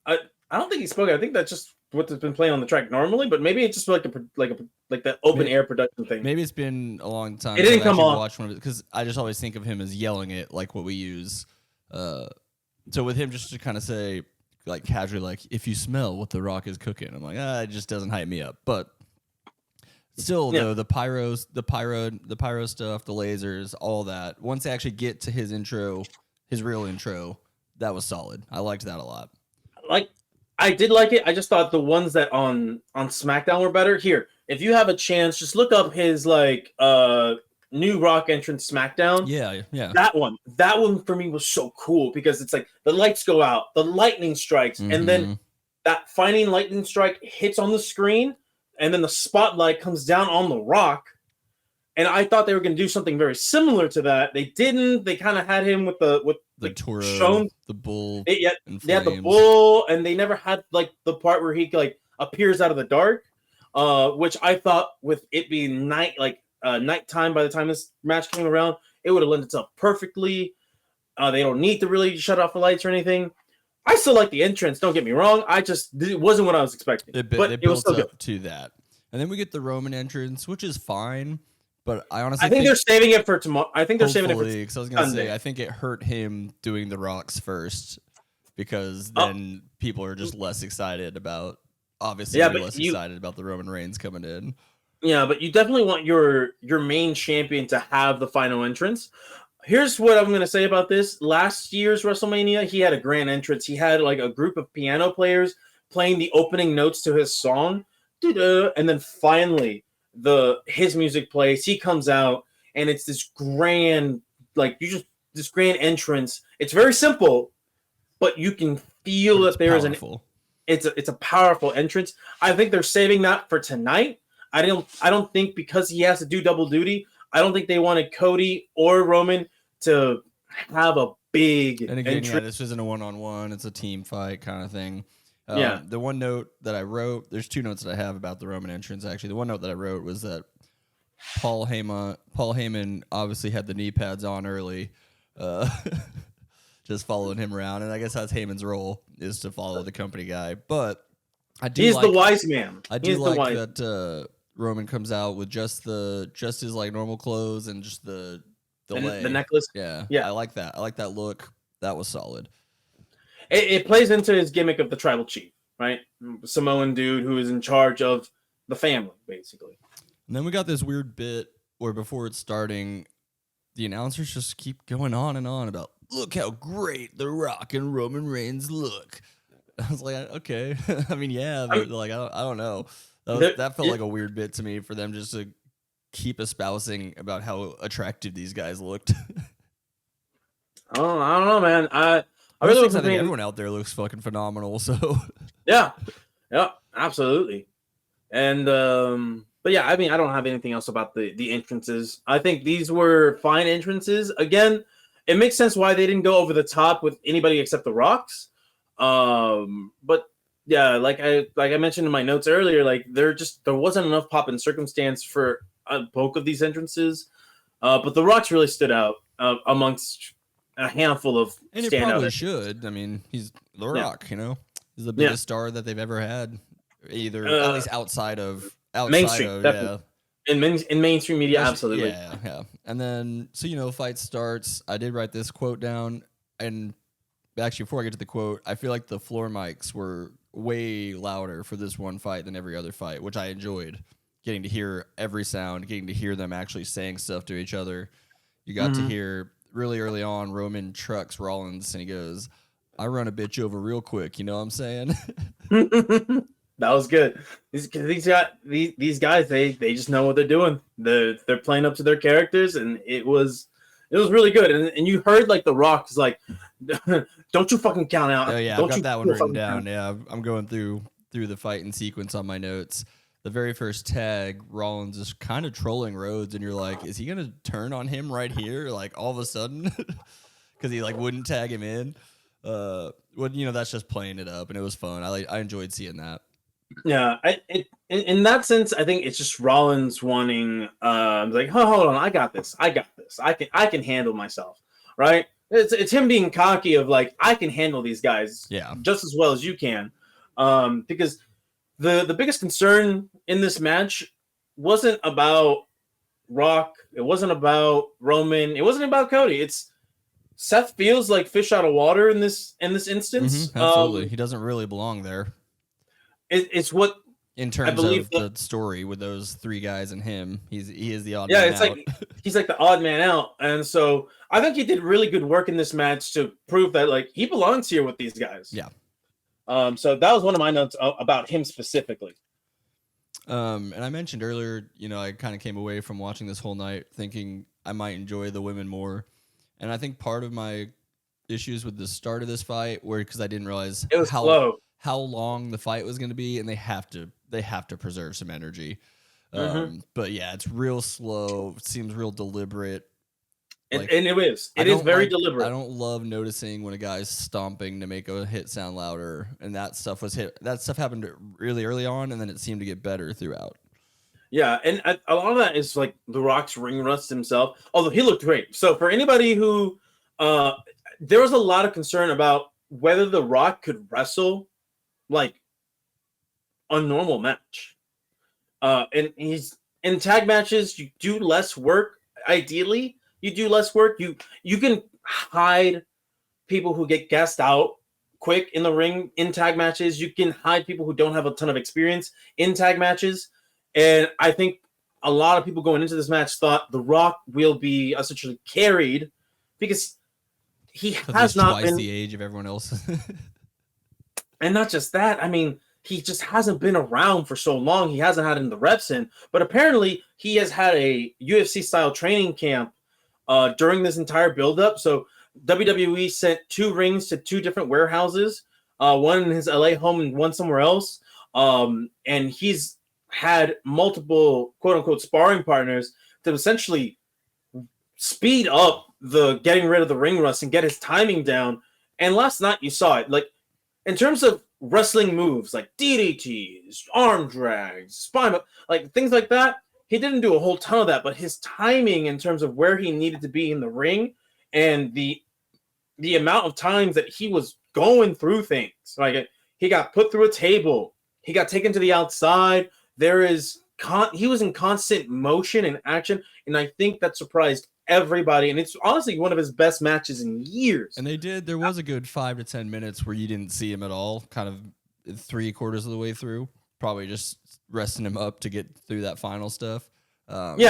I don't think he spoke it. I think that's just what's been playing on the track normally, but maybe it's just like the open air production thing. Maybe it's been a long time. It didn't come on. Watch one of it because I just always think of him as yelling it like what we use. So with him just to kind of say like casually like "If you smell what the Rock is cooking," I'm like it just doesn't hype me up. But still though the pyro stuff, the lasers, all that. Once they actually get to his intro, his real intro, that was solid. I liked that a lot. Like I did like it. I just thought the ones that on SmackDown were better. Here, if you have a chance, just look up his like new Rock entrance SmackDown. Yeah. That one for me was so cool because it's like the lights go out, the lightning strikes, and then that final lightning strike hits on the screen, and then the spotlight comes down on the Rock. And I thought they were going to do something very similar to that. They didn't. They kind of had him with the Toro, shown the bull. They had the bull, and they never had like the part where he like appears out of the dark, which I thought with it being nighttime by the time this match came around, it would have lent itself perfectly. They don't need to really shut off the lights or anything. I still like the entrance. Don't get me wrong. It wasn't what I was expecting. It built was still up to that, and then we get the Roman entrance, which is fine. But I honestly think they're saving it for tomorrow. I think they're saving it for because I was going to say I think it hurt him doing the Rocks first because then people are just less excited about. Obviously, excited about the Roman Reigns coming in. Yeah, but you definitely want your main champion to have the final entrance. Here's what I'm going to say about this. Last year's WrestleMania, he had a grand entrance. He had like a group of piano players playing the opening notes to his song, and then finally his music plays. He comes out, and it's this grand, this grand entrance. It's very simple, but you can feel that there is it's a powerful entrance. I think they're saving that for tonight. I don't think because he has to do double duty. I don't think they wanted Cody or Roman to have a big entrance. Yeah, this isn't a one-on-one. It's a team fight kind of thing. The one note that I wrote, there's two notes that I have about the Roman entrance, actually. The one note that I wrote was that Paul Heyman obviously had the knee pads on early, just following him around. And I guess that's Heyman's role, is to follow the company guy. But he's the wise man. I do like that Roman comes out with just his like normal clothes and just the necklace. Yeah. I like that. I like that look. That was solid. It plays into his gimmick of the tribal chief, right? Samoan dude who is in charge of the family, basically. And then we got this weird bit where before it's starting, the announcers just keep going on and on about, look how great The Rock and Roman Reigns look. I was like, okay. I mean, yeah, but like, I don't know. That felt like a weird bit to me for them just to keep espousing about how attractive these guys looked. I don't know, man. I I really think everyone out there looks fucking phenomenal. So yeah, absolutely. And but yeah, I mean, I don't have anything else about the entrances. I think these were fine entrances. Again, it makes sense why they didn't go over the top with anybody except the Rocks. But yeah, like I mentioned in my notes earlier, like there wasn't enough pop and circumstance for a bulk of these entrances. But the Rocks really stood out amongst a handful of and it standout probably entrances. should. I mean, he's The Rock. You know, he's the Yeah. biggest star that they've ever had. Either at least outside of Mainstream, definitely. In mainstream media, absolutely. Yeah. And then, so, fight starts. I did write this quote down. And actually, before I get to the quote, I feel like the floor mics were way louder for this one fight than every other fight, which I enjoyed. Getting to hear every sound, getting to hear them actually saying stuff to each other. You got to hear really early on Roman trucks Rollins, and he goes, "I run a bitch over real quick." You know what I'm saying? That was good. These guys, they just know what they're doing. They're playing up to their characters, and it was really good. And you heard like the Rock is like, "Don't you fucking count out." Oh yeah, Don't I've got you that one written down. count. Yeah, I'm going through the fighting sequence on my notes. The very first tag, Rollins is kind of trolling Rhodes, and you're like, is he gonna turn on him right here? Like all of a sudden, because he like wouldn't tag him in. Well, that's just playing it up, and it was fun. I enjoyed seeing that. Yeah, in that sense, I think it's just Rollins wanting, like, oh, hold on, I got this, I can handle myself, right? It's him being cocky of like, I can handle these guys, just as well as you can, because the biggest concern in this match wasn't about Rock, it wasn't about Roman, it wasn't about Cody. It's Seth feels like fish out of water in this instance. Absolutely, he doesn't really belong there. It's what in terms of the story with those three guys and him, he is the odd man it's out. like he's like the odd man out, and so I think he did really good work in this match to prove that like he belongs here with these guys. Yeah. So that was one of my notes about him specifically. And I mentioned earlier, I kind of came away from watching this whole night thinking I might enjoy the women more, and I think part of my issues with the start of this fight were because I didn't realize it was slow. How long the fight was going to be, and they have to preserve some energy. But yeah, it's real slow. It seems real deliberate. And it is very deliberate. I don't love noticing when a guy's stomping to make a hit sound louder, and that stuff happened really early on, and then it seemed to get better throughout. Yeah, and a lot of that is like The Rock's ring rust himself, although he looked great. So for anybody who, there was a lot of concern about whether The Rock could wrestle like a normal match. And he's in tag matches, you do less work. Ideally, you do less work. You can hide people who get gassed out quick in the ring in tag matches. You can hide people who don't have a ton of experience in tag matches. And I think a lot of people going into this match thought The Rock will be essentially carried because he has not twice been the age of everyone else. And not just that, I mean, he just hasn't been around for so long. He hasn't had the reps in. But apparently, he has had a UFC-style training camp during this entire buildup. So WWE sent 2 rings to 2 different warehouses, one in his LA home and one somewhere else. And he's had multiple quote-unquote sparring partners to essentially speed up the getting rid of the ring rust and get his timing down. And last night, you saw it. Like, in terms of wrestling moves like DDTs, arm drags, spine, like things like that, he didn't do a whole ton of that, but his timing in terms of where he needed to be in the ring and the amount of times that he was going through things, like he got put through a table, he got taken to the outside. He was in constant motion and action, and I think that surprised everybody, and it's honestly one of his best matches in years. And there was a good 5 to 10 minutes where you didn't see him at all, kind of 3/4 of the way through, probably just resting him up to get through that final stuff. And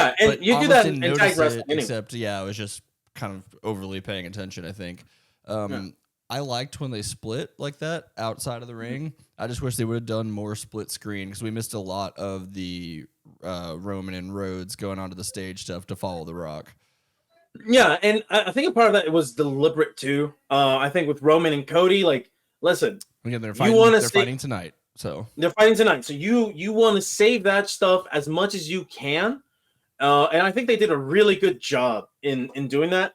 you do that in tag wrestling anyway. Except, I was just kind of overly paying attention, I think. I liked when they split like that outside of the ring. I just wish they would have done more split screen because we missed a lot of the Roman and Rhodes going onto the stage stuff to follow The Rock. Yeah, and I think a part of that was deliberate too. I think with Roman and Cody, like, listen, Again, they're you fighting. want to They're fighting tonight. So they're fighting tonight, so you want to save that stuff as much as you can. And I think they did a really good job in doing that.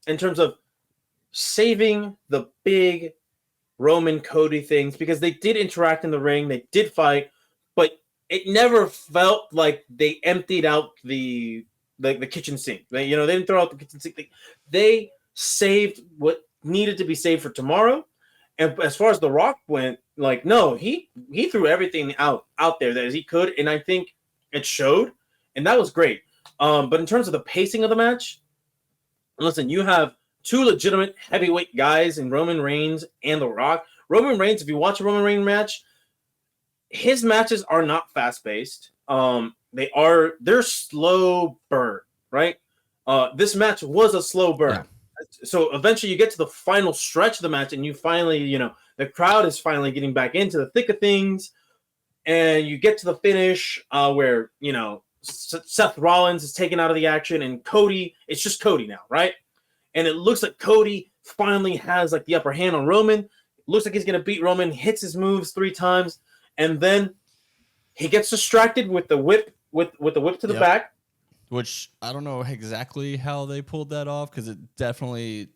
In terms of saving the big Roman Cody things because they did interact in the ring, they did fight, but it never felt like they emptied out the kitchen sink. They didn't throw out the kitchen sink. They saved what needed to be saved for tomorrow. And as far as The Rock went, like no, he threw everything out there that as he could, and I think it showed, and that was great. But in terms of the pacing of the match, listen, you have two legitimate heavyweight guys in Roman Reigns and The Rock. Roman Reigns, if you watch a Roman Reigns match, his matches are not fast paced. They're slow burn, right? This match was a slow burn. Yeah. So eventually you get to the final stretch of the match and you finally, the crowd is finally getting back into the thick of things. And you get to the finish where, Seth Rollins is taken out of the action and Cody, it's just Cody now, right? And it looks like Cody finally has like the upper hand on Roman. Looks like he's going to beat Roman, hits his moves 3 times, and then he gets distracted with the whip with the whip to the back. Which I don't know exactly how they pulled that off because it definitely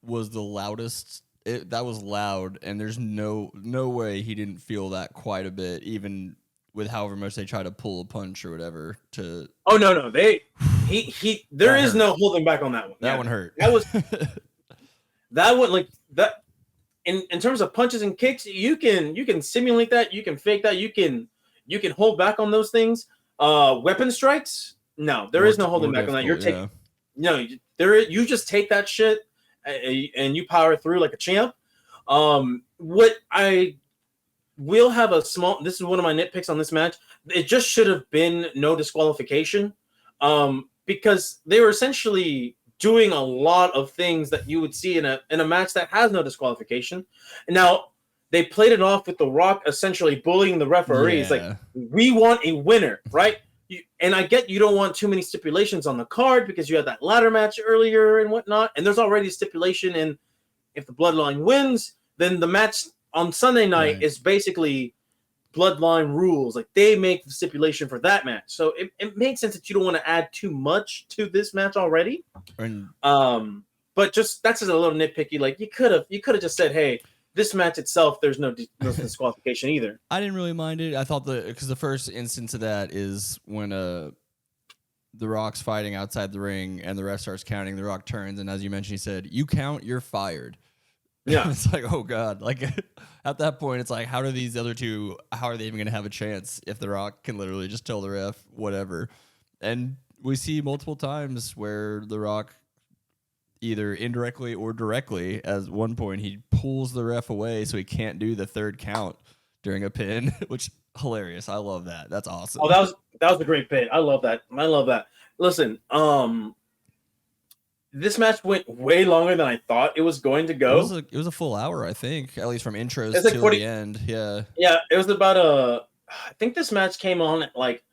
was the loudest. That was loud, and there's no way he didn't feel that quite a bit, even with however much they try to pull a punch or whatever. Oh no, there is no holding back on that one. That one hurt. That was that one like that. In terms of punches and kicks, you can simulate that, you can fake that, you can hold back on those things. Weapon strikes, no, there is no holding back on that. You're taking you just take that shit and you power through like a champ. What I will have a small. This is one of my nitpicks on this match. It just should have been no disqualification, because they were essentially doing a lot of things that you would see in a match that has no disqualification. And now they played it off with The Rock essentially bullying the referees. Like, we want a winner, right? And I get you don't want too many stipulations on the card because you had that ladder match earlier and whatnot. And there's already a stipulation in if the Bloodline wins, then the match on Sunday night is basically Bloodline rules. Like, they make the stipulation for that match. So it makes sense that you don't want to add too much to this match already. But just that's just a little nitpicky. Like, you could have just said, hey, this match itself, there's no disqualification either. I didn't really mind it. I thought because the first instance of that is when The Rock's fighting outside the ring and the ref starts counting. The Rock turns, and as you mentioned, he said, "You count, you're fired." Yeah. It's like, oh God. Like, at that point, it's like, how do these other two, how are they even going to have a chance if The Rock can literally just tell the ref whatever? And we see multiple times where The Rock, either indirectly or directly, at one point, he pulls the ref away so he can't do the third count during a pin, which hilarious. I love that. That's awesome. Oh, that was a great pin. I love that. Listen, this match went way longer than I thought it was going to go. It was a full hour, I think, at least from intros like till 40, the end. Yeah. Yeah, it was about I think this match came on at like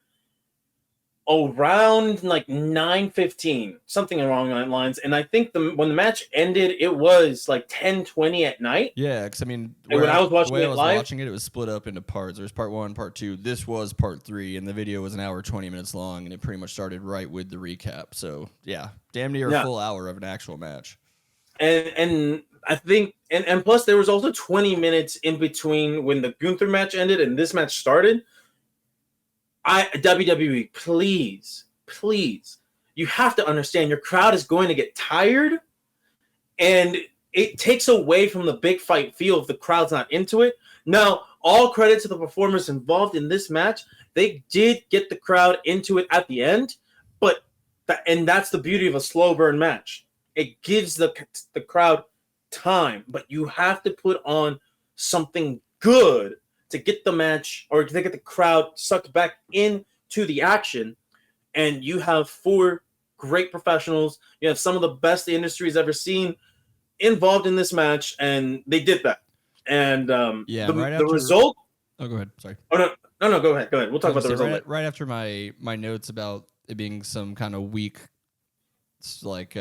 around like 9:15, something along that lines. And I think when the match ended, it was like 10:20 at night. Yeah, because I mean, when I was watching it live, it was split up into parts. There was part 1, part 2. This was part 3, and the video was an hour 20 minutes long, and it pretty much started right with the recap. So yeah, damn near a full hour of an actual match. And I think and plus there was also 20 minutes in between when the Gunther match ended and this match started. WWE, please, you have to understand your crowd is going to get tired, and it takes away from the big fight feel if the crowd's not into it. Now, all credit to the performers involved in this match. They did get the crowd into it at the end, but that's the beauty of a slow burn match. It gives the crowd time, but you have to put on something good to get the match or to get the crowd sucked back into the action. And you have 4 great professionals. You have some of the best the industry has ever seen involved in this match, and they did that. And the result. Oh, go ahead. Sorry. Oh no. Go ahead. We'll talk about the result. Right after my notes about it being some kind of weak like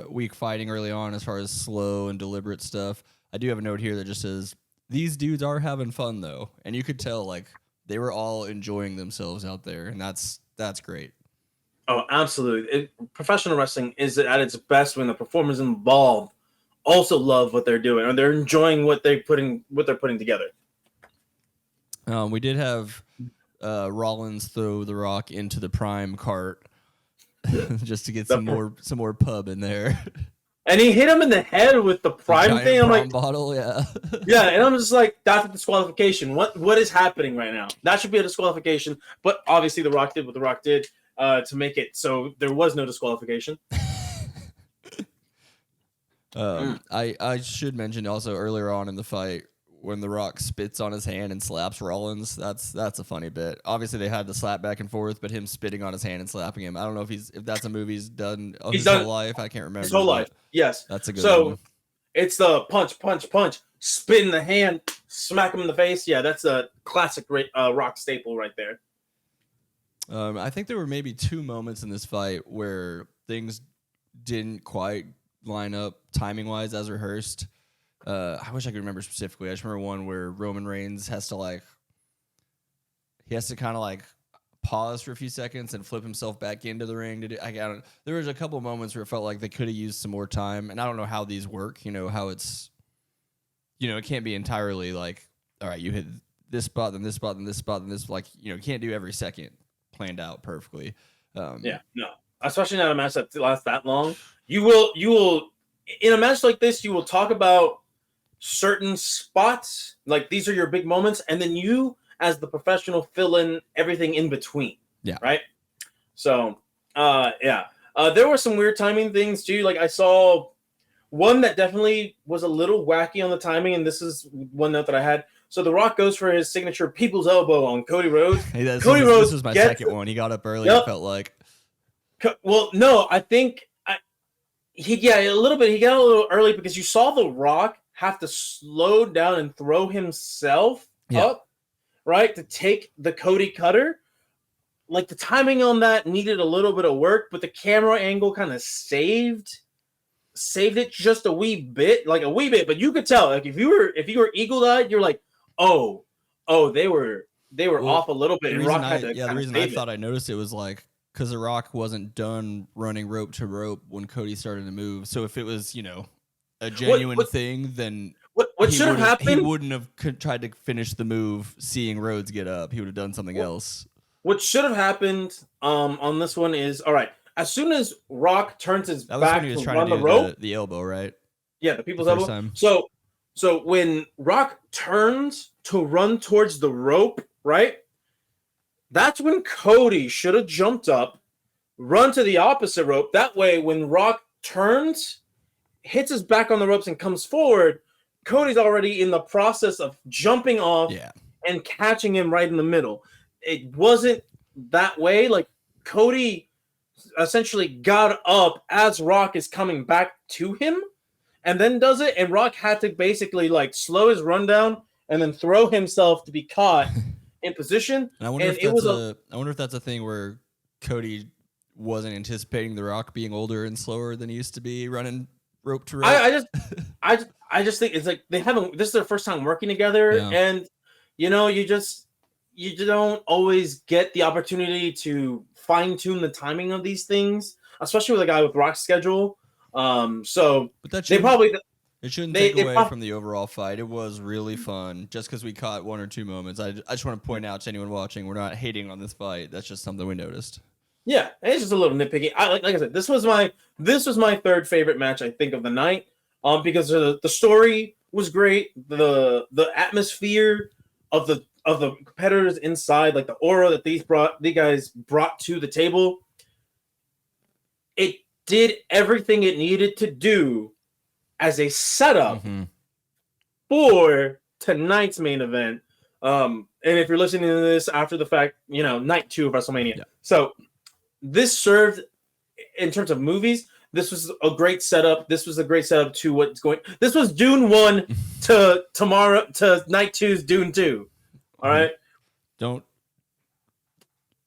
weak fighting early on as far as slow and deliberate stuff. I do have a note here that just says these dudes are having fun though, and you could tell like they were all enjoying themselves out there, and that's great. Oh, absolutely. Professional wrestling is at its best when the performers involved also love what they're doing, or they're enjoying what they're putting together. We did have Rollins throw The Rock into the Prime cart just to get some more pub in there. And he hit him in the head with the Prime thing. I'm like, bottle, yeah. yeah, and I'm just like, that's a disqualification. What is happening right now? That should be a disqualification. But obviously, The Rock did what The Rock did to make it so there was no disqualification. I should mention also earlier on in the fight when The Rock spits on his hand and slaps Rollins. That's a funny bit. Obviously, they had the slap back and forth, but him spitting on his hand and slapping him. I don't know if that's a movie he's done his whole life. I can't remember. His whole life. Yes. That's a good one. It's the punch, spit in the hand, smack him in the face. Yeah, that's a classic Rock staple right there. I think there were maybe 2 moments in this fight where things didn't quite line up timing-wise as rehearsed. I wish I could remember specifically. I just remember one where Roman Reigns has to kind of like pause for a few seconds and flip himself back into the ring to do. There was a couple of moments where it felt like they could have used some more time, and I don't know how these work. You know how it's, it can't be entirely like, all right, you hit this spot, then this spot, then this spot, then this. Like, you can't do every second planned out perfectly. Yeah, no, especially not a match that lasts that long. You will in a match like this, you will talk about certain spots, like these are your big moments, and then you, as the professional, fill in everything in between. Yeah. Right. So, there were some weird timing things too. Like I saw one that definitely was a little wacky on the timing, and this is one note that I had. So The Rock goes for his signature people's elbow on Cody Rhodes. This was my second one. He got up early. Yep. It felt like. Well, no, I think a little bit. He got a little early because you saw The Rock have to slow down and throw himself up, right, to take the Cody Cutter. Like the timing on that needed a little bit of work, but the camera angle kind of saved it just a wee bit. But you could tell, like if you were eagle-eyed, you're like, oh, they were off a little bit. And Rock had to the reason I thought I noticed it was like because The Rock wasn't done running rope to rope when Cody started to move. So if it was, a genuine thing, then what should have happened? He wouldn't have tried to finish the move seeing Rhodes get up. He would have done something else. What should have happened on this one is, all right, as soon as Rock turns his back to run the rope, the elbow, right? Yeah, the people's elbow. Time. So when Rock turns to run towards the rope, right? That's when Cody should have jumped up, run to the opposite rope. That way, when Rock turns, hits his back on the ropes and comes forward, Cody's already in the process of jumping off and catching him right in the middle. It wasn't that way. Like Cody essentially got up as Rock is coming back to him and then does it. And Rock had to basically like slow his run down and then throw himself to be caught in position. And I wonder if that's a thing where Cody wasn't anticipating The Rock being older and slower than he used to be running rope to rope. I just think it's like they haven't. This is their first time working together, and you don't always get the opportunity to fine tune the timing of these things, especially with a guy with Rock's schedule. But it shouldn't take away from the overall fight. It was really fun. Just because we caught 1 or 2 moments, I just want to point out to anyone watching, we're not hating on this fight. That's just something we noticed. Yeah, it's just a little nitpicky. Like I said, this was my third favorite match, I think, of the night. Because the story was great, the atmosphere of the competitors inside, like the aura that these guys brought to the table. It did everything it needed to do as a setup for tonight's main event. And if you're listening to this after the fact, night 2 of WrestleMania. Yeah. So this served in terms of movies. This was a great setup. This was a great setup to what's going. This was Dune 1 to tomorrow to night 2's Dune 2. All right.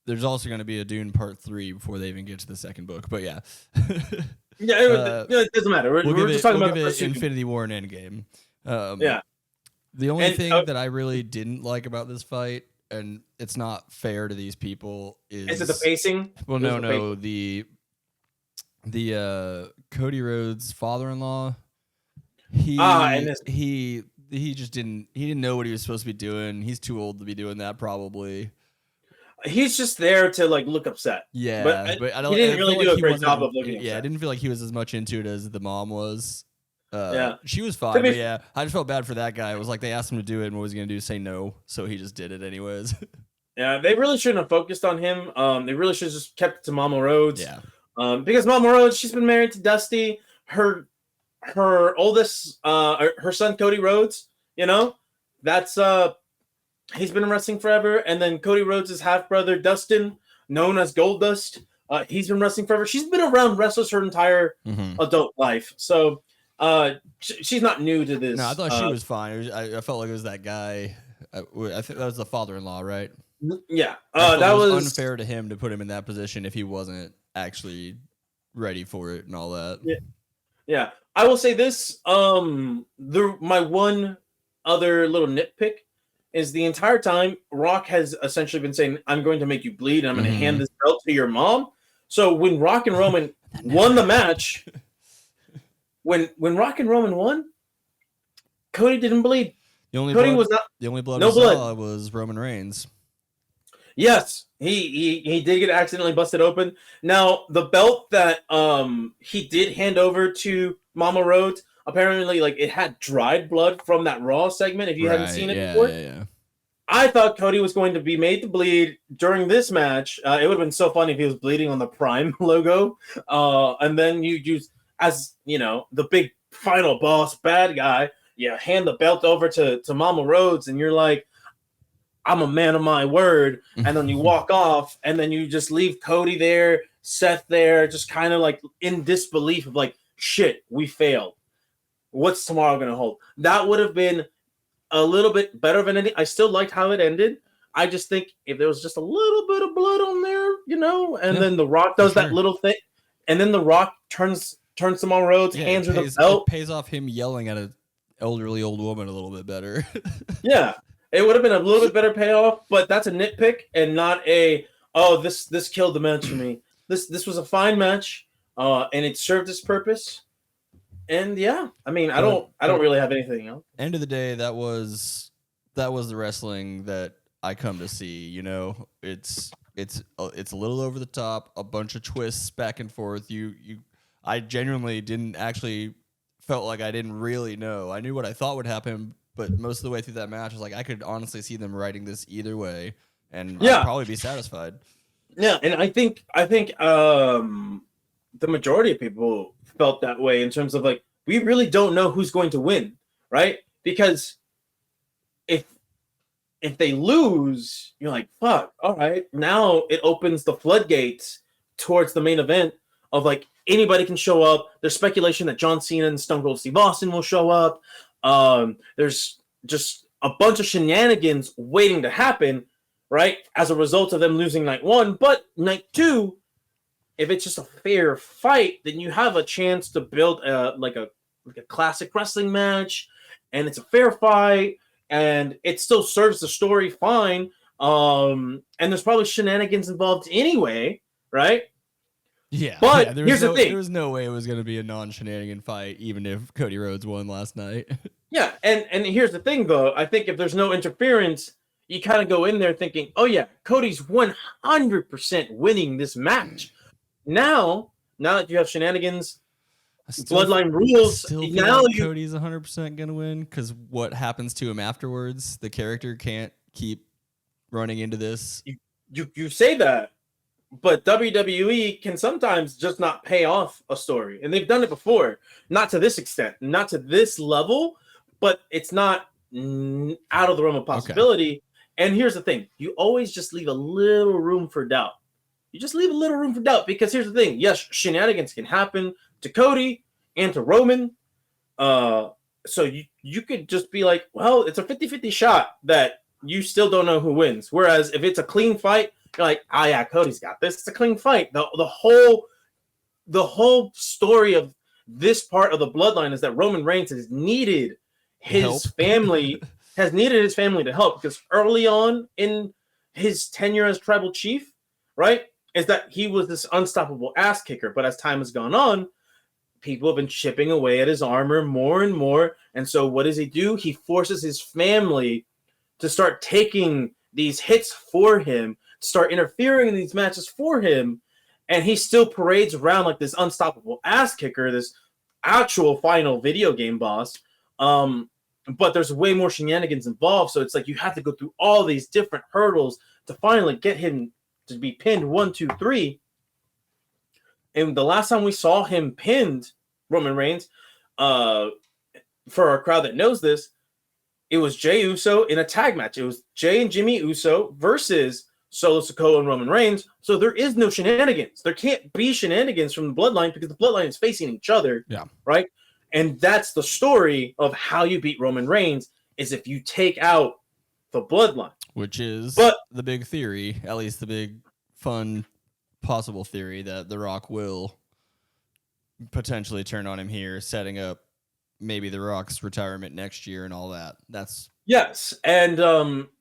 There's also going to be a Dune Part 3 before they even get to the second book. But yeah. It doesn't matter. We're just talking about the first Infinity War and Endgame. Yeah. The only thing that I really didn't like about this fight, and it's not fair to these people, is it the pacing? Well, the Cody Rhodes' father-in-law. He just didn't know what he was supposed to be doing. He's too old to be doing that, probably. He's just there to like look upset. Yeah, but he didn't really do a great job of looking upset. Yeah, I didn't feel like he was as much into it as the mom was. She was fine, but yeah, I just felt bad for that guy. It was like they asked him to do it, and what was he gonna do? Say no, so he just did it anyways. Yeah, they really shouldn't have focused on him. They really should have just kept it to Mama Rhodes. Yeah. Because Mama Rhodes, she's been married to Dusty. Her oldest, her son Cody Rhodes. You know, that's he's been wrestling forever. And then Cody Rhodes' half brother Dustin, known as Goldust, he's been wrestling forever. She's been around wrestlers her entire adult life. So. She's not new to this. No, I thought she was fine. I felt like it was that guy. I think that was the father-in-law, right? Yeah. That was unfair to him to put him in that position if he wasn't actually ready for it and all that. Yeah. I will say this. My one other little nitpick is the entire time Rock has essentially been saying, "I'm going to make you bleed. And I'm going to hand this belt to your mom." So when Rock and Roman won the match. When Rock and Roman won, Cody didn't bleed. The only blood was Roman Reigns. Yes, he did get accidentally busted open. Now the belt that he did hand over to Mama Rhodes, apparently like it had dried blood from that Raw segment. If you hadn't seen it before, I thought Cody was going to be made to bleed during this match. It would have been so funny if he was bleeding on the Prime logo, and then you just. As you know, the big final boss, bad guy, you hand the belt over to Mama Rhodes, and you're like, I'm a man of my word. And then you walk off, and then you just leave Cody there, Seth there, just kind of like in disbelief of like, shit, we failed. What's tomorrow going to hold? That would have been a little bit better of an ending. I still liked how it ended. I just think if there was just a little bit of blood on there, you know, and then The Rock does that little thing, and then The Rock turns to Mama Rhodes, hands her the belt. It pays off him yelling at an elderly old woman a little bit better. Yeah, it would have been a little bit better payoff, but that's a nitpick and not this killed the match for me. This was a fine match, and it served its purpose. And yeah, I mean, I don't really have anything else. End of the day, that was the wrestling that I come to see. You know, it's a little over the top, a bunch of twists back and forth. I genuinely didn't actually felt like I didn't really know. I knew what I thought would happen, but most of the way through that match, I was like, I could honestly see them writing this either way, and I'd probably be satisfied. Yeah, and I think the majority of people felt that way in terms of like, we really don't know who's going to win, right? Because if they lose, you're like, fuck, all right. Now it opens the floodgates towards the main event of like, anybody can show up. There's speculation that John Cena and Stone Cold Steve Austin will show up. There's just a bunch of shenanigans waiting to happen, right? As a result of them losing night one. But night two, if it's just a fair fight, then you have a chance to build a classic wrestling match, and it's a fair fight, and it still serves the story fine. And there's probably shenanigans involved anyway, right? Yeah, but here's the thing: there was no way it was going to be a non-shenanigan fight, even if Cody Rhodes won last night. Yeah, and here's the thing, though. I think if there's no interference, you kind of go in there thinking, "Oh yeah, Cody's 100% winning this match." Now that you have shenanigans, bloodline rules, now Cody's 100% going to win because what happens to him afterwards, the character can't keep running into this. You say that. But WWE can sometimes just not pay off a story. And they've done it before. Not to this extent. Not to this level. But it's not out of the realm of possibility. Okay. And here's the thing. You always just leave a little room for doubt. You just leave a little room for doubt. Because here's the thing. Yes, shenanigans can happen to Cody and to Roman. So you could just be like, well, it's a 50-50 shot that you still don't know who wins. Whereas if it's a clean fight, you're like, oh yeah, Cody's got this. It's a clean fight. The whole the whole story of this part of the bloodline is that Roman Reigns has needed his family to help, because early on in his tenure as tribal chief, right, is that he was this unstoppable ass kicker. But as time has gone on, people have been chipping away at his armor more and more. And so what does he do? He forces his family to start taking these hits for him, to start interfering in these matches for him. And he still parades around like this unstoppable ass kicker, this actual final video game boss. But there's way more shenanigans involved. So it's like you have to go through all these different hurdles to finally get him to be pinned 1, 2, 3. And the last time we saw him pinned, Roman Reigns, for our crowd that knows this, it was Jey Uso in a tag match. It was Jey and Jimmy Uso versus Solo Sikoa and Roman Reigns. So there is no shenanigans. There can't be shenanigans from the bloodline because the bloodline is facing each other. Yeah. Right? And that's the story of how you beat Roman Reigns, is if you take out the bloodline. Which is the big theory, at least the big fun possible theory, that The Rock will potentially turn on him here, setting up maybe The Rock's retirement next year and all that. Yes, and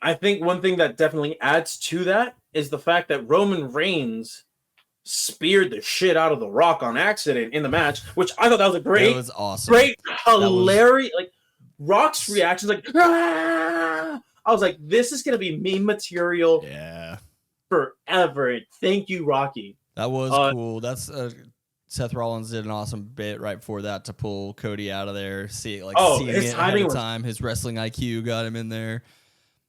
I think one thing that definitely adds to that is the fact that Roman Reigns speared the shit out of The Rock on accident in the match, which I thought that was a great, that was awesome, great, hilarious. Like Rock's reactions, like ah! I was like, this is gonna be meme material, forever. Thank you, Rocky. That was cool. That's Seth Rollins did an awesome bit right before that to pull Cody out of there. Seeing it ahead of time, his wrestling IQ got him in there.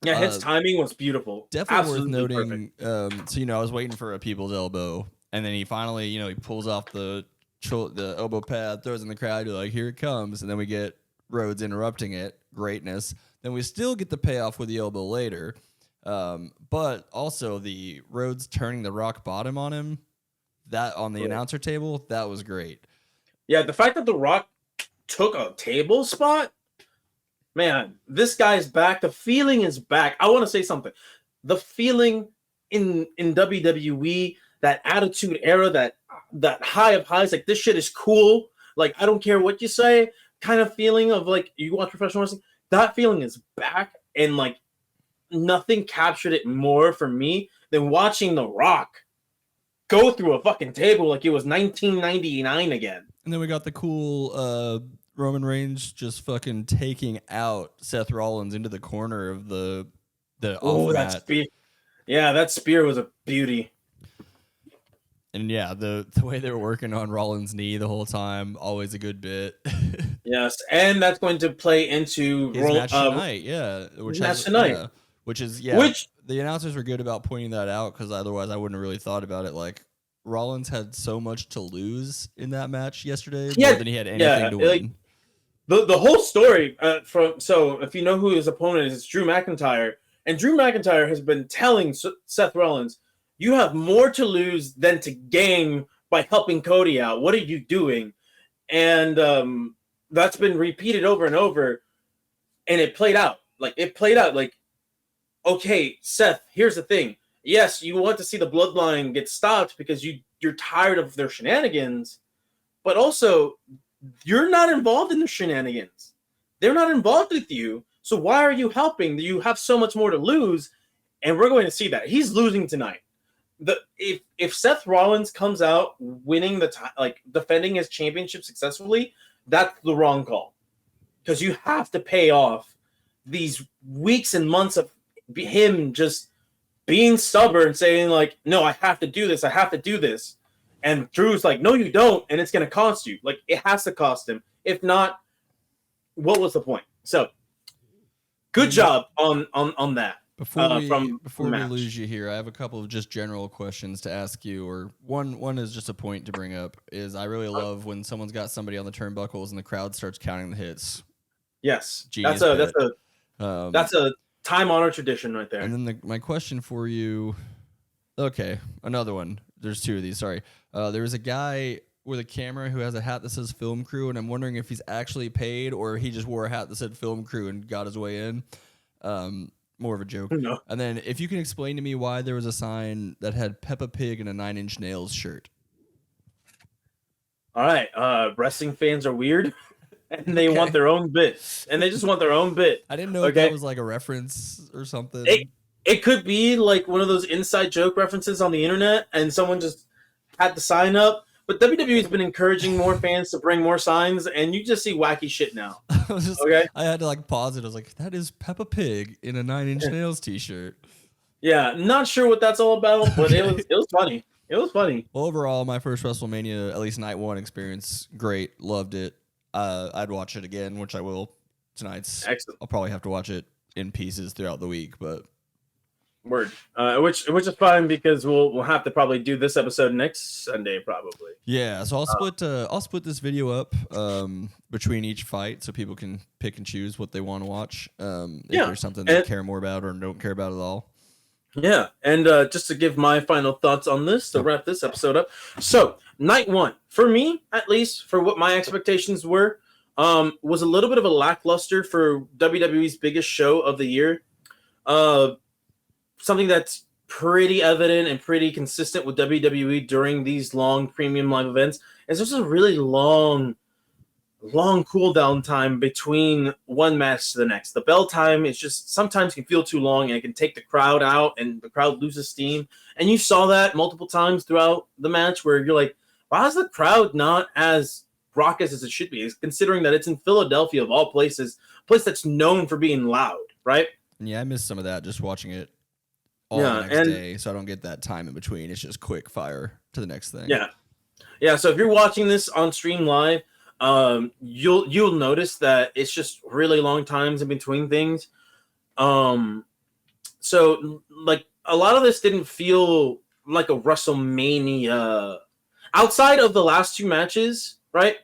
Yeah, his timing was beautiful. Definitely worth noting. So I was waiting for a people's elbow, and then he finally, he pulls off the elbow pad, throws in the crowd. You're like, here it comes, and then we get Rhodes interrupting it. Greatness. Then we still get the payoff with the elbow later, but also the Rhodes turning the rock bottom on him. That on the announcer table, that was great. Yeah, the fact that The Rock took a table spot, man, this guy's back. The feeling is back. I want to say something. The feeling in WWE, that attitude era, that high of highs, like this shit is cool. Like I don't care what you say, kind of feeling of like you watch professional wrestling. That feeling is back, and like nothing captured it more for me than watching The Rock go through a fucking table like it was 1999 again. And then we got the cool Roman Reigns just fucking taking out Seth Rollins into the corner of the that spear. Yeah, that spear was a beauty. And yeah, the way they were working on Rollins' knee the whole time, always a good bit. Yes, and that's going to play into his match tonight. Yeah, which the announcers were good about pointing that out, because otherwise I wouldn't have really thought about it. Like Rollins had so much to lose in that match yesterday, more than he had anything to win. The whole story so if you know who his opponent is, it's Drew McIntyre, and Drew McIntyre has been telling Seth Rollins, "You have more to lose than to gain by helping Cody out. What are you doing?" And that's been repeated over and over, and it played out. Like, okay, Seth, here's the thing. Yes, you want to see the bloodline get stopped because you're tired of their shenanigans, but also you're not involved in the shenanigans. They're not involved with you, so why are you helping? You have so much more to lose, and we're going to see that. He's losing tonight. If Seth Rollins comes out winning defending his championship successfully, that's the wrong call, because you have to pay off these weeks and months of him just being stubborn, saying like, "No, I have to do this. I have to do this." And Drew's like, "No, you don't, and it's going to cost you." Like, it has to cost him. If not, what was the point? So, good job on that. Before we lose you here, I have a couple of just general questions to ask you, or one is just a point to bring up. Is I really love when someone's got somebody on the turnbuckles and the crowd starts counting the hits. Yes, Genius that's a time-honored tradition right there. And then my question for you, okay, another one. There's two of these. Sorry, there was a guy with a camera who has a hat that says Film Crew, and I'm wondering if he's actually paid or he just wore a hat that said Film Crew and got his way in. More of a joke. No. And then if you can explain to me why there was a sign that had Peppa Pig and a 9 Inch Nails shirt. All right. Wrestling fans are weird, and they Okay. want their own bit, and they just want their own bit. I didn't know if that was like a reference or something. It could be like one of those inside joke references on the internet, and someone just had the sign up. But WWE's been encouraging more fans to bring more signs, and you just see wacky shit now. Okay. I had to like pause it. I was like, that is Peppa Pig in a Nine Inch Nails t-shirt. Yeah, not sure what that's all about, but it was funny. It was funny. Well, overall, my first WrestleMania, at least night one experience, great. Loved it. I'd watch it again, which I will tonight's. Excellent. I'll probably have to watch it in pieces throughout the week, but Word. Which is fine because we'll have to probably do this episode next Sunday probably. yeah. So I'll split this video up between each fight so people can pick and choose what they want to watch. If there's something they care more about or don't care about at all. Yeah, and just to give my final thoughts on this to wrap this episode up. So night one, for me at least, for what my expectations were, was a little bit of a lackluster for WWE's biggest show of the year. Something that's pretty evident and pretty consistent with WWE during these long premium live events is there's a really long cool down time between one match to the next. The bell time is just sometimes can feel too long and it can take the crowd out and the crowd loses steam. And you saw that multiple times throughout the match where you're like, why is the crowd not as raucous as it should be? Considering that it's in Philadelphia of all places, a place that's known for being loud, right? Yeah, I missed some of that just watching it all the next day, so I don't get that time in between. It's just quick fire to the next thing. Yeah. So if you're watching this on stream live, you'll notice that it's just really long times in between things. So like a lot of this didn't feel like a WrestleMania outside of the last two matches, right?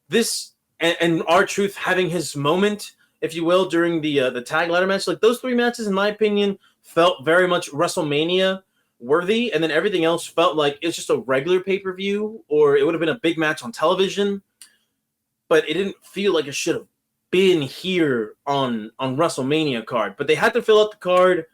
This and R-Truth having his moment, if you will, during the tag ladder match. Like those three matches, in my opinion, felt very much WrestleMania worthy, and then everything else felt like it's just a regular pay-per-view, or it would have been a big match on television, but it didn't feel like it should have been here on WrestleMania card. But they had to fill out the card.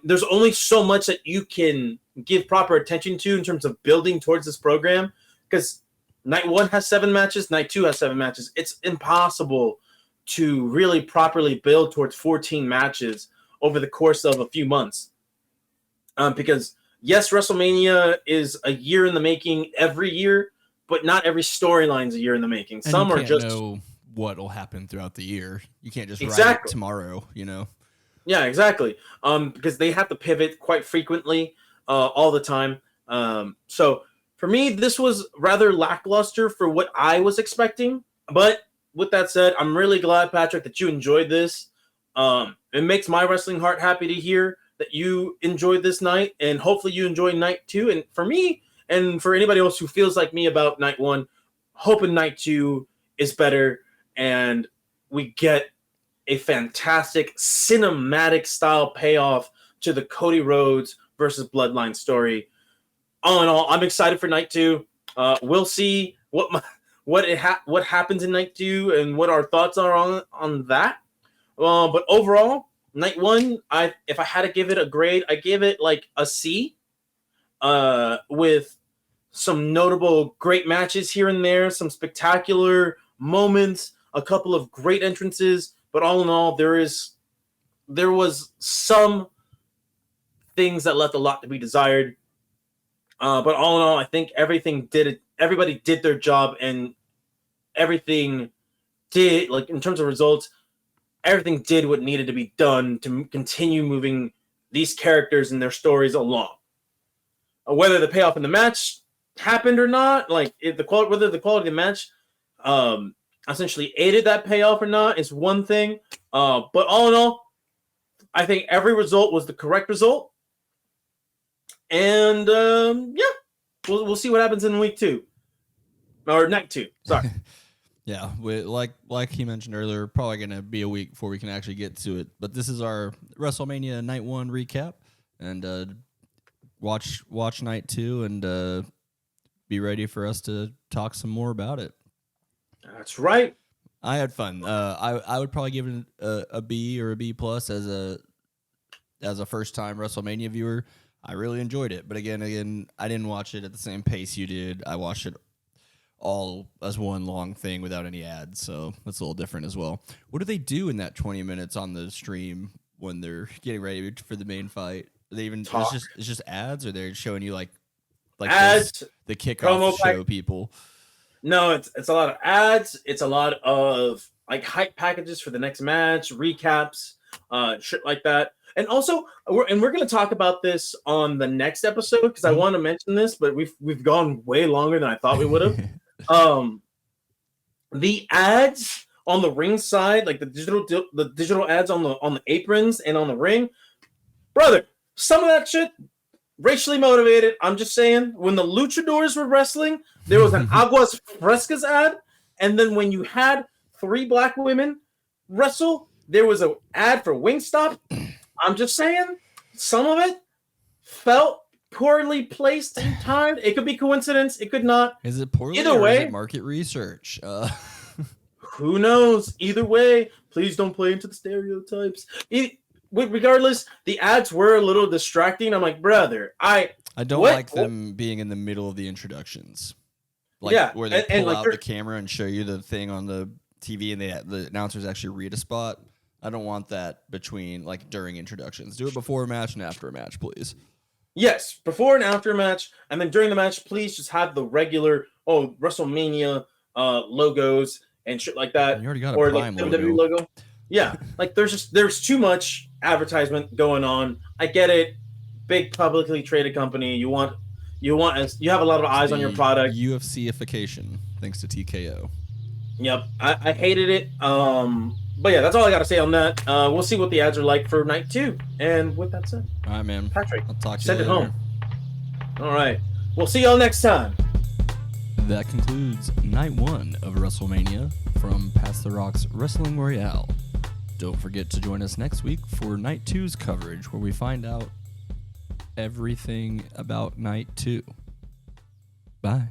There's only so much that you can give proper attention to in terms of building towards this program, because night one has 7 matches, night 2 has 7 matches. It's impossible to really properly build towards 14 matches over the course of a few months. Because yes, WrestleMania is a year in the making every year, but not every storyline's a year in the making. And some you are can't just know what will happen throughout the year. You can't just write it tomorrow, you know. Yeah, exactly. Because they have to pivot quite frequently, all the time. So for me, this was rather lackluster for what I was expecting. But with that said, I'm really glad, Patrick, that you enjoyed this. It makes my wrestling heart happy to hear that you enjoyed this night, and hopefully you enjoy night 2. And for me, and for anybody else who feels like me about night 1, hoping night 2 is better and we get a fantastic cinematic style payoff to the Cody Rhodes versus Bloodline story. All in all, I'm excited for night 2. We'll see what happens in night 2 and what our thoughts are on that. But overall, night 1, if I had to give it a grade, I give it like a C. With some notable great matches here and there, some spectacular moments, a couple of great entrances, but all in all, there was some things that left a lot to be desired. But all in all, I think everybody did their job, and everything did, like in terms of results, everything did what needed to be done to continue moving these characters and their stories along. Whether the payoff in the match happened or not, like whether the quality of the match essentially aided that payoff or not is one thing. But all in all, I think every result was the correct result. And we'll see what happens in week 2 or night 2. Sorry. Yeah, like he mentioned earlier, probably going to be a week before we can actually get to it. But this is our WrestleMania Night 1 recap, and watch Night 2 and be ready for us to talk some more about it. That's right. I had fun. I would probably give it a B or a B plus as a first time WrestleMania viewer. I really enjoyed it, but again, I didn't watch it at the same pace you did. I watched it all as one long thing without any ads, so that's a little different as well. What do they do in that 20 minutes on the stream when they're getting ready for the main fight? Are they even it's just ads, or they're showing you like ads, the kickoff show people? No, it's a lot of ads. It's a lot of like hype packages for the next match, recaps, shit like that. And also, we're going to talk about this on the next episode because I want to mention this, but we've gone way longer than I thought we would have. The ads on the ring side, like the digital ads on the aprons and on the ring, brother, some of that shit racially motivated. I'm just saying, when the luchadors were wrestling, there was an Aguas Frescas ad, and then when you had 3 black women wrestle, there was an ad for Wingstop. I'm just saying, some of it felt poorly placed and timed. It could be coincidence. It could not. Is it poorly? Either way, is it market research? Who knows? Either way, please don't play into the stereotypes. Regardless, the ads were a little distracting. I'm like, brother, I don't like them being in the middle of the introductions. Like, where they pull out the camera and show you the thing on the TV, and the announcers actually read a spot. I don't want that during introductions. Do it before a match and after a match, please. Yes, before and after a match, and then during the match, please just have the regular WrestleMania logos and shit like that. You already got a or Prime the WWE logo. Yeah, like there's too much advertisement going on. I get it. Big publicly traded company. You have a lot of eyes on your product. UFCification, thanks to TKO. Yep, I hated it. But yeah, that's all I got to say on that. We'll see what the ads are like for night 2. And with that said, all right, man. Patrick, I'll talk to send you it later. home. All right, we'll see y'all next time. That concludes night 1 of WrestleMania from Past the Rock's Wrestling Royale. Don't forget to join us next week for night 2's coverage, where we find out everything about night 2. Bye.